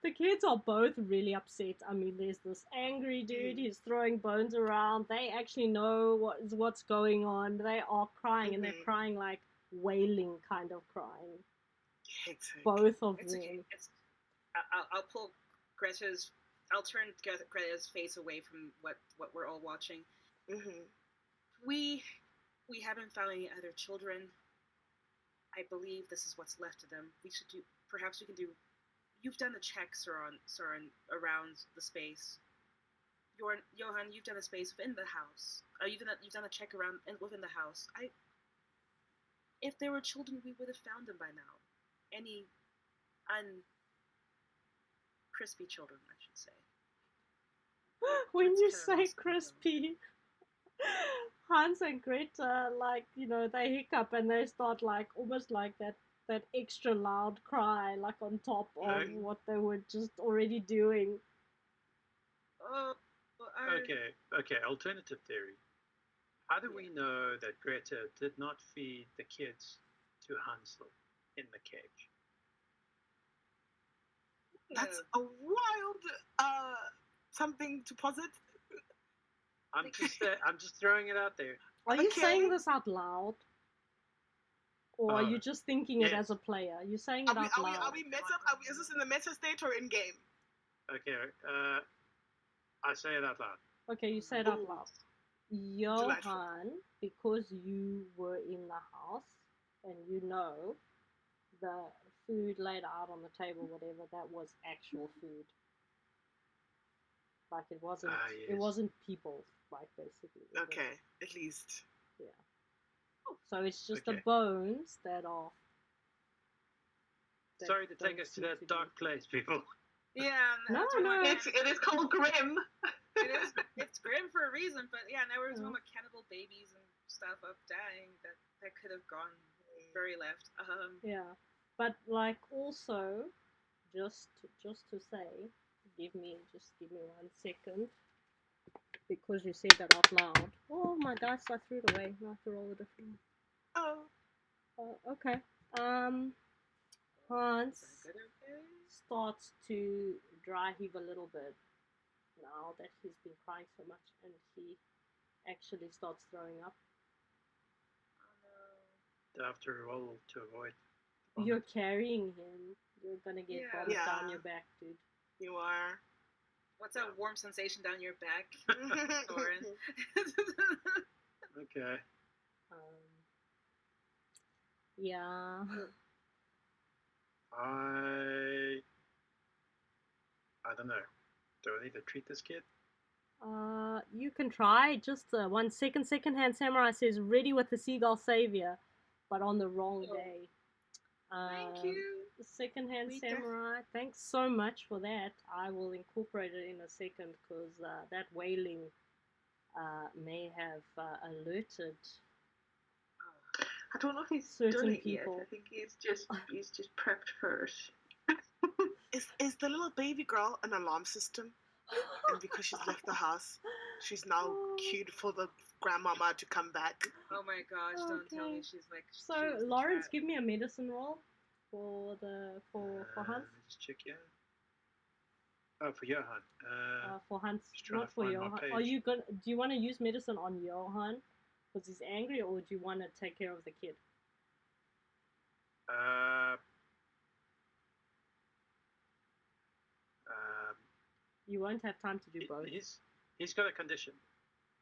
The kids are both really upset. I mean, there's this angry dude. He's throwing bones around. They actually know what's going on. They are crying, and they're crying like wailing kind of crying. Hectic. Both of It's them. okay. I'll pull Greta's. I'll turn Greta's face away from what we're all watching. We haven't found any other children. I believe this is what's left of them. We should do. Perhaps we can do. You've done the checks Soren, around the space. Johan, you've done the space within the house. You've done a check around within the house. If there were children, we would have found them by now. Any crispy children, I should say. When That's you kind of say awesome. crispy, Hans and Greta, like, they hiccup and they start like almost like that extra loud cry, like on top of Right. what they were just already doing. Oh, Okay. Alternative theory. How do we know that Greta did not feed the kids to Hansel in the cage? That's a wild something to posit. I'm just throwing it out there. Are you Okay. saying this out loud? Or are you Oh, just thinking it yes. as a player? You're saying it out loud. Are we meta? Is this in the meta state or in game? Okay. I say it out loud. Okay, you say it out Ooh. loud. Delightful. Johan, because you were in the house and you know the food laid out on the table, whatever, that was actual food. Like it wasn't Yes. it wasn't people, like basically. It was- Okay, at least. yeah. So it's just the Okay. bones that are that Sorry to take don't us to seem that be- dark place, people. yeah. and No, that's what no. my- It is called Grimm. it's grim for a reason, but yeah, now we're talking Mm. about cannibal babies and stuff of dying that could have gone very left. Yeah. But like also just to say, give me 1 second. Because you said that out loud. Oh my dice, I threw it away. Now I have to roll a different Oh. one. Okay. Hans starts to dry heave a little bit now that he's been crying so much, and he actually starts throwing up. Do I have to roll to avoid? You're carrying him. You're gonna get Yeah. vomit down Yeah. your back, dude. You are. What's that warm sensation down your back, Lauren? Okay. Yeah. I don't know. Do I need to treat this kid? You can try. Just 1 second. Secondhand Samurai says ready with the Seagull Savior, but on the wrong Oh. day. Thank you. Secondhand We Samurai, thanks so much for that. I will incorporate it in a second because that wailing may have alerted I don't know if he's certain done it people. yet. I think he's just prepped first. Is the little baby girl an alarm system? And because she's left the house, she's now queued for the grandmama to come back. Oh my gosh! Don't tell me Okay. she's like. So she was the Lawrence, trap. give me a medicine roll for Hans. Let me just check here. Oh, for Johan. For Hans, just trying not to for find my Johan. page. Are you gonna? Do you want to use medicine on Johan because he's angry, or do you want to take care of the kid? You won't have time to do both. He's got a condition,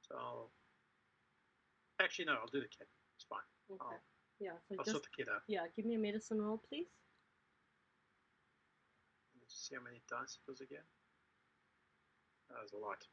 so actually no, I'll do the kid. It's fine. Okay. Yeah. So I'll just sort the kid out. yeah, give me a medicine roll, please. Let's see how many dice it was again. That was a lot.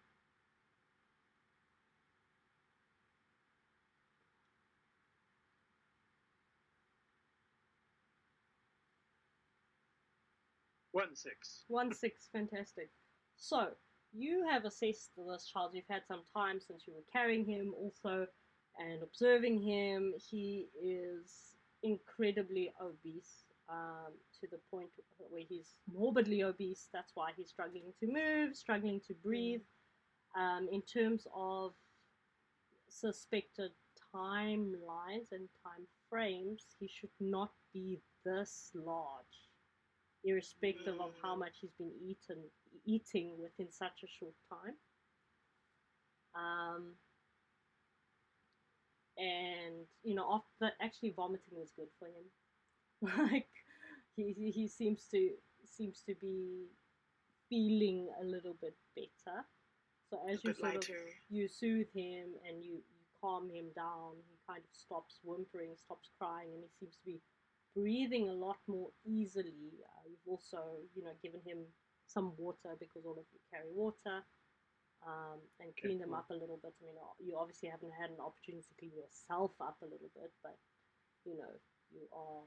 One six. 1-6, fantastic. So, you have assessed this child. You've had some time since you were carrying him also and observing him. He is incredibly obese to the point where he's morbidly obese. That's why he's struggling to move, struggling to breathe. In terms of suspected timelines and time frames, he should not be this large, irrespective of how much he's been eating within such a short time. And after actually vomiting was good for him. Like he seems to be feeling a little bit better. So as you sort of you soothe him and you calm him down, he kind of stops whimpering, stops crying, and he seems to be breathing a lot more easily. You've also, given him some water because all of you carry water, and cleaned him up a little bit. I mean, you obviously haven't had an opportunity to clean yourself up a little bit, but you are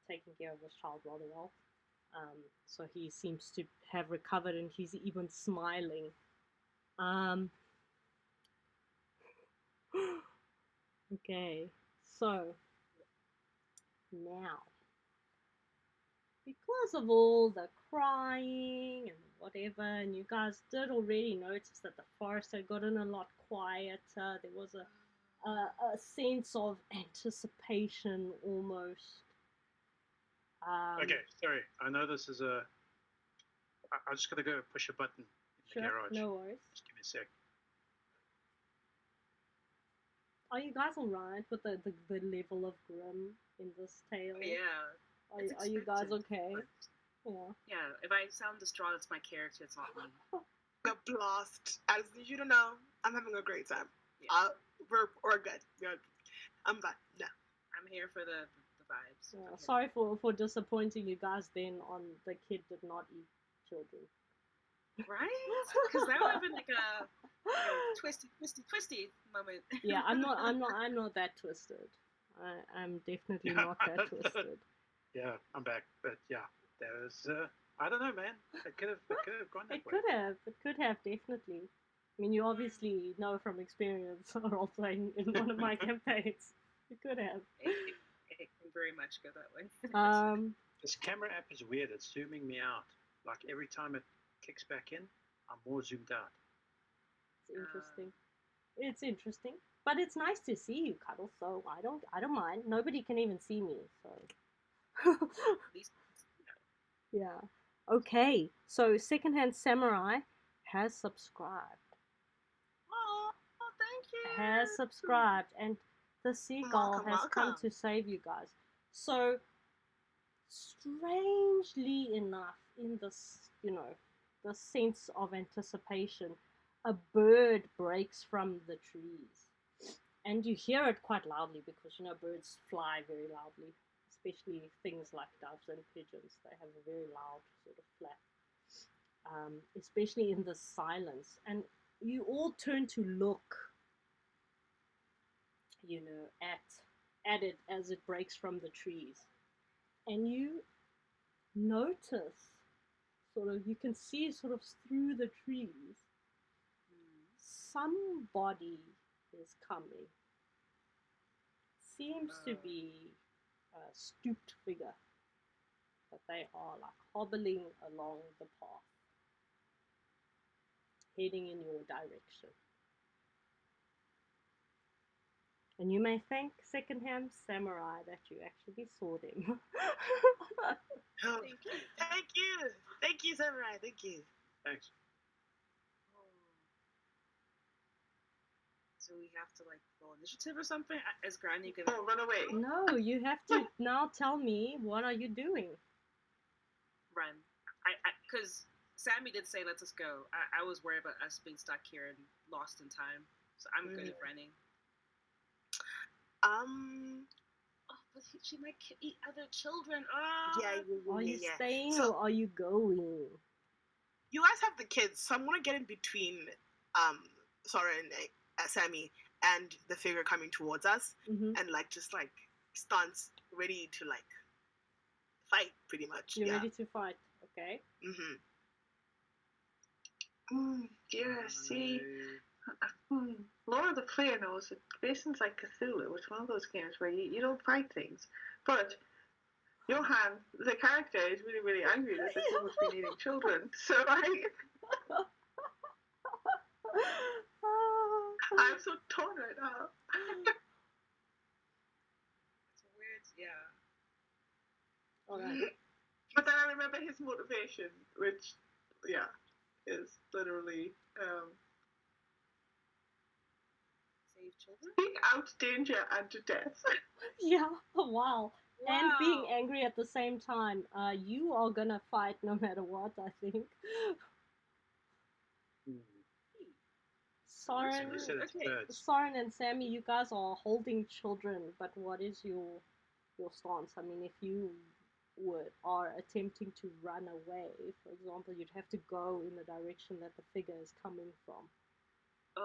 taking care of this child rather well. So he seems to have recovered, and he's even smiling. Okay, so now, because of all the crying and whatever, and you guys did already notice that the forest had gotten a lot quieter, there was a sense of anticipation almost. Okay, sorry. I know this is a. I just gotta go push a button in the Sure, garage. no worries. Just give me a sec. Are you guys alright with the level of Grimm in this tale? Yeah. Are you guys expected, okay? but Yeah. yeah, if I sound distraught, it's my character. It's not me. The blast. As you don't know, I'm having a great time. Yeah. We're good. I'm fine. Yeah. I'm here for the vibes. Yeah, I'm here. sorry for disappointing you guys then on the kid did not eat children. Right? Because that would have been like a twisty moment. Yeah, I'm not that twisted. I'm definitely not that twisted. Yeah, I'm back. But yeah, there was. I don't know, man. It could have gone that It way. could have definitely. I mean, you obviously know from experience role playing in one of my campaigns. It could have. It can very much go that way. This camera app is weird. It's zooming me out. Like every time it kicks back in, I'm more zoomed out. It's interesting. It's interesting, but it's nice to see you, Cuddle. So I don't mind. Nobody can even see me, so. At least, Yeah. Okay. So Secondhand Samurai has subscribed. Oh, thank you. Has subscribed, and the seagull has come to save you guys. So, strangely enough, in this, the sense of anticipation, a bird breaks from the trees. And you hear it quite loudly because, birds fly very loudly, especially things like doves and pigeons. They have a very loud sort of flap, especially in the silence. And you all turn to look, at it as it breaks from the trees. And you notice, you can see sort of through the trees, somebody is coming. Seems to be a stooped figure, but they are like hobbling along the path, heading in your direction. And you may thank Secondhand Samurai that you actually saw them. Oh, thank you, Samurai. Thank you. Thanks. So we have to roll initiative or something. Is Granny gonna run away? No, you have to now tell me, what are you doing? run? Because Sammy did say let's us go. I was worried about us being stuck here and lost in time, so I'm good at running. Oh, but she might eat other children. Oh. Yeah. Are you staying or are you going? You guys have the kids, so I'm gonna get in between Sora and Sammy and the figure coming towards us, and just stance ready to fight, pretty much. You're ready to fight, okay? Yeah, see, Laura the player knows that Bason's like Cthulhu. It's one of those games where you don't fight things. But Johan, the character, is really, really angry that this woman's been eating children. So I'm so torn right now. It's weird, yeah. Alright. But then I remember his motivation, which, is literally Save children? being out danger and to death. Yeah, wow. And being angry at the same time. You are gonna fight no matter what, I think. Soren and Sammy, you guys are holding children, but what is your stance? I mean, if you are attempting to run away, for example, you'd have to go in the direction that the figure is coming from.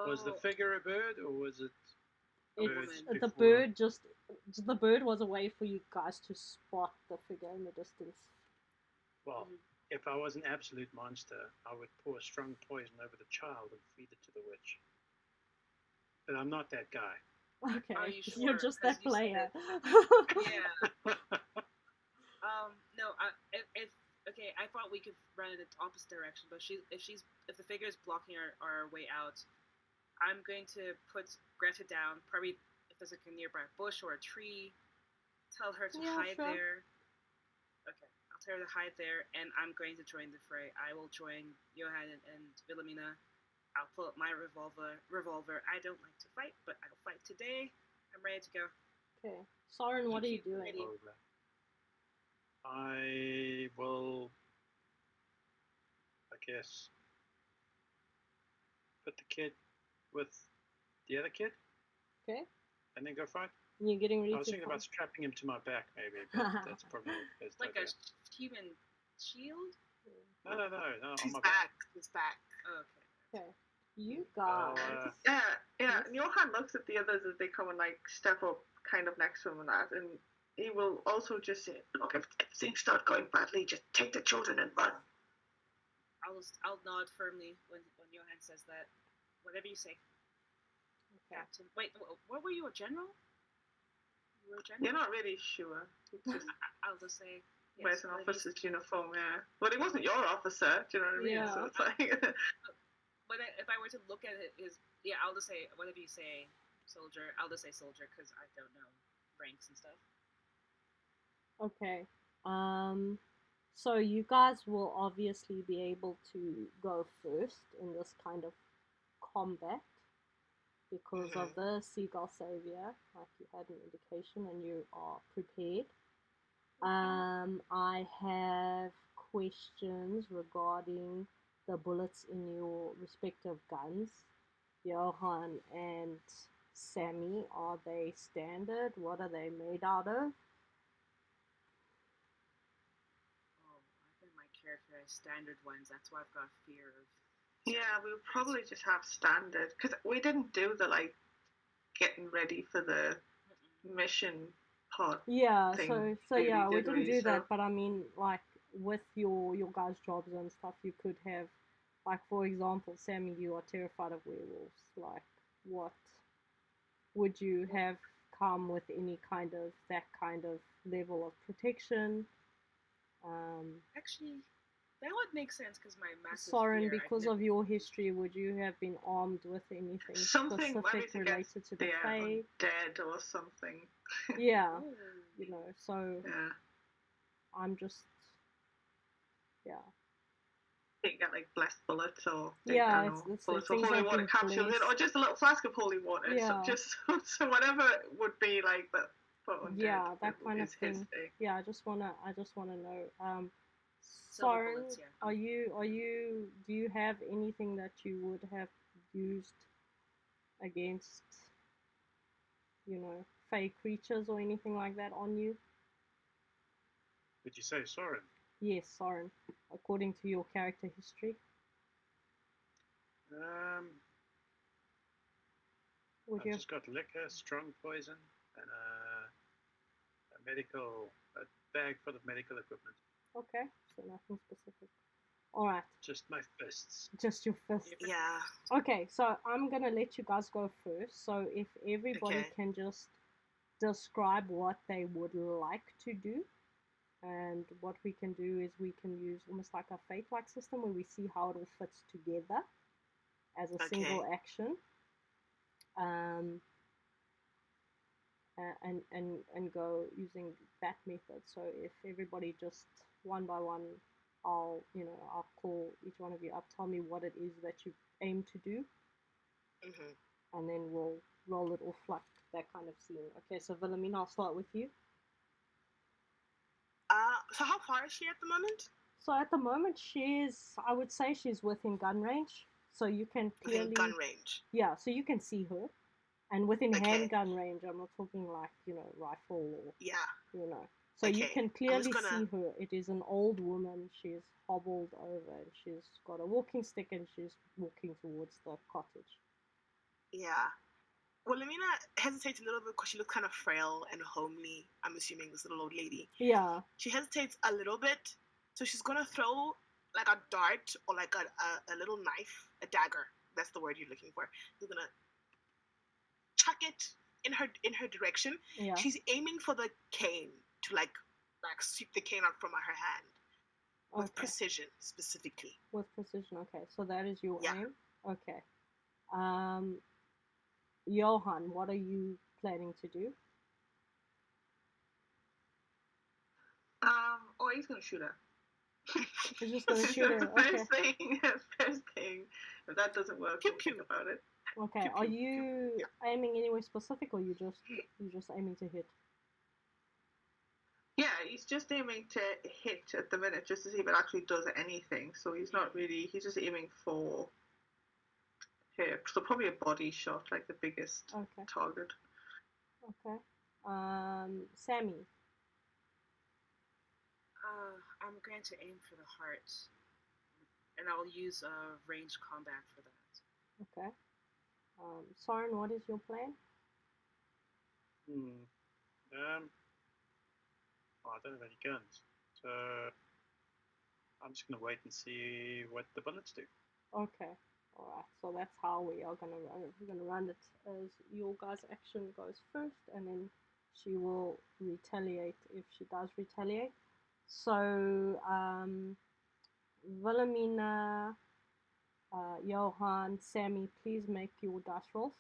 Was the figure a bird, or was it? The bird was a way for you guys to spot the figure in the distance. Well, if I was an absolute monster, I would pour strong poison over the child and feed it to the witch. But I'm not that guy. Okay, Are you sure? you're just 'Cause that you said player. Yeah. No. If okay, I thought we could run in the opposite direction, but if the figure is blocking our way out, I'm going to put Greta down. Probably if there's like a nearby bush or a tree, tell her to Yeah, hide sure. there. Okay, I'll tell her to hide there, and I'm going to join the fray. I will join Johan and Wilhelmina. I'll pull up my revolver. I don't like to fight, but I'll fight today. I'm ready to go. Okay, Soren, what are you doing? Ready. I will, I guess, put the kid with the other kid. Okay. And then go fight. You're getting ready I was to thinking fight? about strapping him to my back, maybe, but that's probably not the best Like idea. a human shield? No, on She's my back. She's back. Oh, okay. Okay. You guys. Yeah. Yes. And Johan looks at the others as they come and like step up kind of next to him and that, and he will also just say, "Look, if things start going badly, just take the children and run." I'll nod firmly when Johan says that. Whatever you say, Okay. Captain. Wait, what were you, a general? You were a general? You're not really sure. He just I'll just say. wears an officer's uniform, yeah. But he wasn't your officer, do you know what I mean? Yeah. So it's like... But if I were to look at it, I'll just say whatever you say, soldier. I'll just say soldier because I don't know ranks and stuff. Okay. So you guys will obviously be able to go first in this kind of combat because of the Seagull Savior, like you had an indication and you are prepared. I have questions regarding the bullets in your respective guns. Johan and Sammy, are they standard? What are they made out of? Oh, I think my character has standard ones. That's why I've got fear of. Yeah, we would probably just have standard, because we didn't do the, like, getting ready for the mission part. Yeah, thing, so really, yeah, we did didn't we? do So- that, but I mean, like, with your guys' jobs and stuff, you could have, like, for example, Sammy, you are terrified of werewolves. Like, what would you have come with any kind of that kind of level of protection? Actually, that would make sense because my massive Soren, fear. because of your history, would you have been armed with anything Something specific anything related to the Fae? dead or something. Yeah, Ooh. you know, so Yeah. I'm just, yeah. You can get like blessed bullets or Yeah, I don't know, it's bullets or things holy that water can capsules in, or bless. just a little flask of holy water. Yeah. So just so whatever would be like that for undead. Yeah, that kind of is his thing. thing. Yeah, I just wanna know. Silver Soren, bullets, yeah. do you have anything that you would have used against, you know, fey creatures or anything like that on you? Did you say Soren? Yes, Soren, according to your character history. Would I've you have... just got liquor, strong poison, and a bag full of medical equipment. Okay, so nothing specific. Alright. Just my fists. Just your fists. Yeah. Okay, so I'm gonna let you guys go first. So if everybody Okay. can just describe what they would like to do, and what we can do is we can use almost like a fate-like system where we see how it all fits together as a single action. And go using that method. So if everybody just one by one, I'll call each one of you up, tell me what it is that you aim to do, and then we'll roll it off like that kind of scene. Okay, so Wilhelmina, I'll start with you. So how far is she at the moment? So at the moment, I would say she's within gun range. So you can clearly... Within gun range? Yeah, so you can see her. And within Okay. handgun range, I'm not talking like, rifle or... Yeah. So you Okay, can I'm clearly just gonna- see her. It is an old woman. She's hobbled over and she's got a walking stick and she's walking towards the cottage. Yeah. Well, Lamina hesitates a little bit because she looks kind of frail and homely. I'm assuming this little old lady. Yeah. She hesitates a little bit, so she's gonna throw like a dart or like a little knife, a dagger. That's the word you're looking for. She's gonna chuck it in her direction. Yeah. She's aiming for the cane to like sweep the cane out from her hand with precision, specifically. With precision, okay. So that is your Yeah. aim. Okay. Johan, what are you planning to do? Oh, he's gonna shoot her. He's just gonna shoot her. Okay. First thing. If that doesn't work, we'll think about it. Okay. Pew, Are pew, you pew. aiming anywhere specific, or you just aiming to hit? Yeah, he's just aiming to hit at the minute, just to see if it actually does anything. So he's not really. He's just aiming for her. So probably a body shot, like the biggest target. Okay. Sammy. I'm going to aim for the heart, and I'll use ranged combat for that. Okay. Soren, what is your plan? I don't have any guns, so I'm just gonna wait and see what the bullets do. Okay. All right. So that's how we are gonna run it. We're gonna run it as your guys' action goes first, and then she will retaliate if she does retaliate. So, Wilhelmina, Johan, Sammy, please make your dice rolls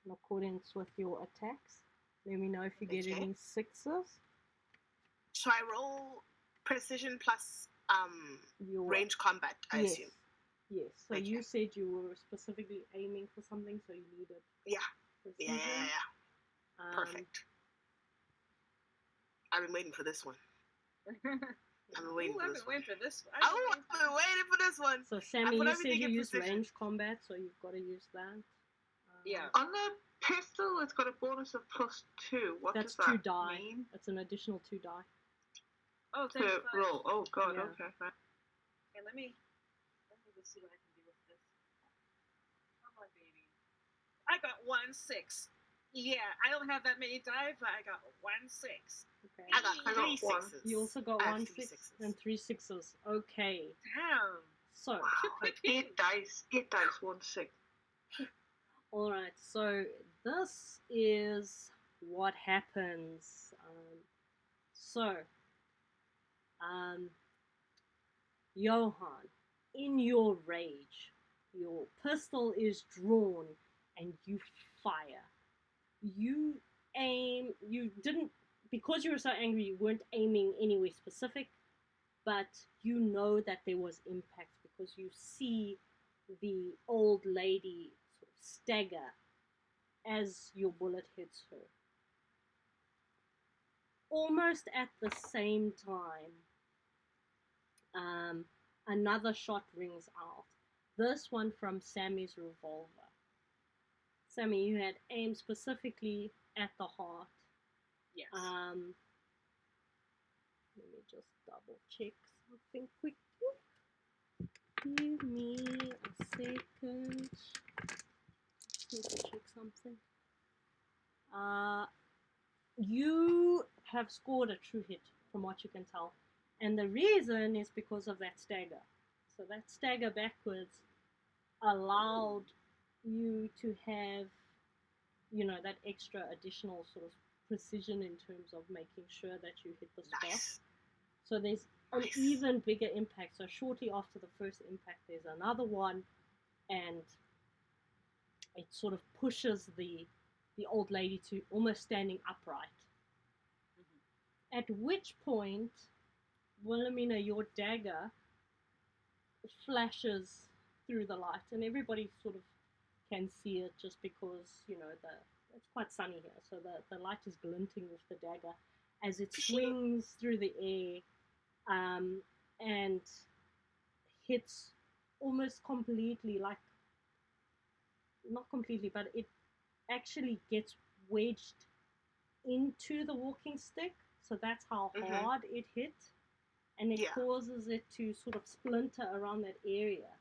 in accordance with your attacks. Let me know if you get any sixes. So I roll precision plus Your range combat, I assume. Yes. So you said you were specifically aiming for something, so you needed. Yeah. Precision. Yeah. Perfect. I've been waiting for this one. I've been waiting for this one. I've been waiting for this one. So Sammy, you said you use range combat, so you've got to use that. Yeah. On the pistol, it's got a bonus of +2. What does that 2 die. mean? That's an additional 2 die. Oh, thank you. Roll. Oh god. Yeah. Okay. Right. Okay, let me just see what I can do with this. Come on, baby. I got 1-6. Yeah, I don't have that many die, but I got 1-6. Okay. I got 3 sixes. You also got 1 3 6 sixes. and 3 sixes. Okay. Damn. So. Wow. Like 8 dice. 1 6. All right. So this is what happens. Johan, in your rage, your pistol is drawn and you fire. You aim, you didn't, because you were so angry, you weren't aiming anywhere specific, but you know that there was impact because you see the old lady sort of stagger as your bullet hits her. Almost at the same time, another shot rings out. This one from Sammy's revolver. Sammy, you had aimed specifically at the heart. Yes. Let me just double check something quickly. Give me a second. Need to check something. You have scored a true hit, from what you can tell. And the reason is because of that stagger. So that stagger backwards allowed you to have, that extra additional sort of precision in terms of making sure that you hit the spot. Nice. So there's an even bigger impact. So shortly after the first impact, there's another one, and it sort of pushes the old lady to almost standing upright. Mm-hmm. At which point, Wilhelmina, your dagger flashes through the light, and everybody sort of can see it just because, it's quite sunny here, so the light is glinting with the dagger as it swings through the air and hits almost completely, like, not completely, but it actually gets wedged into the walking stick, so that's how hard it hit, and it causes it to sort of splinter around that area.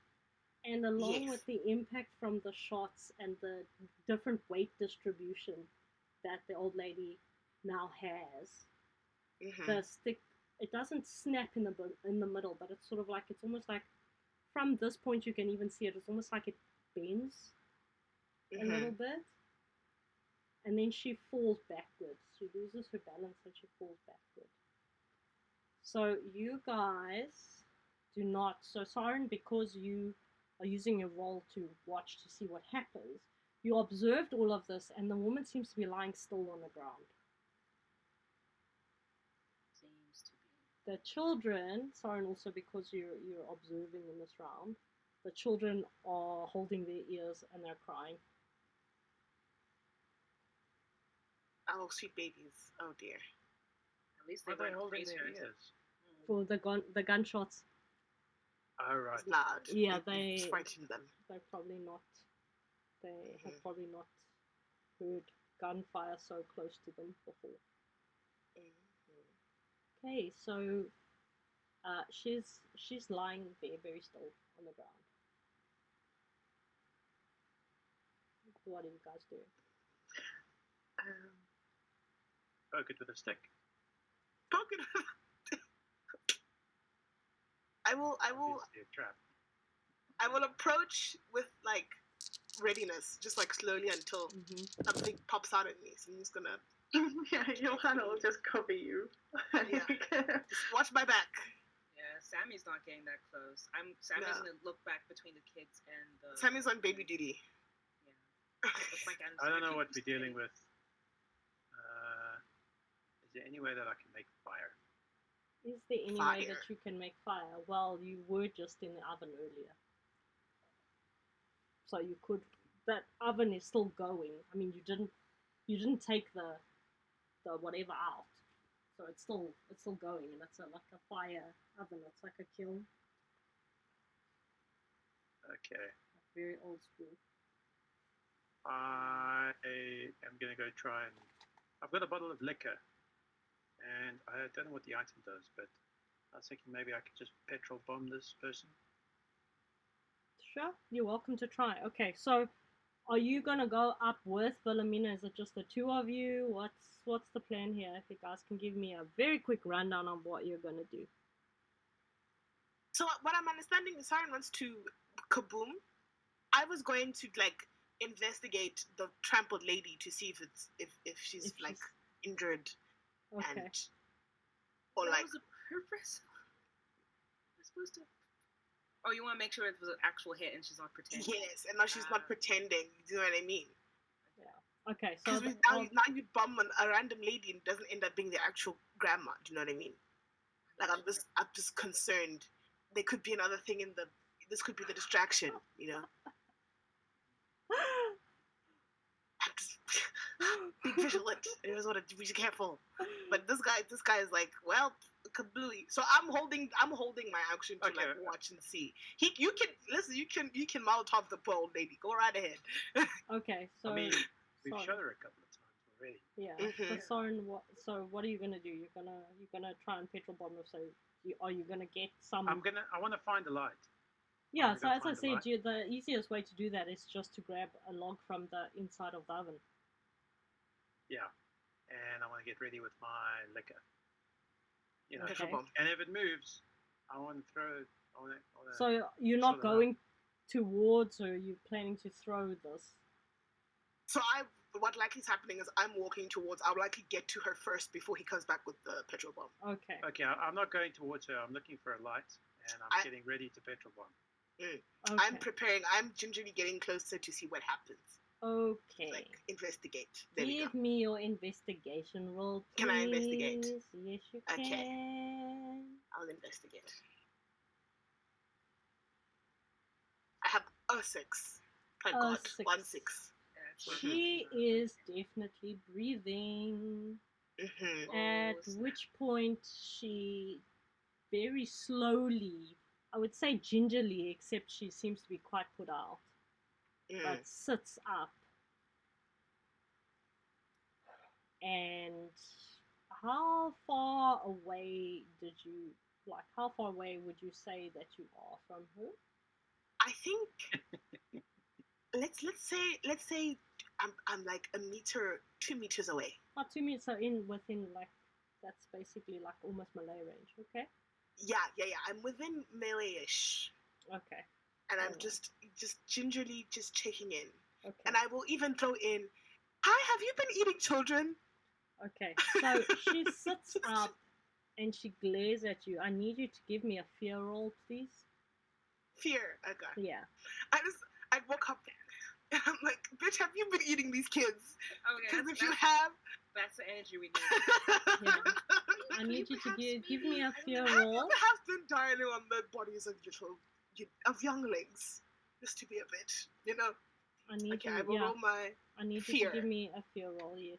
And along with the impact from the shots and the different weight distribution that the old lady now has, the stick, it doesn't snap in the middle, but it's sort of like, it's almost like, from this point you can even see it, it's almost like it bends a little bit. and then she falls backwards. She loses her balance and she falls backwards. So you guys do not. So Siren, because you are using your role to watch to see what happens, you observed all of this, and the woman seems to be lying still on the ground. Seems to be. The children, Siren, also because you're observing in this round, the children are holding their ears and they're crying. Oh, sweet babies. Oh dear. At least Why they are they weren't holding their tracers. ears? For the gunshots. Oh, right. It's loud. Yeah, It's they frightening them. they're probably not. They have probably not heard gunfire so close to them before. Okay, so she's lying there very still on the ground. What do you guys do? Poke it with a stick. Poke it. I will Obviously a trap. I will approach with like readiness, just like slowly until something pops out at me. So I'm just gonna Yeah, Johanna will just cover you. Yeah. just watch my back. Yeah, Sammy's not getting that close. Sammy's No. gonna look back between the kids and the. Sammy's on baby duty. Yeah. Looks like I don't know what we're dealing with. Is there any way that I can make fire? Is there any way Fire. that you can make fire? Well, you were just in the oven earlier. So you could. That oven is still going. I mean, you didn't take the whatever out, so it's still going, and it's like a fire oven. It's like a kiln, Okay. very old school. I am going to go try and... I've got a bottle of liquor, and I don't know what the item does, but I was thinking maybe I could just petrol bomb this person. Sure, you're welcome to try. Okay, so are you gonna go up with Wilhelmina? Is it just the two of you? What's the plan here? If you guys can give me a very quick rundown on what you're gonna do. So what I'm understanding is Siren wants to kaboom. I was going to like investigate the trampled lady to see if she's like injured Okay. and or that like was a purpose. We're supposed to. Oh, you want to make sure it was an actual hit and she's not pretending. yes, and now she's not pretending. Do you know what I mean? Yeah. Okay. So Because now you bomb a random lady and it doesn't end up being the actual grandma. Do you know what I mean? Like I'm just concerned. There could be another thing in the. This could be the distraction. You know. I'm just be vigilant. It is what to be careful. But this guy is like, well, kablooey. So I'm holding my action to like watch and see. You can Molotov the poor old lady. Go right ahead. Okay. So I mean, we've Soren. shot her a couple of times already. Yeah. So Soren, what are you gonna do? You're gonna try and petrol bomb her. So are you gonna get some? I want to find a light. Yeah. So as I find the light. said, the easiest way to do that is just to grab a log from the inside of the oven. Yeah, and I want to get ready with my liquor. You know, Petrol bomb. and if it moves, I want to throw it. So you're not going towards, or you're planning to throw this? So what likely is happening is I'm walking towards. I'll likely get to her first before he comes back with the petrol bomb. Okay. Okay, I'm not going towards her. I'm looking for a light, and I'm getting ready to petrol bomb. Okay. I'm preparing. I'm gingerly getting closer to see what happens. Okay. Like investigate. There we go. Give me your investigation roll, please. Can I investigate? Yes, you can. Okay. I'll investigate. I have a 6. Thank God. 6. 1 6. She is definitely breathing. At which point she very slowly, I would say gingerly, except she seems to be quite put out, but sits up. And how far away how far away would you say that you are from her? I think let's say I'm like 2 meters away. 2 meters, so within like, that's basically like almost melee range. Okay. Yeah. I'm within melee-ish. Okay. And I'm just gingerly just checking in. Okay. And I will even throw in Hi, have you been eating children? Okay, so she sits up and she glares at you. I need you to give me a fear roll, please. Fear. Okay. Yeah. I woke up and I'm like, bitch, have you been eating these kids? Okay, Because if you have, that's the energy we need. Yeah. I need you to give me a fear have roll. you perhaps been dining on the bodies of of younglings? Just to be a bitch, you know? I need Okay, you. I will roll my I need you fear. to give me a fear roll. Yes.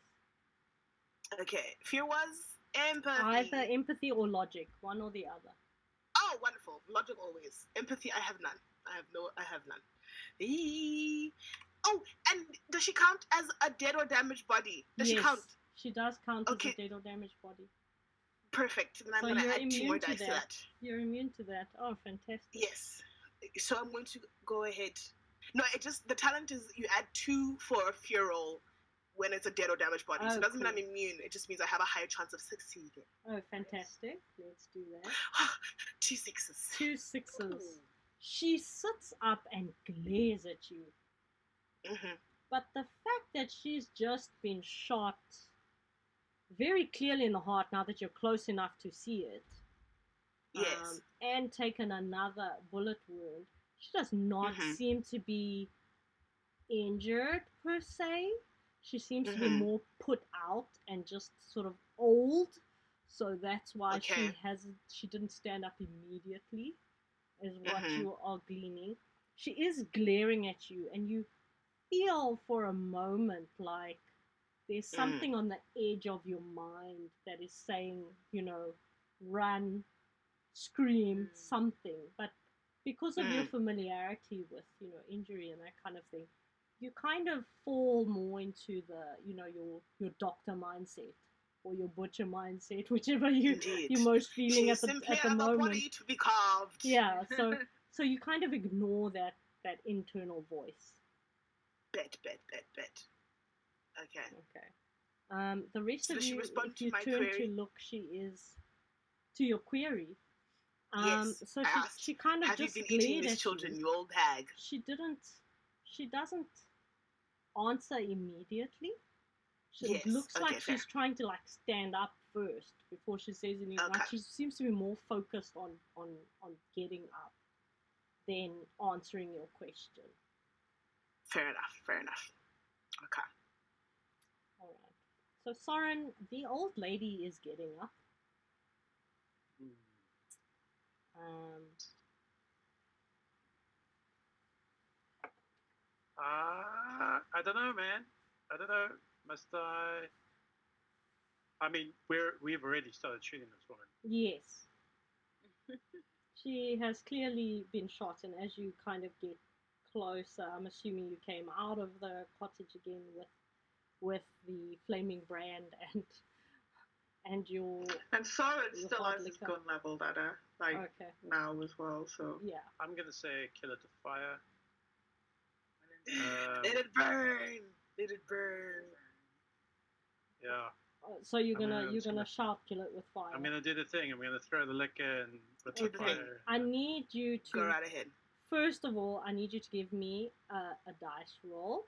Okay, fear was empathy. Either empathy or logic, one or the other. Oh, wonderful. Logic always. Empathy, I have none. I have none. Eee. Oh, and does she count as a dead or damaged body? Does she count? She does count Okay. as a dead or damaged body. Perfect. Then I'm So going to you're add 2 more immune to dice to that. that. You're immune to that. Oh, fantastic. Yes. So I'm going to go ahead. No, the talent is you add 2 for a fear roll when it's a dead or damaged body. So it doesn't mean I'm immune. It just means I have a higher chance of succeeding. Oh, fantastic. Let's do that. 2 sixes. 2 sixes. She sits up and glares at you. Mm-hmm. But the fact that she's just been shot very clearly in the heart, now that you're close enough to see it, Yes. and taken another bullet wound, she does not seem to be injured per se. She seems to be more put out and just sort of old, so that's why she didn't stand up immediately, is what you are gleaning. She is glaring at you, and you feel for a moment like there's something on the edge of your mind that is saying, run, scream, something. But because of your familiarity with, injury and that kind of thing, you kind of fall more into the, your doctor mindset or your butcher mindset, whichever you're most feeling at the moment. Body to be carved. Yeah, so you kind of ignore that internal voice. Bet. Okay. The rest so of you, if you turn query? to look, she is to your query. Yes. So she kind of have just you been eating these children, you old hag? She doesn't answer immediately. It looks like she's trying to stand up first before she says anything. Like she seems to be more focused on getting up than answering your question. Fair enough. Okay. All right. So Soren, the old lady is getting up. I don't know, man. I don't know. Must I? I mean, we've already started shooting this woman. Yes. She has clearly been shot, and as you kind of get closer, I'm assuming you came out of the cottage again with the flaming brand and your... And Soren still has his gun leveled at her, now as well, so... Yeah. I'm going to say kill it to fire. Let it burn. Yeah. So you're gonna shout kill it with fire. I'm gonna do the thing. I'm gonna throw the liquor and with the fire. I need you to go right ahead. First of all, I need you to give me a dice roll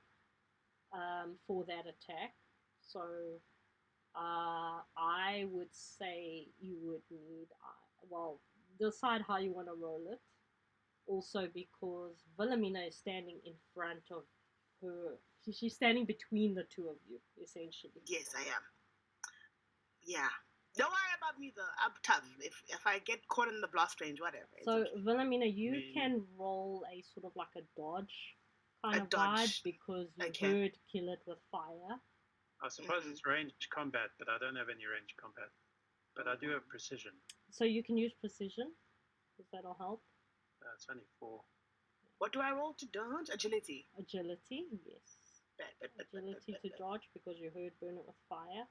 for that attack. So I would say you would need decide how you want to roll it. Also, because Wilhelmina is standing in front of her. She's standing between the two of you, essentially. Yes, I am. Yeah. Don't worry about me, though. I'm tough. If I get caught in the blast range, whatever. So, Wilhelmina, you can roll a sort of like a dodge kind of vibe because you heard kill it with fire. I suppose it's ranged combat, but I don't have any ranged combat. But I do have precision. So you can use precision, because that'll help. It's only 4. What do I roll to dodge? Agility. Agility, yes. Agility to dodge because you heard burn it with fire.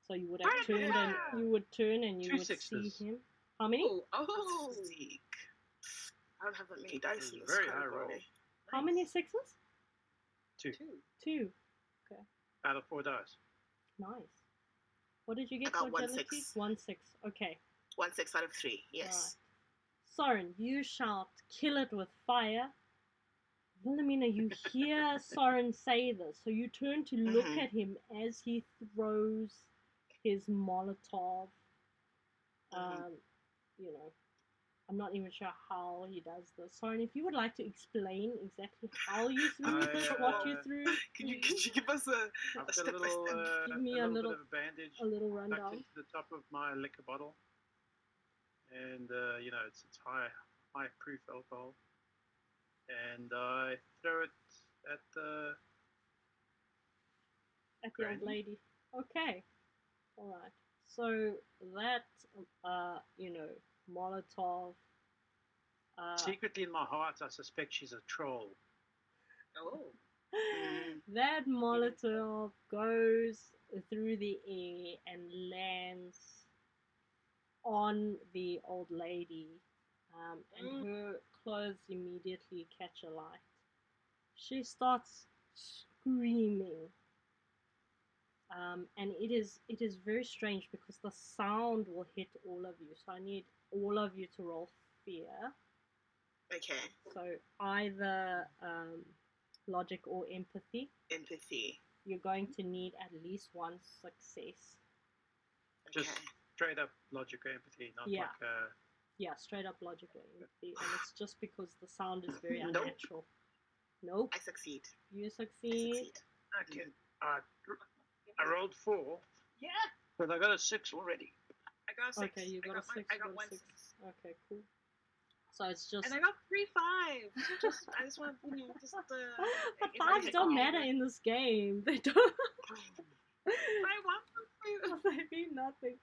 So you would have turned and you would turn and you would see him. How many? Oh. I don't have that many dice in this very high roll. How many sixes? 2. 2. Okay. Out of 4 dice. Nice. What did you get for agility? 1 6. 1 6. Okay. 1 6 out of 3. Yes. Right. Soren, you shout, kill it with fire. Wilhelmina, you hear Soren say this, so you turn to look at him as he throws his Molotov. You know, I'm not even sure how he does this. Soren, if you would like to explain exactly how you threw this, what you threw, Could you give us a I've step got a little, by step? Give me a a little little- bit of a bandage a little tucked rundown? into the top of my liquor bottle, and you know it's high proof alcohol, and I throw it at the At the old Granny? lady. Okay. Alright. So that, you know, Molotov. secretly in my heart I suspect she's a troll. Oh. That Molotov goes through the air and lands on the old lady, and her clothes immediately catch alight. She starts screaming, and it is very strange because the sound will hit all of you. So I need all of you to roll fear. Okay. So either logic or empathy. Empathy. You're going to need at least one success. Okay. Just straight up logic or empathy, not Yeah. like a Yeah, straight up logic or empathy, and it's just because the sound is very Nope. unnatural. Nope. I succeed. You I succeed. succeed. Okay. I rolled 4, Yeah. but I got a 6 already. I got a 6. Okay, you got a 6. I got you one a 6. 6. Okay, cool. So it's just. And I got 3 5s. I just want to, just But if I 5s hit don't all matter of it, in this game. They don't. I want them to. They mean nothing.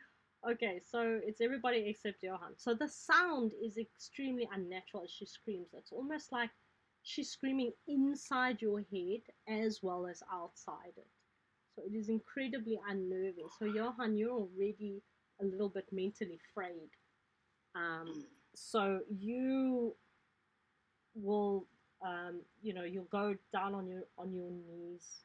Okay, so it's everybody except Johan. So the sound is extremely unnatural as she screams. It's almost like she's screaming inside your head as well as outside it. So it is incredibly unnerving. So Johan, you're already a little bit mentally frayed. So you will, you'll go down on your knees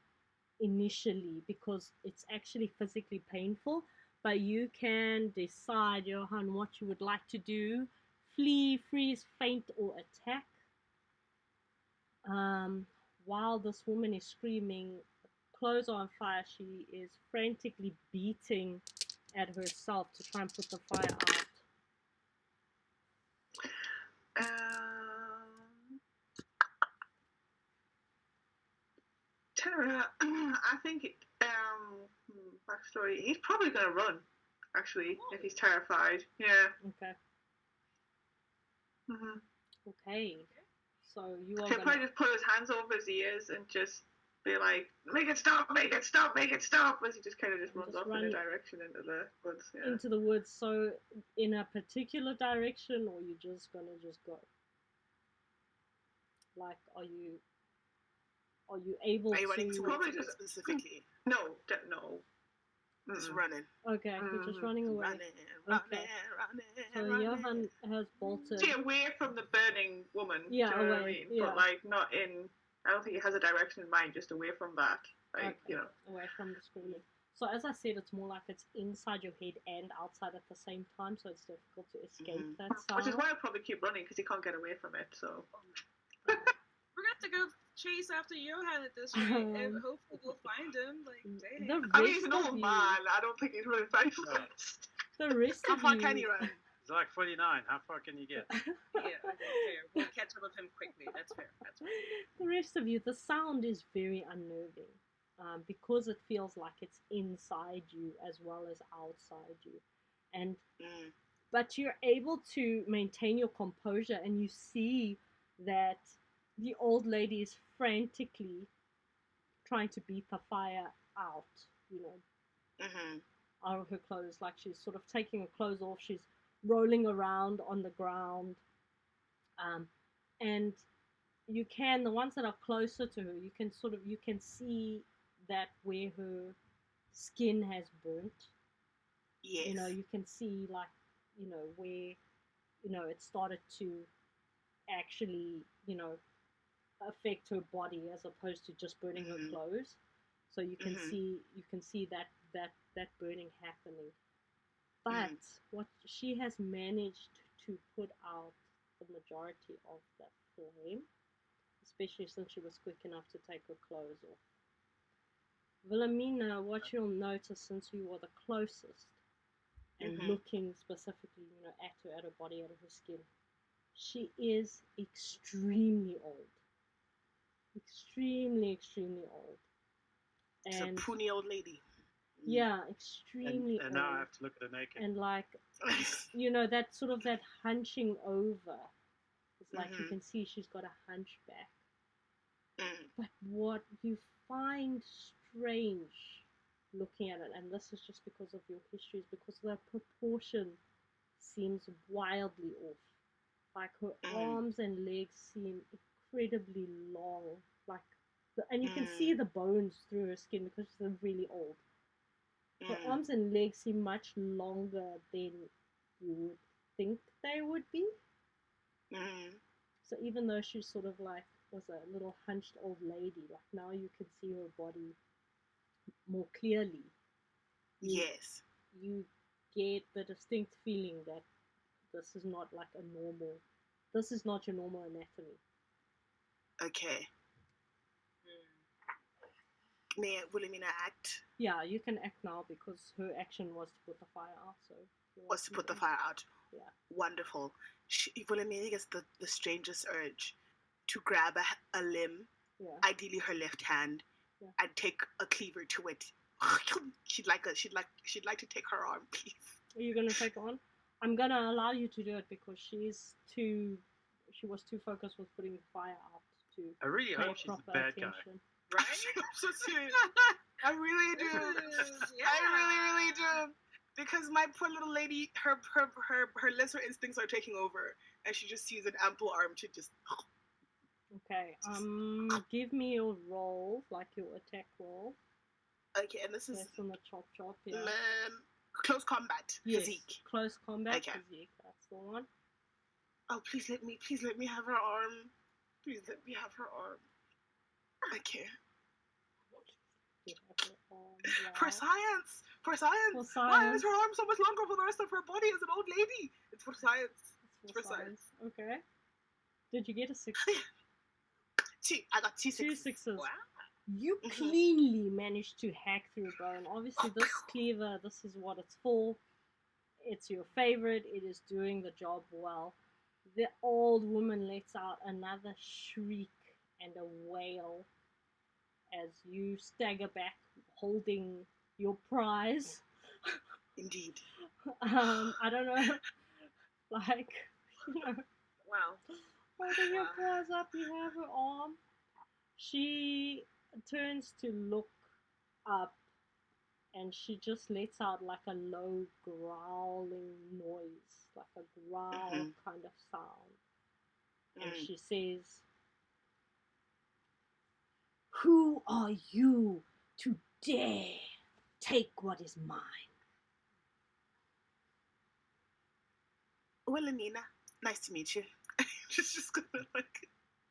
initially because it's actually physically painful. But you can decide, Johan, what you would like to do: flee, freeze, faint, or attack. While this woman is screaming, clothes are on fire. She is frantically beating at herself to try and put the fire out. Tara, I think backstory. He's probably gonna run. Actually, if he's terrified. Yeah. Okay. Mhm. Okay. So you are He'll probably gonna. just put his hands over his ears and just be like, "Make it stop! Make it stop! Make it stop!" As he just kind of just runs Just off in a direction into the woods. Yeah. Into the woods. So in a particular direction, or you just gonna just go? Like, are you able Are you running to? towards Probably it just- specifically? No, no. Just Mm-mm. running. Okay, you're just running away. Running. So Johan has bolted. See, away from the burning woman. Yeah, do you know what I away, mean? yeah. But like not in. I don't think he has a direction in mind. Just away from that. Like Okay, you know. away from the screaming. So as I said, it's more like it's inside your head and outside at the same time, so it's difficult to escape that sound. Which is why I'll probably keep running because he can't get away from it. So. We're gonna have to go chase after Johan at this rate, and hopefully we'll find him. Like, dang. The I mean, rest he's an of old you, man. I don't think he's really very fast. the rest How of far you, can you run? It's like 49. How far can you get? Yeah, okay, fair. We'll catch up with him quickly. That's fair. That's fair. the rest of you, the sound is very unnerving, because it feels like it's inside you as well as outside you, and but you're able to maintain your composure, and you see that the old lady is frantically trying to beat the fire out, out of her clothes. Like she's sort of taking her clothes off. She's rolling around on the ground. And the ones that are closer to her, you can see that where her skin has burnt. Yes. You can see where, it started to actually, affect her body as opposed to just burning her clothes. So you can see that burning happening. But what she has managed to put out the majority of that flame, especially since she was quick enough to take her clothes off. Wilhelmina, what you'll notice since you are the closest and looking specifically, at her, at her body, at her skin, she is extremely old. Extremely, extremely old. She's a puny old lady. Yeah, extremely old. And now I have to look at her naked. And like, that sort of that hunching over. It's like you can see she's got a hunchback. But what you find strange looking at it, and this is just because of your history, is because the proportion seems wildly off. Like her arms and legs seem incredibly long. And you can see the bones through her skin because she's really old. Her arms and legs seem much longer than you would think they would be. So even though she's sort of like was a little hunched old lady, like now you can see her body more clearly. Yes. You get the distinct feeling that this is not like this is not your normal anatomy. Okay. May Wilhelmina act? Yeah, you can act now because her action was to put the fire out. So was to put the fire out. Yeah. Wonderful. Wilhelmina gets the strangest urge to grab a limb, ideally her left hand, and take a cleaver to it. She'd like to take her arm, please. Are you gonna take on? I'm gonna allow you to do it because she was too focused with putting the fire out to I really hope she's the bad guy. Right? I'm so serious. I really do. Yeah. I really, really do. Because my poor little lady, her lesser instincts are taking over, and she just sees an ample arm to just. Okay. Give me your roll, like your attack roll. Okay, and this is based on the chop. Yeah. Close combat physique. Close combat physique. That's the one. Oh, please let me have her arm. Please let me have her arm. Okay. For science. Why is her arm so much longer for the rest of her body as an old lady? It's for science. It's for science. Okay. Did you get a 6? I got 2 sixes. 2 sixes. Wow. You cleanly managed to hack through bone. Obviously, this cleaver, this is what it's for. It's your favorite. It is doing the job well. The old woman lets out another shriek and a wail as you stagger back holding your prize. Indeed. I don't know, like, Wow. holding your prize up, you have her arm. She turns to look up and she just lets out like a low growling noise, like a growl kind of sound. And she says, "Who are you to dare take what is mine?" Wilhelmina, nice to meet you. She's just gonna like.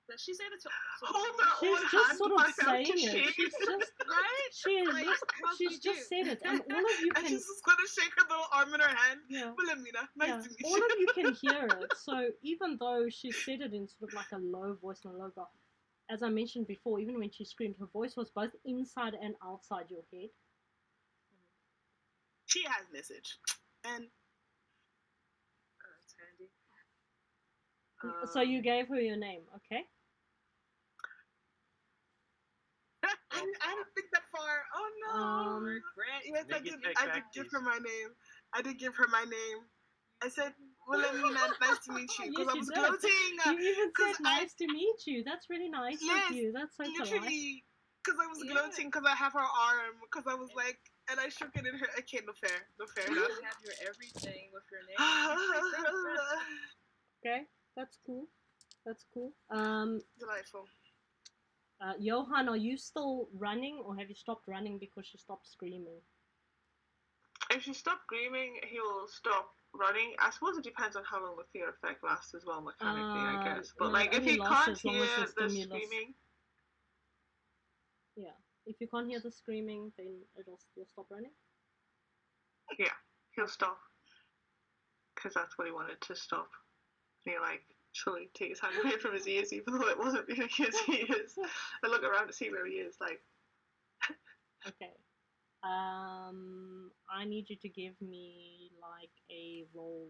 Does she say that to hold her She's own just hand sort of by saying hand to it. shake. She's just right? she's just said it, and all of you And can. she's just gonna shake her little arm in her hand. Yeah. Wilhelmina, nice to meet All you. of you can hear it. So even though she said it in sort of like a low voice and a low growl, as I mentioned before, even when she screamed, her voice was both inside and outside your head. She has message, and that's handy. So you gave her your name, okay? I didn't think that far. Oh no! Regret. Yes, I did. I did give her my name. I said, Wilhelmina, nice to meet you. Because I was gloating. You even said nice to meet you. That's really nice of you. That's so polite. Literally, because I was gloating because I have her arm. Because I was like, and I shook it in her. Okay, no fair You enough. have your everything with your name. Okay, that's cool. Delightful. Johan, are you still running or have you stopped running because she stopped screaming? If she stopped screaming, he will stop running. I suppose it depends on how long the fear effect lasts as well, mechanically, I guess. But no, like, if he can't hear the stimulus. screaming, yeah, if you can't hear the screaming, then you'll stop running. Yeah, he'll stop because that's what he wanted to stop. He like slowly take his hand away from his ears, even though it wasn't really his ears. I look around to see where he is, like. Okay. I need you to give me like a roll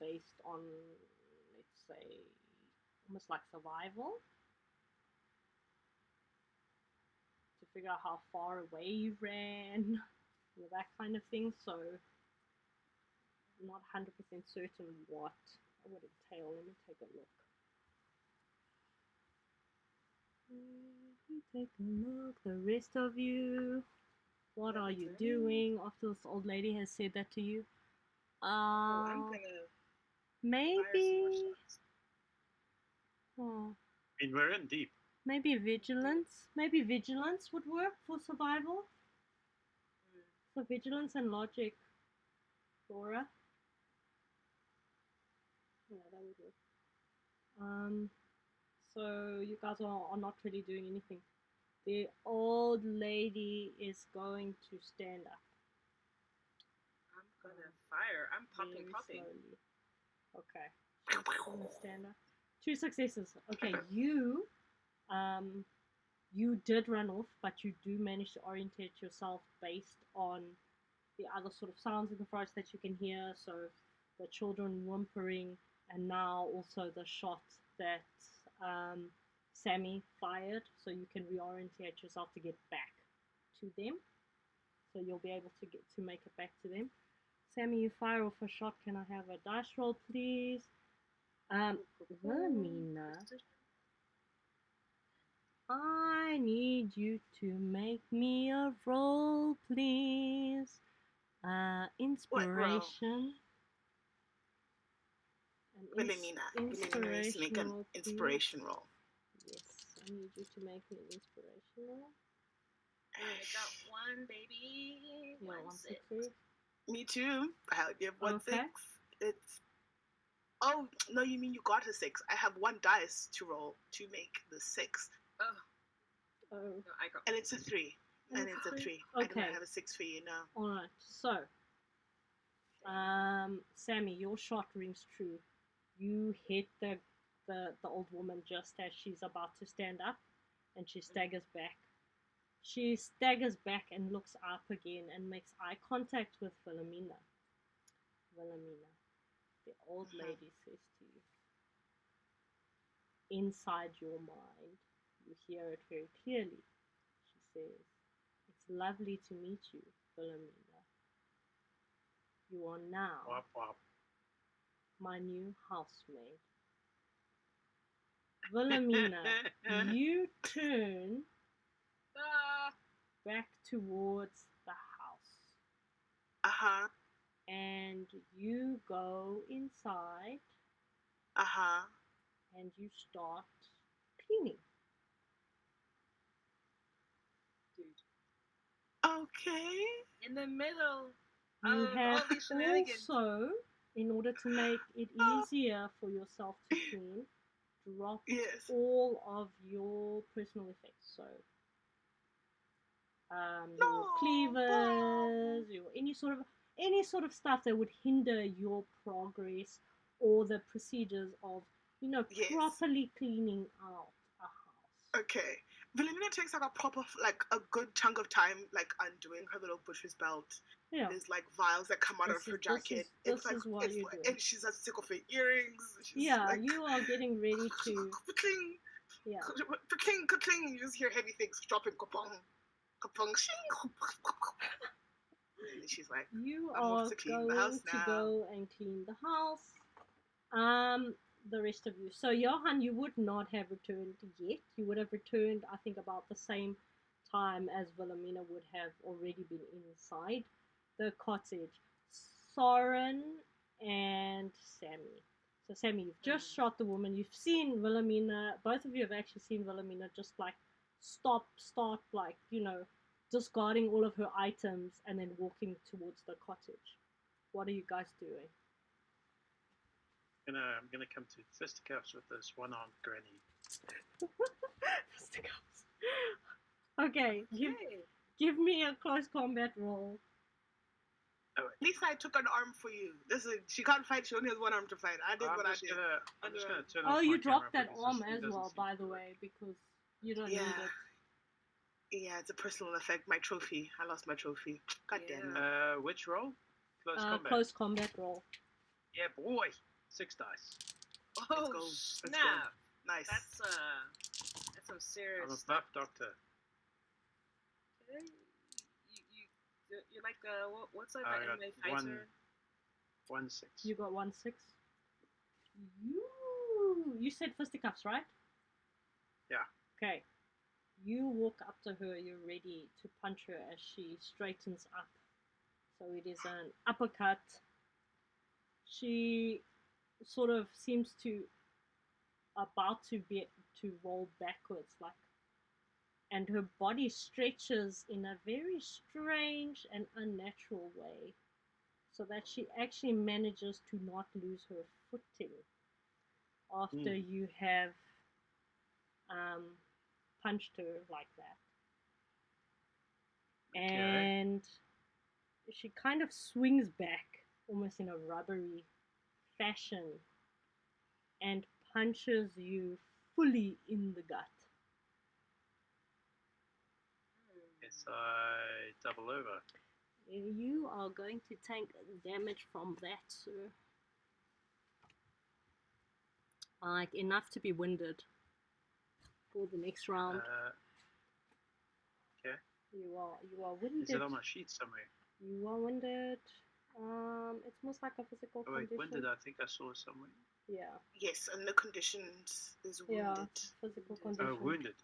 based on, let's say, almost like survival, to figure out how far away you ran, that kind of thing. So, I'm not 100% certain what it would entail. Let me take a look. Take a look. The rest of you, what are you doing after this old lady has said that to you? I'm gonna fire some more Maybe. shots. Oh, I mean, we're in deep. maybe vigilance. Maybe vigilance would work for survival. So vigilance and logic, Laura. Yeah, that would work. So you guys are not really doing anything. The old lady is going to stand up I'm gonna fire. I'm very popping. slowly. Okay. She's going to stand up. 2 successes. Okay, you did run off, but you do manage to orientate yourself based on the other sort of sounds in the forest that you can hear. So the children whimpering, and now also the shot that Sammy fired. So you can reorientate yourself to get back to them. So you'll be able to make it back to them. Sammy, you fire off a shot. Can I have a dice roll, please? Wilhelmina, I need you to make me a roll, please. Inspiration. Wilhelmina needs to make an inspiration roll. Yes, I need you to make me an inspiration roll. I got 1, baby. Yeah, 1 6. 6. Me too. I give 1 Okay. 6. It's. Oh no! You mean you got a 6? I have 1 dice to roll to make the 6, Oh, Oh, no, I got. and it's a 3. And it's a 3. I Okay. don't have a 6 for you now. alright. So, Sammy, your shot rings true. You hit the old woman just as she's about to stand up, and she staggers back. She staggers back and looks up again and makes eye contact with Wilhelmina. Wilhelmina, the old lady says to you, inside your mind, you hear it very clearly. She says, "It's lovely to meet you, Wilhelmina. You are now Wop, wop. my new housemaid." Wilhelmina, you turn Ah, back towards the house Uh-huh. and you go inside Uh-huh. and you start cleaning. dude. Okay. In the middle You of have all these shenanigans. also, in order to make it easier for yourself to clean, dropped Yes. all of your personal effects. So, your No, cleavers, your any sort of stuff that would hinder your progress or the procedures of, Yes. properly cleaning out a house. Okay. Wilhelmina takes like a proper, like a good chunk of time, like undoing her little butcher's belt. Yeah. There's like vials that come out of her jacket. This is what you're doing. And she's sick of her earrings. She's Yeah, like, you are getting ready to. Ka-cling, Yeah. ka-cling, ka-cling. You just hear heavy things dropping. Ka-pong, ka-pong, shing. And she's like, You I'm are off to clean going the house to now. go and clean the house. The rest of you. So Johan, you would not have returned yet. You would have returned, I think, about the same time as Wilhelmina would have already been inside the cottage. Soren and Sammy. So Sammy, you've just shot the woman. You've seen Wilhelmina. Both of you have actually seen Wilhelmina just like start like, discarding all of her items and then walking towards the cottage. What are you guys doing? I'm gonna come to fisticuffs with this one-armed granny. Fisticuffs. Okay, give me a close combat roll. Oh, At least I took an arm for you. She can't fight. She only has one arm to fight. I did what I did. I'm just gonna turn Oh, off you my dropped camera that because arm this thing as doesn't well, seem by to the work. way, because you don't Yeah. need it. Yeah, it's a personal effect. My trophy. I lost my trophy. God damn it. Which roll? Close combat. Close combat roll. Yeah, boy. 6 dice. Oh go. snap! Let's go. Nice. That's some serious. I'm a stuff. buff doctor. Okay. You're like what's that I got anime fighter? 1-6. You got 1-6. You said fisticuffs, right? Yeah. Okay. You walk up to her. You're ready to punch her as she straightens up. So it is an uppercut. She sort of seems to about to roll backwards, like, and her body stretches in a very strange and unnatural way, so that she actually manages to not lose her footing after you have punched her like that. Okay. And she kind of swings back almost in a rubbery fashion and punches you fully in the gut. Yes, I double over. You are going to take damage from that, sir. Like, enough to be winded for the next round. Okay. You are winded. Is it on my sheet somewhere? You are winded. It's most like a physical Oh wait, condition. winded. I think I saw somewhere. Yeah. Yes, and the conditions is wounded. Yeah, physical condition. Oh, wounded.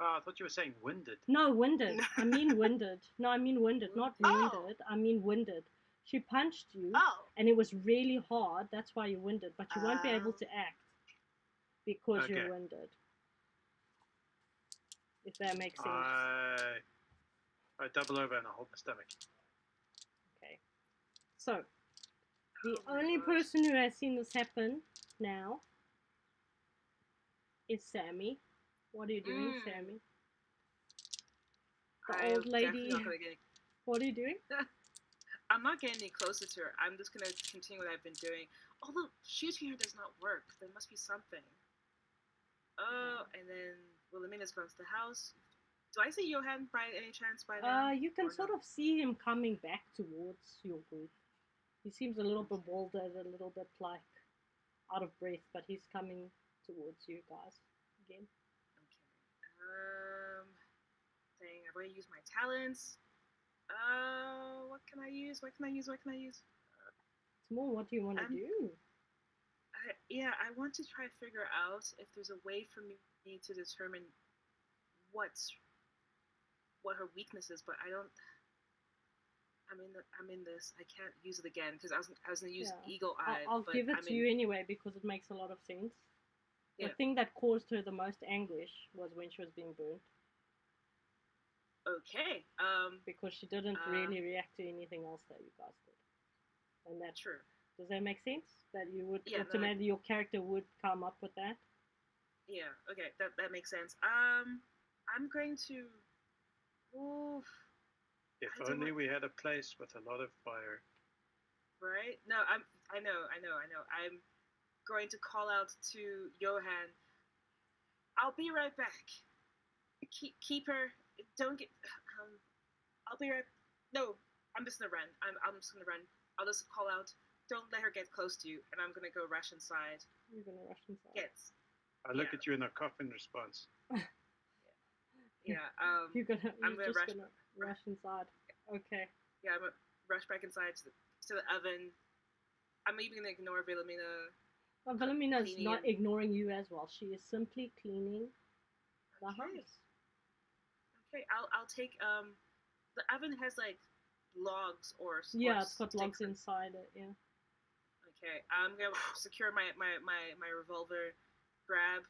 Oh, I thought you were saying winded. No, winded. I mean winded. No, I mean winded, not wounded. Oh. I mean winded. She punched you, Oh. and it was really hard. That's why you're winded. But you won't be able to act because Okay. you're winded. If that makes sense. I double over and I hold my stomach. Okay. So, the only person who has seen this happen now is Sammy. What are you doing, Sammy? The old lady. What are you doing? I'm not getting any closer to her. I'm just gonna continue what I've been doing. Although shooting her does not work. There must be something. Oh, and then Wilhelmina's gone to the house. Do I see Johan by any chance by now? You can sort of see him coming back towards your group. He seems a little bewildered, a little bit like out of breath, but he's coming towards you guys again. Okay. Dang, I've already used my talents. What can I use? It's more, what do you want to do? I want to try to figure out if there's a way for me to determine what her weakness is, but I don't. I'm in this. I can't use it again because I was gonna use Eagle Eye. I'll give it to you anyway because it makes a lot of sense. The thing that caused her the most anguish was when she was being burnt. Okay. Because she didn't really react to anything else that you guys did. And that's true. Does that make sense? That you would automatically your character would come up with that? Yeah. Okay. That makes sense. I'm going to. Oof. If only we had a place with a lot of fire. Right? No, I know. I'm going to call out to Johan. I'll be right back. Keep her. Don't get. I'll be right. No, I'm just gonna run. I'm just gonna run. I'll just call out. Don't let her get close to you, and I'm gonna go rush inside. You're gonna rush inside. Yes. I look at you in a cough in response. Yeah. You're just gonna rush inside. Okay. Yeah, I'm gonna rush back inside to the oven. I'm even gonna ignore Wilhelmina. Well, Wilhelmina is not ignoring you as well. She is simply cleaning the house. Okay, I'll take the oven has like logs or it's got logs inside it. Yeah. Okay, I'm gonna secure my revolver. Grab,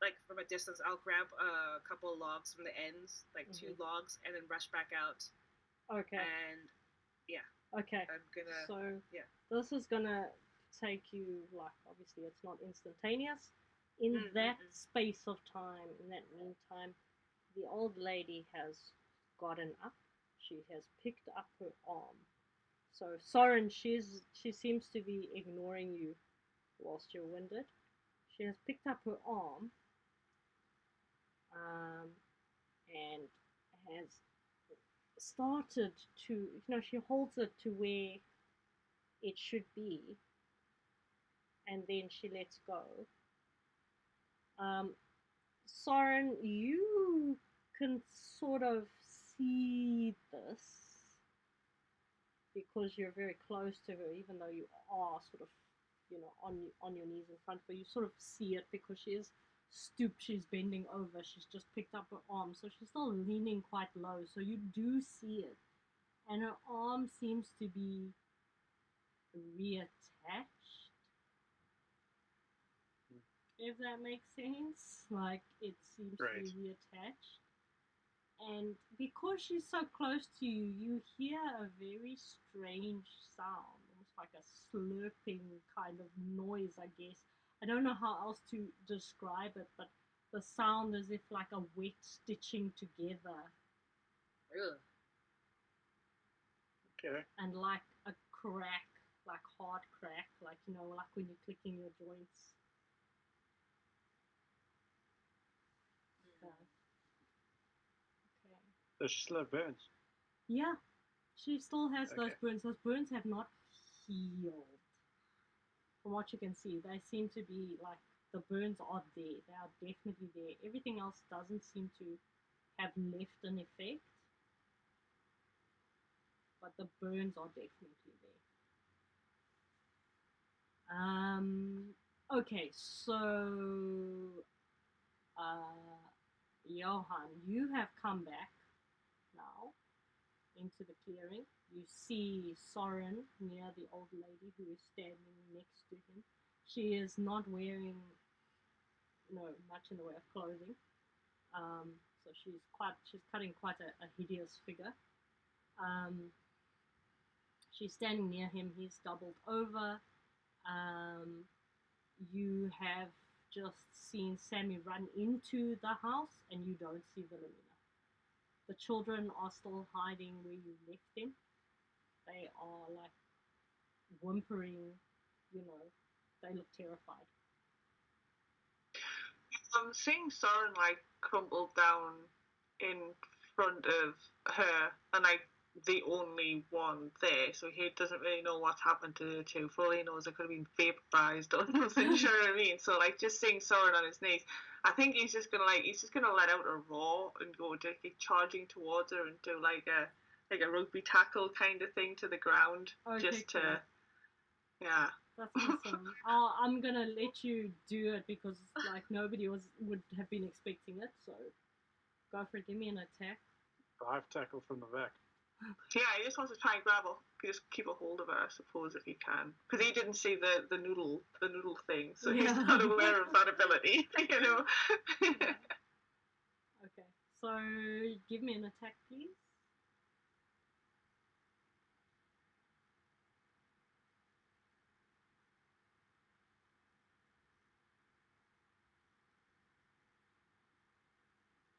like from a distance, I'll grab a couple of logs from the ends, like 2 logs, and then rush back out. Okay. And yeah. Okay. I'm gonna. So this is gonna take you, like, obviously it's not instantaneous. In that space of time, in that meantime, the old lady has gotten up. She has picked up her arm So Soren, she seems to be ignoring you whilst you're winded. She has picked up her arm, and has started to, she holds it to where it should be, and then she lets go. Soren, you can sort of see this because you're very close to her, even though you are sort of, on your knees in front of her. You sort of see it because she is stooped, she's bending over, she's just picked up her arm, so she's still leaning quite low, so you do see it. And her arm seems to be reattached, if that makes sense. Like, it seems to be reattached. And because she's so close to you, you hear a very strange sound, almost like a slurping kind of noise, I guess. I don't know how else to describe it, but the sound as if like a wet stitching together. Ugh. Okay. And like a crack, like hard crack, like, like when you're clicking your joints. Okay. Does she still have burns? Yeah, she still has those Okay. burns. Those burns have not healed. From what you can see, they seem to be like, the burns are there. They are definitely there. Everything else doesn't seem to have left an effect, but the burns are definitely there. Okay, so Johan, you have come back now into the clearing. You see Soren near the old lady who is standing next to him. She is not wearing much in the way of clothing. So she's cutting quite a hideous figure. She's standing near him. He's doubled over. You have just seen Sammy run into the house, and you don't see Wilhelmina. The children are still hiding where you left them. They are like whimpering, they look terrified. I'm seeing Soren like crumpled down in front of her, and like the only one there, so he doesn't really know what's happened to the two. For all he knows, it could have been vaporized or something. You know what I mean? So like, just seeing Soren on his knees, I think he's just gonna let out a roar and go charging towards her and do like a rugby tackle kind of thing to the ground, just to, yeah. That's awesome. I'm gonna let you do it because like nobody would have been expecting it. So go for it. Give me an attack. 5 tackle from the back. Yeah, he just wants to try and grab her. Just keep a hold of her, I suppose, if he can, because he didn't see the noodle thing, so he's not aware of that ability. Yeah. Okay, so give me an attack, please.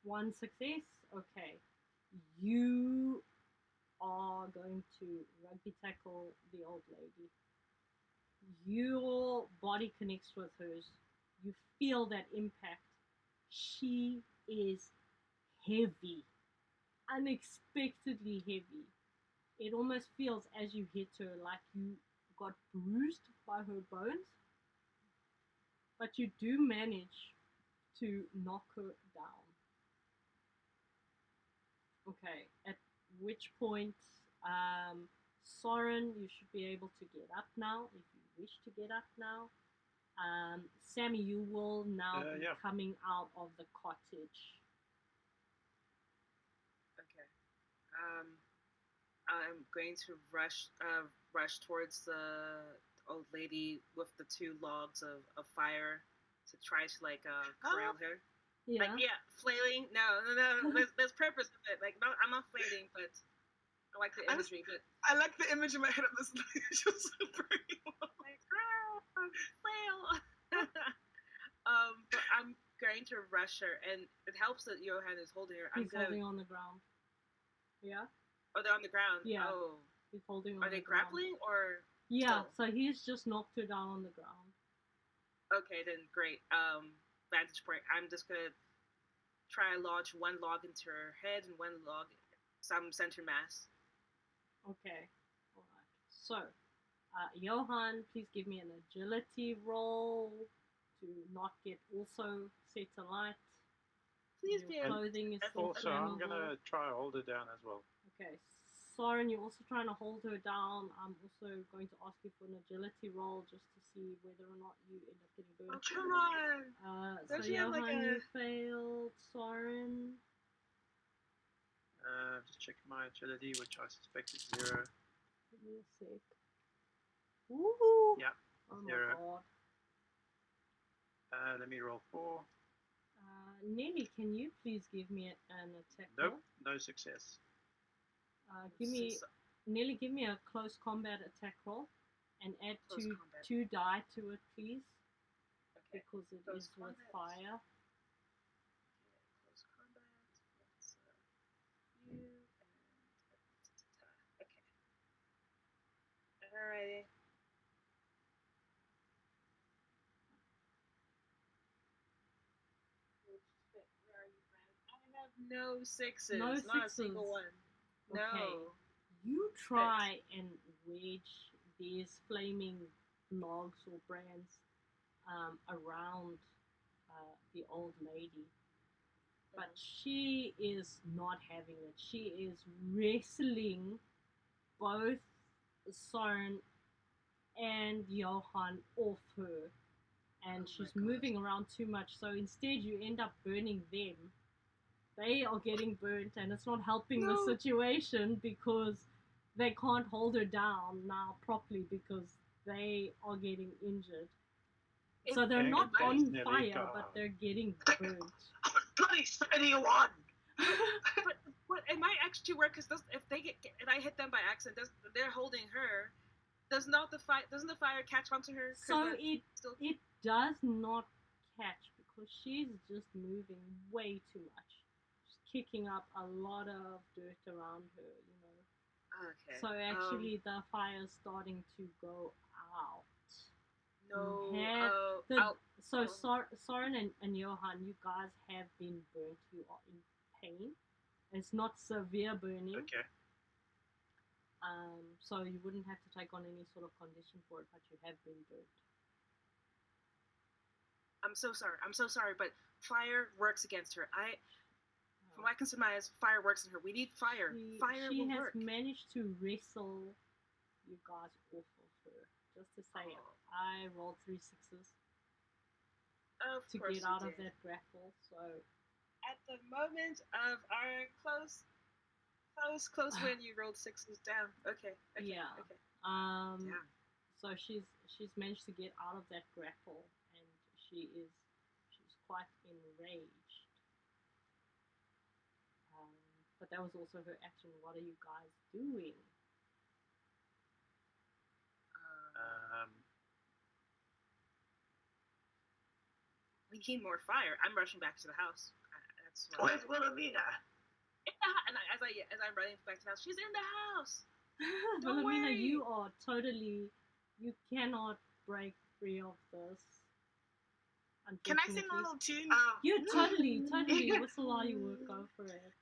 One success. Okay, you are going to rugby tackle the old lady. Your body connects with hers. You feel that impact. She is heavy, unexpectedly heavy. It almost feels as you hit her like you got bruised by her bones, but you do manage to knock her down. Okay, at which point, Soren, you should be able to get up now if you wish to get up now. Sammy, you will now be coming out of the cottage. Okay. I'm going to rush towards the old lady with the 2 logs of fire to try to corral her. Yeah. Flailing. No. There's purpose to it. Like, no, I'm not flailing, but I like the imagery. I like the image in my head of this lady just burning. Like, flail. But I'm going to rush her, and it helps that Johan is holding her. He's holding on the ground. Yeah. Oh, they're on the ground. Yeah. Oh. He's holding on Are they the ground. grappling or? Yeah, still? so he's just knocked her down on the ground. Okay, then great. Vantage point. I'm just gonna try and launch one log into her head and one log, some center mass. Okay. Alright. So, Johan, please give me an agility roll to not get also set alight. Please Your be clothing is still Also, I'm flammable. gonna try to hold her down as well. Okay, Soren, you're also trying to hold her down. I'm also going to ask you for an agility roll just to see whether or not you end up getting burned. Oh, come on! So Don't you have, Johan, like, a- you failed. Soren, Just check my agility, which I suspect is 0. give me a sec. Woohoo! Yeah, Oh 0. my god. Let me roll 4. Nelly, can you please give me an attack roll? Nope, no success. Nelly, give me a close combat attack roll and add Close combat. 2 die to it, please, Okay. because it Close is with combat. fire. Close combat. That's you and okay. Alrighty. Where are you, friend? I have no sixes. No Not a sixes. single one. No. Okay. You try and wedge these flaming logs or brands around the old lady, but she is not having it. She is wrestling both Soren and Johan off her, and Oh she's my God. moving around too much. So instead, you end up burning them. They are getting burnt, and it's not helping the No. situation because they can't hold her down now properly because they are getting injured. So they're Okay, not okay, on Nelly, fire, go but on. they're getting burnt. Bloody 71! But what it might actually work because if they get and I hit them by accident, they're holding her. Doesn't the fire catch onto her? 'Cause So that's still it does not catch because she's just moving way too much. She's kicking up a lot of dirt around her, you know. okay. So actually, the fire's starting to go out. No. So Soren and Johan, you guys have been burnt. You are in pain. It's not severe burning. Okay. So you wouldn't have to take on any sort of condition for it, but you have been burnt. I'm so sorry, but fire works against her. From what I can surmise, fire works in her. We need fire. Fire She will has work. managed to wrestle you guys off of her. Just to say, I rolled 3 6s Of to course get you out of did. that grapple. So At the moment of our close win, you rolled 6s down. Okay. yeah. Okay. Yeah. So she's managed to get out of that grapple, and she's quite enraged. But that was also her action. What are you guys doing? We need more fire. I'm rushing back to the house. That's Where's Wilhelmina? And as I'm running back to the house, she's in the house. Wilhelmina, worry. you are you cannot break free of this. Can I sing a little tune? You totally whistle while you work. Go for it.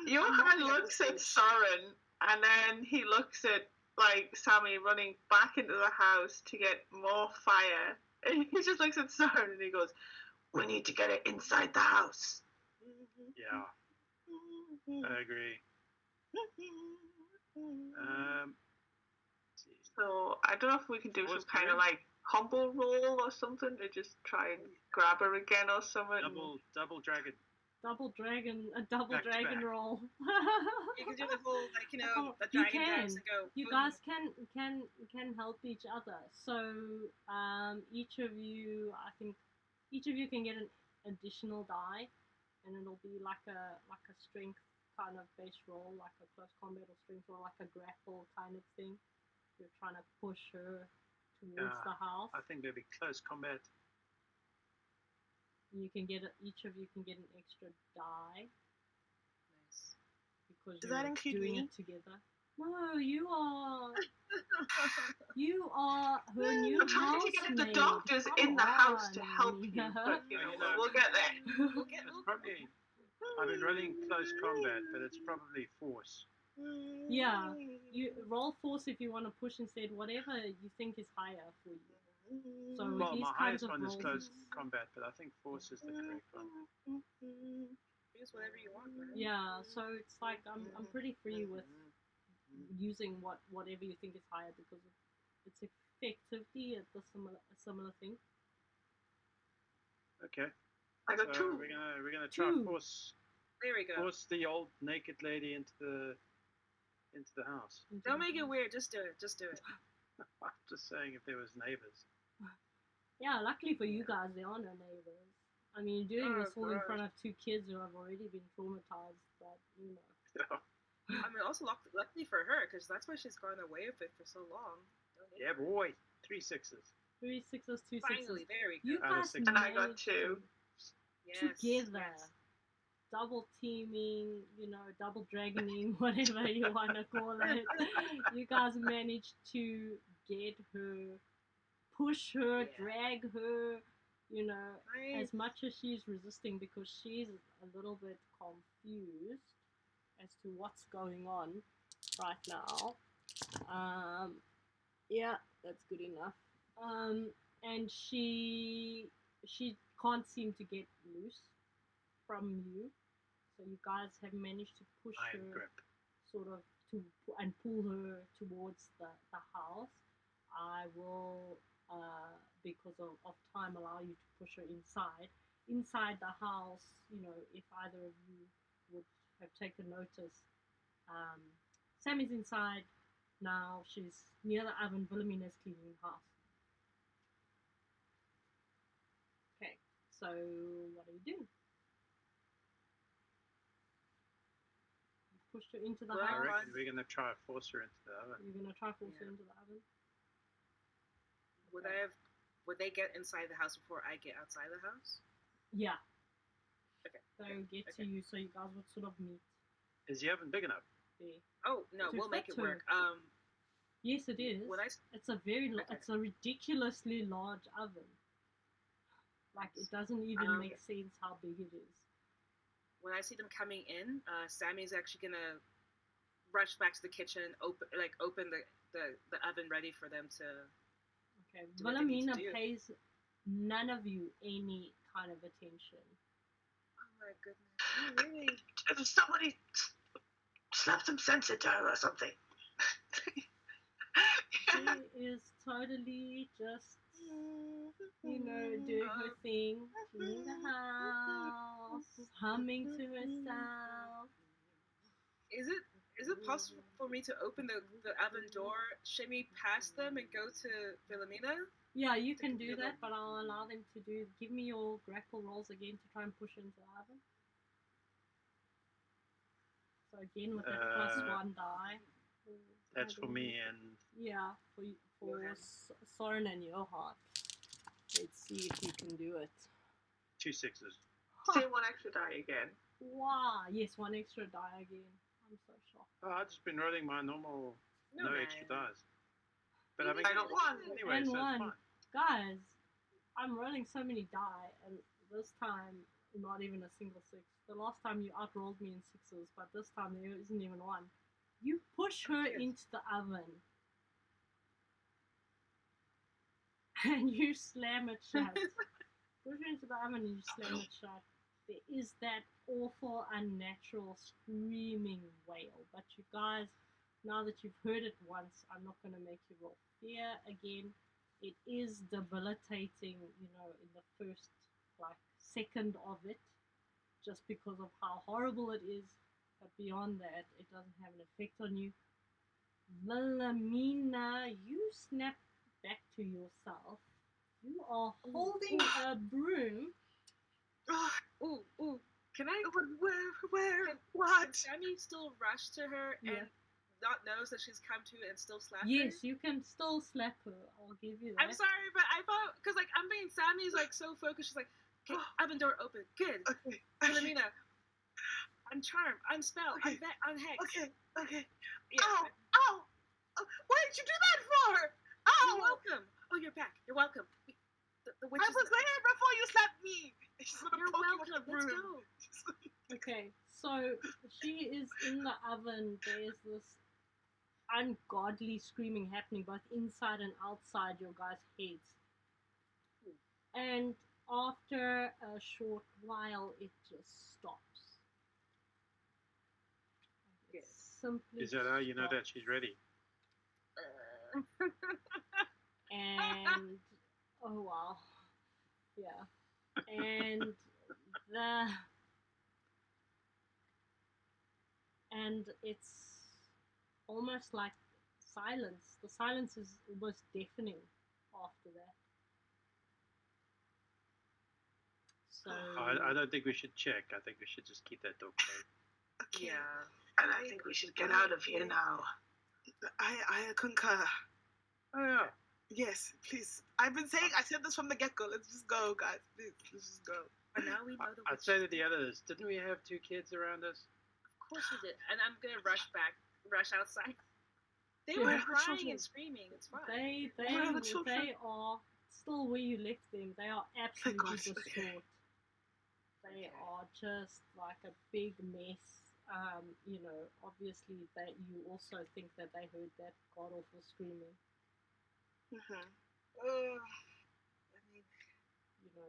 Johan looks at Soren and then he looks at like Sammy running back into the house to get more fire. And he just looks at Soren and he goes, "We need to get it inside the house." Yeah, I agree. So I don't know if we can do some What's kind of Grimm? like humble roll or something to just try and grab her again or something. Double dragon. A double Back to dragon back. roll. You can do the whole the You dragon can. dance and go. You boom. guys can help each other. So each of you, I think, each of you can get an additional die, and it'll be like a strength kind of base roll, like a close combat or strength roll, like a grapple kind of thing. You're trying to push her towards the house. I think there'll be close combat. You can get each of you can get an extra die Nice. because Does you're that include doing me? it together. No, you are her new I'm trying to get the housemaid. doctors Come in the house to on. help you, but you know, we'll get there. It's probably. I've been running close combat, but it's probably force. Yeah, you roll force if you want to push instead, whatever you think is higher for you. So with Well, these my kinds highest of one is rolls, close combat, but I think force is the correct one. Use whatever you want, man. yeah. So it's like I'm pretty free with using whatever you think is higher because it's effectively a similar thing. Okay. I got So two. we're gonna try Two. force There we go. the old naked lady into the house. Don't make it weird. Just do it. Just do it. I'm just saying if there was neighbors. Yeah, luckily for you guys, there are no neighbors. I mean, doing this all in gross. front of two kids who have already been traumatized, but you know. I mean, also luckily for her, because that's why she's gone away with it for so long. Yeah, boy. 3 6s. 3 6s, 2 6s. Finally, there we go. You Out of guys 6. And I got managed 2. Yes, together. yes. Double teaming, double dragoning, whatever you want to call it. You guys managed to get her, push her, Yeah. drag her, Nice. as much as she's resisting because she's a little bit confused as to what's going on right now. Yeah, that's good enough. And she can't seem to get loose from you. So you guys have managed to push Iron her grip. sort of and pull her towards the house. I will, because of time, allow you to push her inside. Inside the house, if either of you would have taken notice, Sammy's inside now. She's near the oven. Wilhelmina's cleaning the house. Okay, so what are you doing? Pushed her into the Well, I house. reckon we're gonna try to force her into the oven. You're gonna try force her Yeah. into the oven. Would they get inside the house before I get outside the house? Yeah. Okay. They'll get to Okay. you, so you guys would sort of meet Is the oven big enough? there. Oh no, To we'll make fit it work. her. Yes, it is. When I It's a Okay. it's a ridiculously large oven. Like it doesn't even make sense how big it is. when I see them coming in, Sammy's actually gonna rush back to the kitchen, open the oven ready for them to. Okay, Do what they need to Wilhelmina do. pays none of you any kind of attention. Oh my goodness! You really? If somebody slap some sense into her or something. She is totally just, doing her thing, cleaning the house, humming to herself. Is it possible for me to open the oven door, shimmy past them, and go to Wilhelmina? Yeah, you can do that, but I'll allow them to give me your grapple rolls again to try and push into the oven. So again with that +1 die. That's for me and Yeah, for Soren and Johan. Let's see if you can do it. 2 6s. Say 1 extra die again. Wow, yes, 1 extra die again. I'm so shocked. Oh, I've just been rolling my normal, no extra dice. But I mean, I got 1. anyway, And so it's 1. fine. Guys, I'm rolling so many die, and this time, not even a single 6. The last time you outrolled me in 6s, but this time there isn't even 1. You push her into the oven. And you slam it shut. Push her into the oven and you slam it shut. There is that awful, unnatural, screaming wail. But you guys, now that you've heard it once, I'm not going to make you roll fear again. It is debilitating, in the first, second of it, just because of how horrible it is. But beyond that, it doesn't have an effect on you. Wilhelmina, you snap back to yourself. You are holding a broom. Ooh. Can I? Where? Can What? Sammy still rush to her and not knows that she's come to and still slap her? Yes, you can still slap her. I'll give you that. I'm sorry, but I thought because I'm being Sammy's so focused. She's like, okay, oven door open. Good. Okay. Wilhelmina. I'm charmed. I'm spelled. Okay. I'm hexed. Okay. Yeah. Ow! Ow! What did you do that for? Ow! You're welcome. Oh, you're back. You're welcome. The witch I was there before you slapped me. You're welcome. Let's go. Okay, so she is in the oven. There's this ungodly screaming happening both inside and outside your guys' heads. And after a short while, it just stops. It simply Is that how you know that stops. she's ready? And oh wow, yeah, and it's almost like silence. The silence is almost deafening after that. So I don't think we should check. I think we should just keep that door closed. Okay. Yeah. And I think we should get out of here now. I concur. Oh yeah. Yes, please. I said this from the get-go. Let's just go, guys. Please, let's just go. But now we know the I'd witch. say to the others, didn't we have 2 kids around us? Of course we did. And I'm gonna rush outside. They Yeah. were crying and screaming. It's fine. they Where are the children? they are still where you left them. They are absolutely gosh, okay. distraught. They are just like a big mess. Obviously that you also think that they heard that god awful screaming. Mm-hmm. I mean,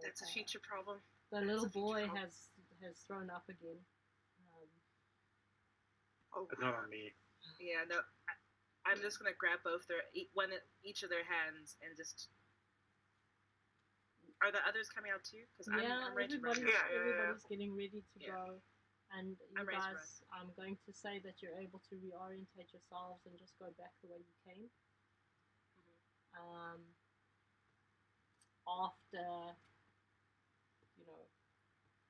that's a future problem. The little boy has thrown up again. But not on me. Yeah, no. I'm just gonna grab each of their hands and just. Are the others coming out too? Because I'm ready to run. Everybody's getting ready to go. And you I'm ready to guys, I'm going to say that you're able to reorientate yourselves and just go back the way you came. After,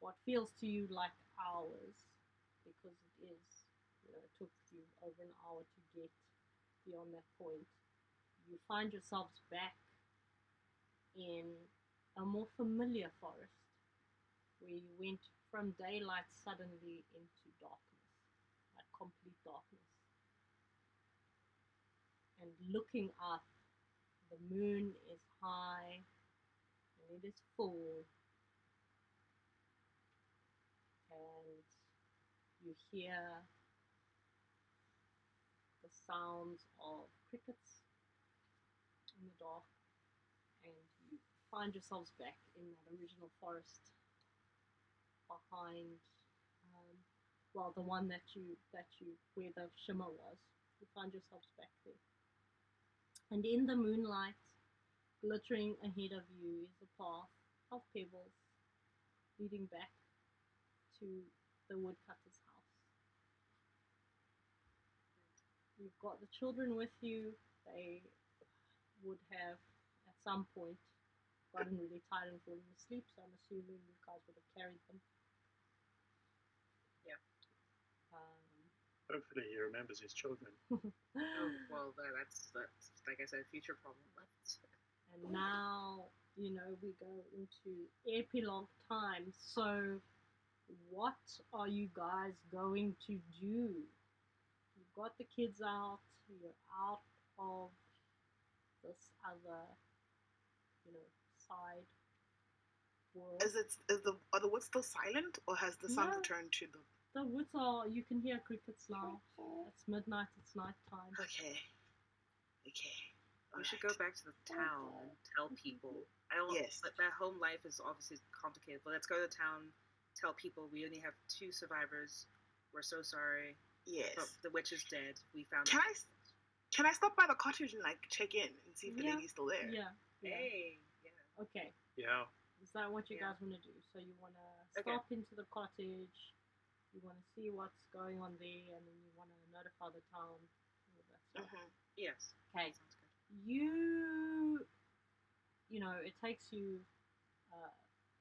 what feels to you like hours, because it is, it took you over an hour to get beyond that point, you find yourselves back in a more familiar forest, where you went from daylight suddenly into darkness, like complete darkness. And looking up, the moon is high and it is full, and you hear the sounds of crickets in the dark, and you find yourselves back in that original forest behind, the one where the shimmer was. You find yourselves back there. And in the moonlight, glittering ahead of you is a path of pebbles leading back to the woodcutter's house. You've got the children with you. They would have, at some point, gotten really tired and fallen asleep, so I'm assuming you guys would have carried them. Yeah. Hopefully he remembers his children. Oh, well, that's like I said, a future problem. And now, we go into epilogue time. So, what are you guys going to do? You've got the kids out. You're out of this other, side world. Are the woods still silent, or has the sun returned to them? The woods are. You can hear crickets now. It's midnight. It's night time. Okay. We should go back to the town and tell people. Yes. That home life is obviously complicated, but let's go to the town, tell people we only have 2 survivors. We're so sorry. Yes. But the witch is dead. We found. Can I stop by the cottage and check in and see if the lady's still there? Yeah. Hey. Yeah. Okay. Yeah. Is that what you guys want to do? So you want to stop into the cottage, you want to see what's going on there, and then you want to notify the town, all that stuff. Mm-hmm. Yes. Okay. Sounds good. It takes you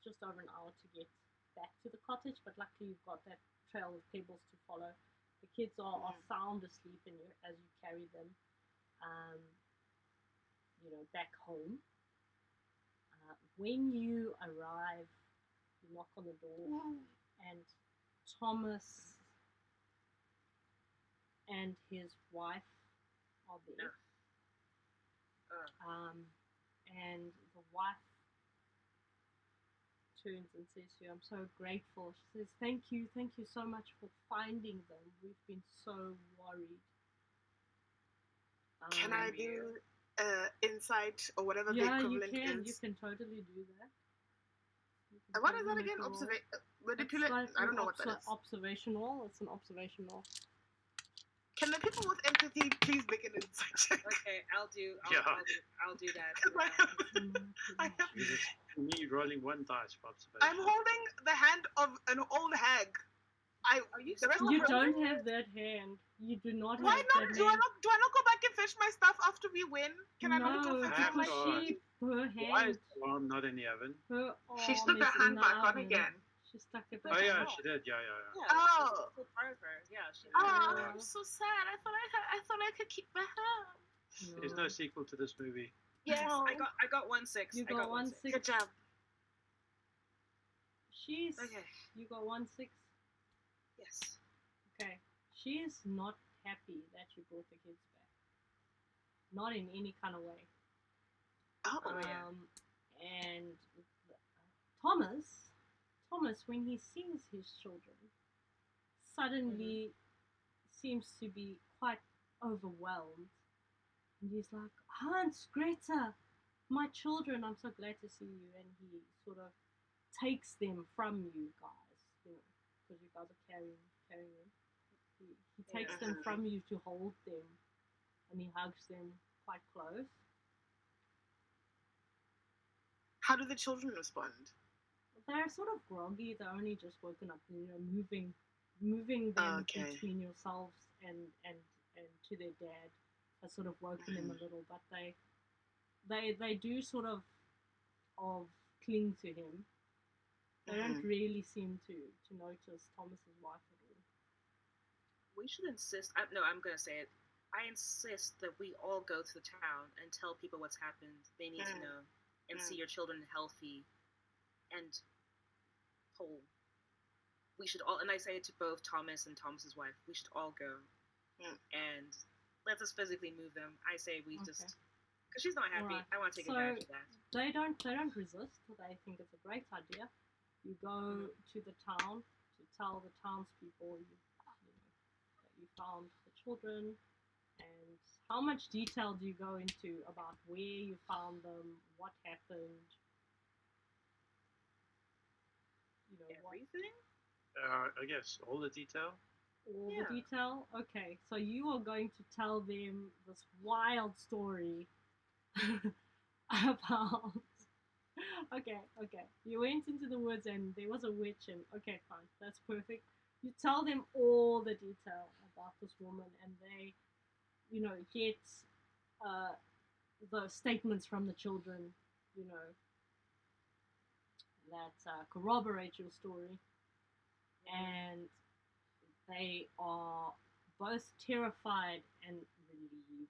just over an hour to get back to the cottage, but luckily you've got that trail of pebbles to follow. The kids are sound asleep as you carry them, back home. When you arrive, you knock on the door, and Thomas and his wife are there. And the wife turns and says to you, "I'm so grateful." She says, thank you so much for finding them. We've been so worried." Can I do insight or whatever the Yeah, you equivalent can. is? You can totally do that. What is that again? Manipulate? Like I don't know what that is. Observational. It's an observational. Can the people with empathy please make an insight check? Okay, I'll do that. I have, It's me rolling one dice for observation. I'm holding the hand of an old hag. You don't have that hand. You do not Why have not? that Do I hand. not go back and fetch my stuff after we win? Can I not go No, fetch all my because shit? her Why is hand, the arm not in the oven? her arm She stuck is her hand in the back on oven. again. She stuck it Oh back yeah, on. she did. Yeah. Oh. Still part of her. Yeah, she. Oh, Yeah. I'm so sad. I thought I could keep my hand. There's no sequel to this movie. Yes, No. I got 1-6. You I got 1-6. Good job. She's. Okay. You got 1-6. Yes. Okay. She is not happy that you brought the kids back. Not in any kind of way. Oh, yeah. And Thomas, when he sees his children, suddenly seems to be quite overwhelmed. And he's like, "Hans, Greta, my children, I'm so glad to see you." And he sort of takes them from you guys, because you guys are carrying them. He takes them from you to hold them, and he hugs them quite close. How do the children respond? They're sort of groggy. They're only just woken up. Moving them between yourselves and to their dad has sort of woken them a little. But they do sort of cling to him. They don't really seem to notice Thomas's wife at all. We should insist. I'm gonna say it. I insist that we all go to the town and tell people what's happened. They need to know and see your children healthy and whole. We should all, and I say it to both Thomas and Thomas's wife. We should all go and let us physically move them. I say we just because she's not happy. Right. I want to take advantage of that. They don't resist. They think it's a great idea. You go to the town to tell the townspeople that you found the children. And how much detail do you go into about where you found them, what happened? Everything? I guess all the detail. All the detail? Okay, so you are going to tell them this wild story about... Okay. You went into the woods and there was a witch and... Okay, fine, that's perfect. You tell them all the detail about this woman and they... get the statements from the children, that corroborate your story, and they are both terrified and relieved.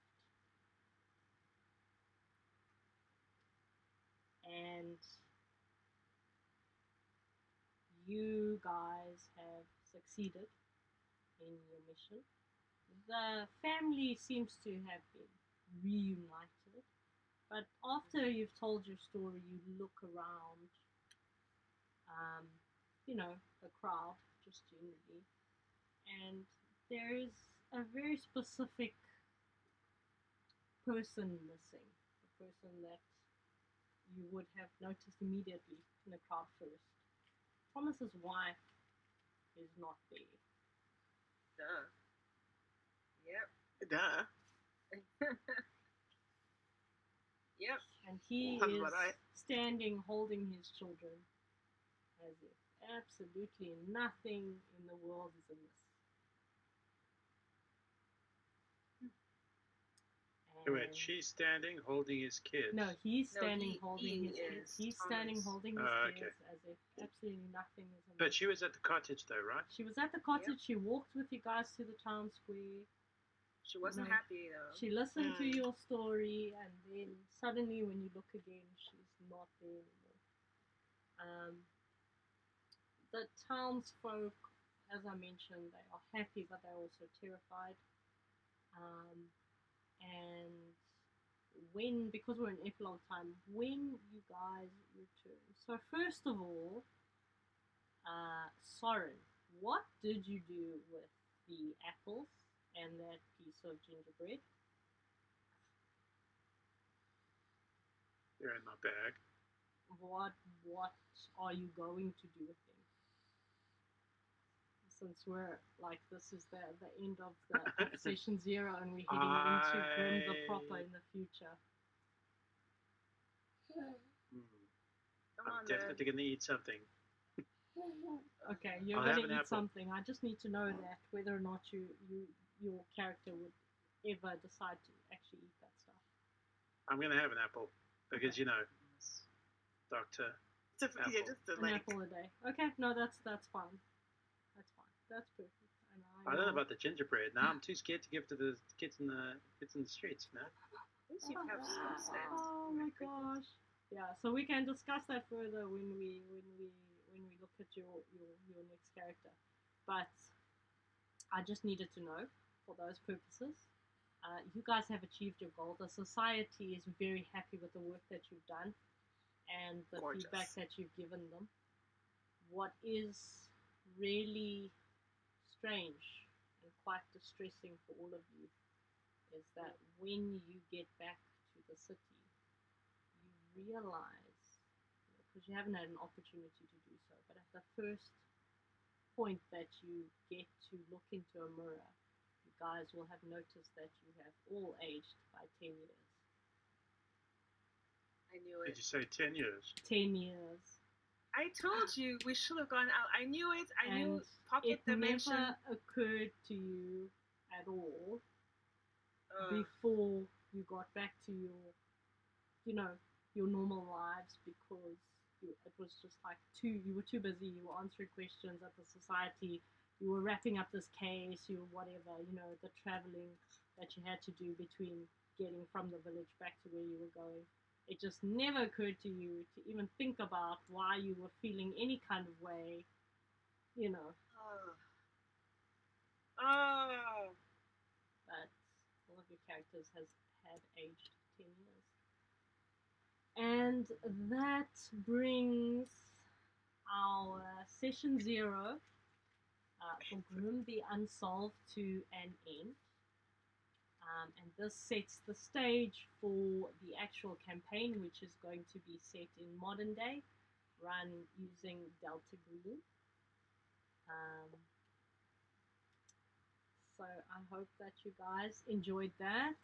And you guys have succeeded in your mission. The family seems to have been reunited, but after you've told your story, you look around, the crowd, just generally, and there is a very specific person missing, a person that you would have noticed immediately in the crowd first. Thomas's wife is not there. Duh. Yep. Duh. Yep. And he is standing holding his children as if absolutely nothing in the world is amiss. Wait, she's standing holding his kids. No, he's standing holding his kids. He's standing holding his kids as if absolutely nothing is amiss. But she was at the cottage though, right? She was at the cottage. She walked with you guys to the town square. She wasn't happy though. She listened to your story, and then suddenly, when you look again, she's not there anymore. The townsfolk, as I mentioned, they are happy, but they're also terrified. And when, because we're in epilogue time, when you guys return. So first of all, Soren, what did you do with the apples and that piece of gingerbread? They're in my bag. What are you going to do with them? Since we're like, this is the end of the session 0 and we're heading into Grimm the proper in the future. I'm definitely going to eat something. Okay, you're I'll going have to an eat apple. something. I just need to know that, whether or not your character would ever decide to actually eat that stuff. I'm going to have an apple because, you know, Doctor. Yeah, just to An apple a day. Okay, no, that's fine. That's fine. That's perfect. And I don't know about the gingerbread. Now I'm too scared to give to the kids in the streets. You know. At least you have some sense. Oh my gosh. Yeah, so we can discuss that further when we look at your next character. But I just needed to know, for those purposes, you guys have achieved your goal. The society is very happy with the work that you've done and the Gorgeous. feedback that you've given them. What is really strange and quite distressing for all of you is that when you get back to the city, you realize, because you haven't had an opportunity to do so, but at the first point that you get to look into a mirror, you guys will have noticed that you have all aged by 10 years. I knew Did it. you say 10 years? 10 years. I told you we should have gone out. I knew it. I knew And pocket it dimension. never occurred to you at all Uh, before you got back to your normal lives, because it was just like you were too busy. You were answering questions at the society. You were wrapping up this case. You were whatever, the traveling that you had to do between getting from the village back to where you were going. It just never occurred to you to even think about why you were feeling any kind of way, Oh. But all of your characters had aged 10 years. And that brings our session 0 for Grimm the Unsolved to an end. And this sets the stage for the actual campaign, which is going to be set in modern day, run using Delta Green. So I hope that you guys enjoyed that.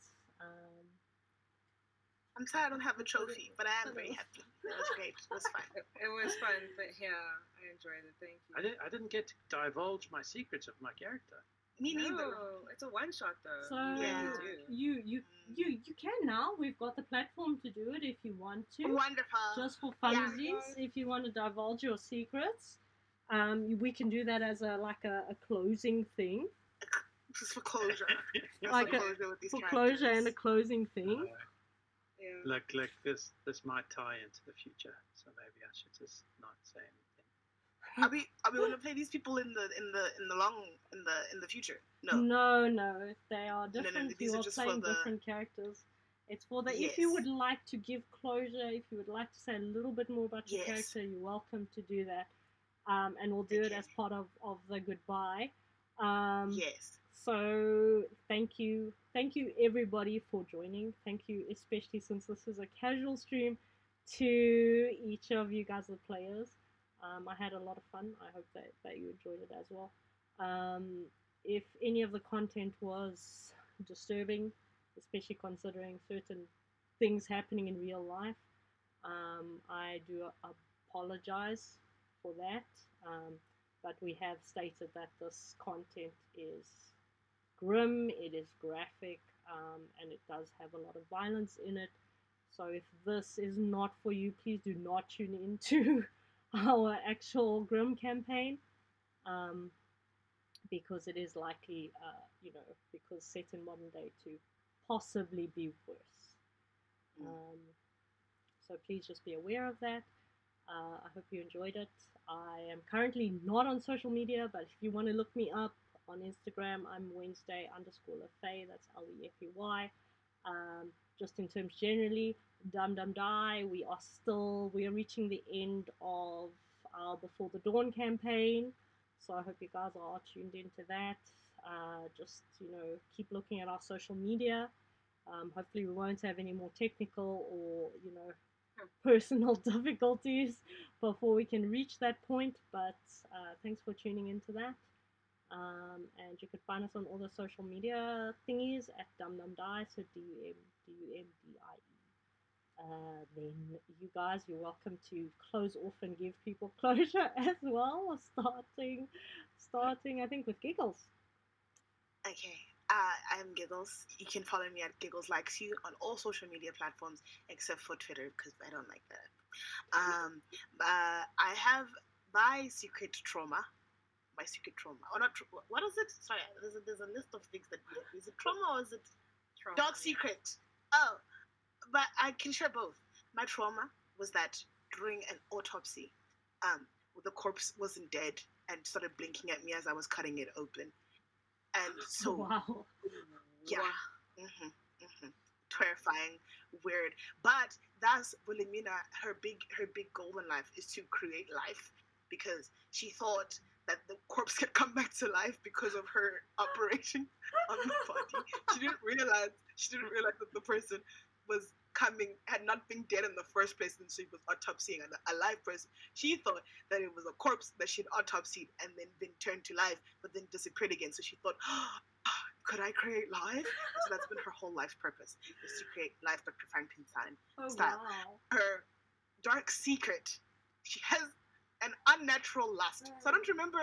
I'm sorry I don't have a trophy, but I am very happy. It was great. It was fun. It was fun, but yeah, I enjoyed it. Thank you. I didn't get to divulge my secrets of my character. Me neither. No, it's a one shot though. So Yeah. you can now. We've got the platform to do it if you want to. Wonderful. Just for funsies, Yeah. if you want to divulge your secrets, we can do that as a closing thing. Just for closure. Like for closure and a closing thing. Yeah. Look, this might tie into the future, so maybe I should just not say anything. Are we going to play these people in the future? No. No, they are different. These You are are just playing for the... different characters. It's for the... Yes. If you would like to give closure, if you would like to say a little bit more about your Yes. character, you're welcome to do that. And we'll do it as part of the goodbye. Yes. So thank you everybody for joining. Thank you, especially since this is a casual stream, to each of you guys, the players. I had a lot of fun. I hope that you enjoyed it as well. If any of the content was disturbing, especially considering certain things happening in real life, I do apologize for that. But we have stated that this content is grim, it is graphic, and it does have a lot of violence in it. So if this is not for you, please do not tune into our actual Grimm campaign, because it is likely, because set in modern day, to possibly be worse. So please just be aware of that. I hope you enjoyed it. I am currently not on social media, but if you want to look me up On Instagram, I'm Wednesday_Lefay. That's Lefay. Just in terms generally, Dum Dum Die. We are reaching the end of our Before the Dawn campaign, so I hope you guys are tuned into that. Just keep looking at our social media. Hopefully, we won't have any more technical or personal difficulties before we can reach that point. But thanks for tuning into that. And you can find us on all the social media thingies at DumDumDie, so DUMDIE. Then you guys, you're welcome to close off and give people closure as well. Starting I think with Giggles. Okay. I'm Giggles. You can follow me at Giggles Likes You on all social media platforms except for Twitter because I don't like that. I have my secret trauma. Or not? What is it? Sorry, there's a list of things that we have. Is it trauma or is it dark secret? Oh, but I can share both. My trauma was that during an autopsy, the corpse wasn't dead and started blinking at me as I was cutting it open. And so, wow. Yeah, terrifying, weird. But that's Wilhelmina. Her big goal in life is to create life, because she thought that the corpse could come back to life because of her operation on the body. She didn't realize that the person had not been dead in the first place, and she was autopsying a live person. She thought that it was a corpse that she'd autopsied and then been turned to life, but then disappeared again. So she thought, could I create life? So that's been her whole life purpose, is to create life, Dr. Frankenstein style. Wow. Her dark secret, she has an unnatural lust. So I don't remember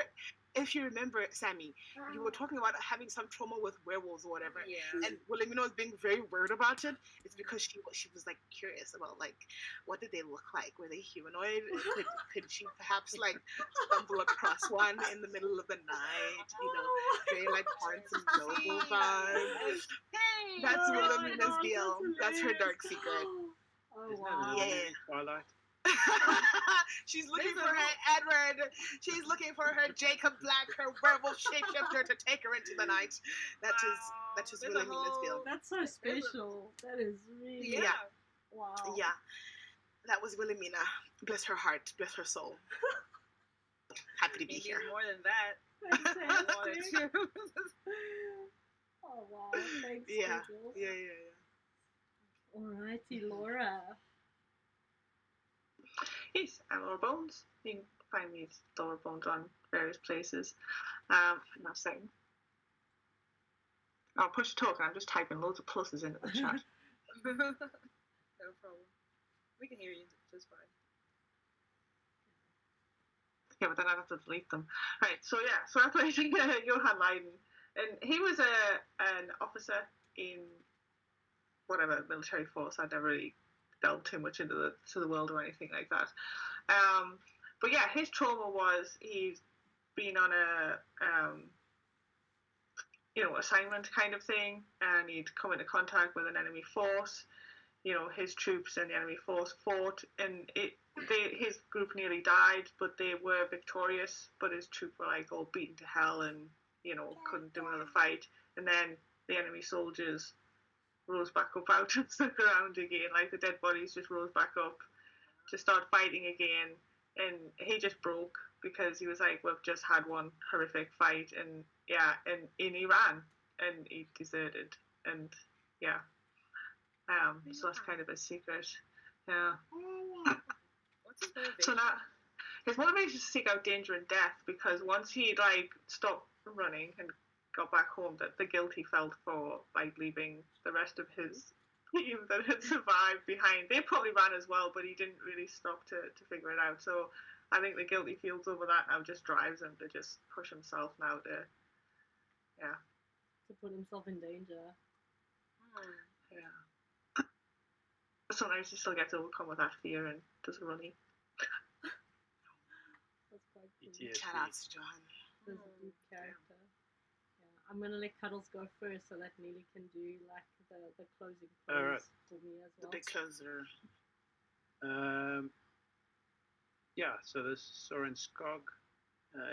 if you remember, Sammy, you were talking about having some trauma with werewolves or whatever. Yeah. And Wilhelmina was being very weird about it. It's because she was like curious about like what did they look like? Were they humanoid? Could she perhaps like stumble across one in the middle of the night? Very like Barnes and Noble vibes. Hey, That's Wilhelmina's deal. That's her dark secret. Oh Isn't wow. that Yeah. Twilight? She's looking for her Edward. She's looking for her Jacob Black, her werewolf shapeshifter to take her into the night. That is Wilhelmina's deal. That's so special. That is really Yeah. Wow. Yeah. That was Wilhelmina. Bless her heart. Bless her soul. Happy to be here. More than that. Fantastic. Oh wow. Thanks. Yeah. Giggles. Yeah. Alrighty, Laura. Yes, I'm Laura Bones. You can find me as Laura Bones on various places. I'm not saying. I'll push to talk, and I'm just typing loads of pluses into the chat. No problem. We can hear you just fine. Yeah, but then I'd have to delete them. Right, so I played Johann Leiden, and he was an officer in whatever military force. I'd never really delved too much into the world or anything like that. But yeah, his trauma was he's been on a assignment kind of thing, and he'd come into contact with an enemy force. His troops and the enemy force fought, and his group nearly died, but they were victorious. But his troops were like all beaten to hell, and couldn't do another fight. And then the enemy soldiers rose back up out of the ground again, like the dead bodies just rose back up to start fighting again. And he just broke because he was like, we've just had one horrific fight, and in Iran, and he deserted, and so that's kind of a secret. Yeah. What's his motivation? So now his motivation is to seek out danger and death, because once he stopped running and got back home, that the guilt he felt for leaving the rest of his team that had survived behind. They probably ran as well, but he didn't really stop to figure it out. So I think the guilt he feels over that now just drives him to just push himself now to put himself in danger. Yeah. Sometimes he still gets overcome with that fear and does running. That's quite cool. PTSD. Shout out to John. There's a deep character. Yeah. I'm gonna let Cuddles go first so that Neely can do the closing close Alright. for me as The well. big closer. So this Soren Skog,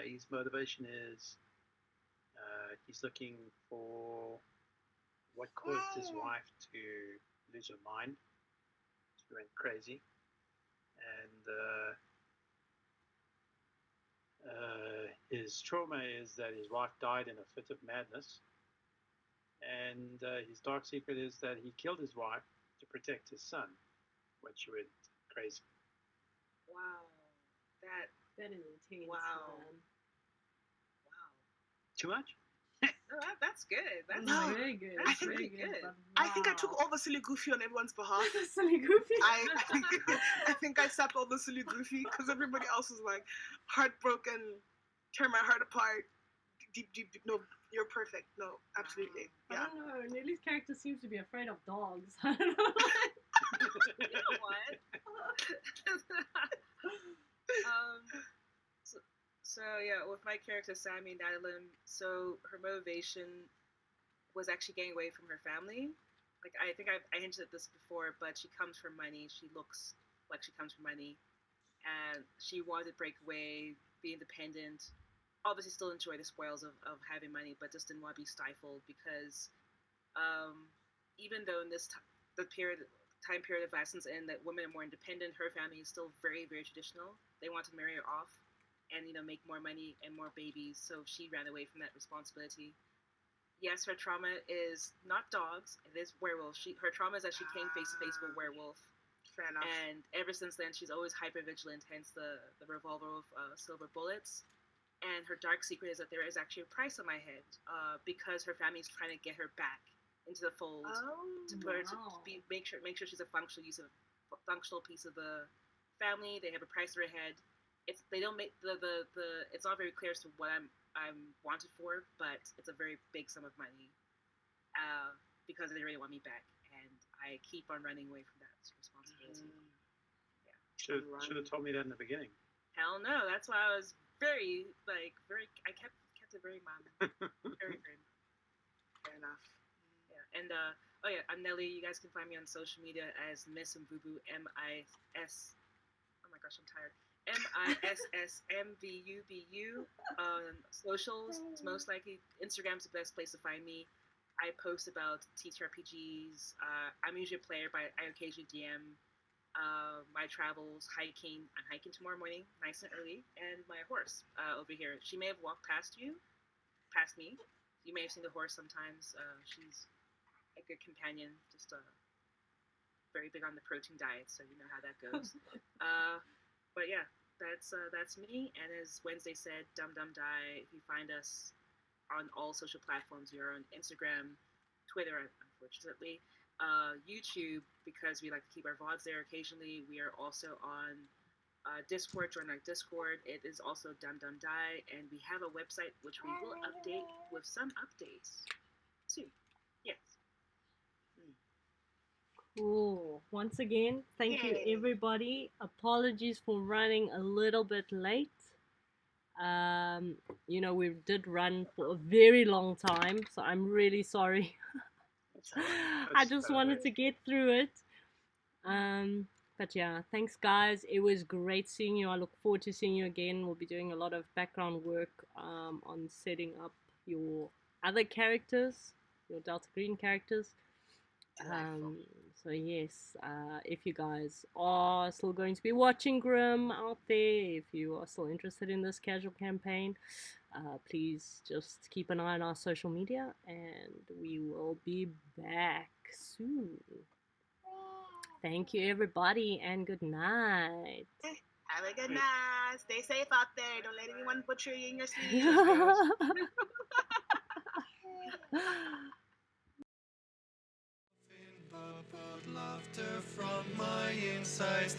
his motivation is He's looking for what caused his wife to lose her mind. She went crazy. And his trauma is that his wife died in a fit of madness. And his dark secret is that he killed his wife to protect his son when she went crazy. Wow. That is intense. Wow. Man. Wow. Too much? No, that's good. That's No, very good. That's very really good. But I think I took wow. all the silly goofy on everyone's behalf. Silly goofy. I think I sapped all the silly goofy because everybody else was like heartbroken, tear my heart apart, deep. No, you're perfect. No, absolutely. I Yeah. don't know. Nelly's character seems to be afraid of dogs. I don't know. You know what? So yeah, with my character Sammy Natalie, so her motivation was actually getting away from her family. Like I think I hinted at this before, but she comes from money. She looks like she comes from money, and she wanted to break away, be independent. Obviously, still enjoy the spoils of having money, but just didn't want to be stifled because even though in this the time period of Vasson's Inn that women are more independent, her family is still very very traditional. They want to marry her off, and make more money and more babies. So she ran away from that responsibility. Yes, her trauma is not dogs; it is werewolves. Her trauma is that she came face to face with a werewolf. Fair enough. And ever since then, she's always hyper vigilant. Hence the revolver of silver bullets. And her dark secret is that there is actually a price on my head because her family is trying to get her back into the fold to make sure she's a functional piece of the family. They have a price on her head. They don't make the it's not very clear as to what I'm wanted for, but it's a very big sum of money because they really want me back, and I keep on running away from that responsibility. Yeah. Should have told me that in the beginning. Hell no, that's why I was very I kept it very mild. Very grim. Fair enough. Yeah. And I'm Nelly. You guys can find me on social media as Miss Mvubu, MIS. Oh my gosh, I'm tired. MISSMVUBU on socials. It's most likely Instagram's the best place to find me. I post about TTRPGs. I'm usually a player, but I occasionally DM my travels, hiking. I'm hiking tomorrow morning, nice and early, and my horse over here. She may have walked past me. You may have seen the horse sometimes. She's a good companion, just very big on the protein diet, so you know how that goes. But yeah, that's me. And as Wednesday said, Dum Dum Die. If you find us on all social platforms, we are on Instagram, Twitter, unfortunately, YouTube, because we like to keep our VODs there occasionally. We are also on Discord. Join our Discord. It is also Dum Dum Die, and we have a website which we will update with some updates soon. Yes. Cool. Once again, thank you Yay. everybody. Apologies for running a little bit late. We did run for a very long time, so I'm really sorry. I just wanted to get through it. But yeah, thanks guys. It was great seeing you. I look forward to seeing you again. We'll be doing a lot of background work on setting up your other characters, your Delta Green characters. So yes, if you guys are still going to be watching Grimm out there, if you are still interested in this casual campaign, please just keep an eye on our social media, and we will be back soon. Thank you everybody, and good night. Have a good night. Stay safe out there. Don't let anyone butcher you in your sleep. Laughter from my insides.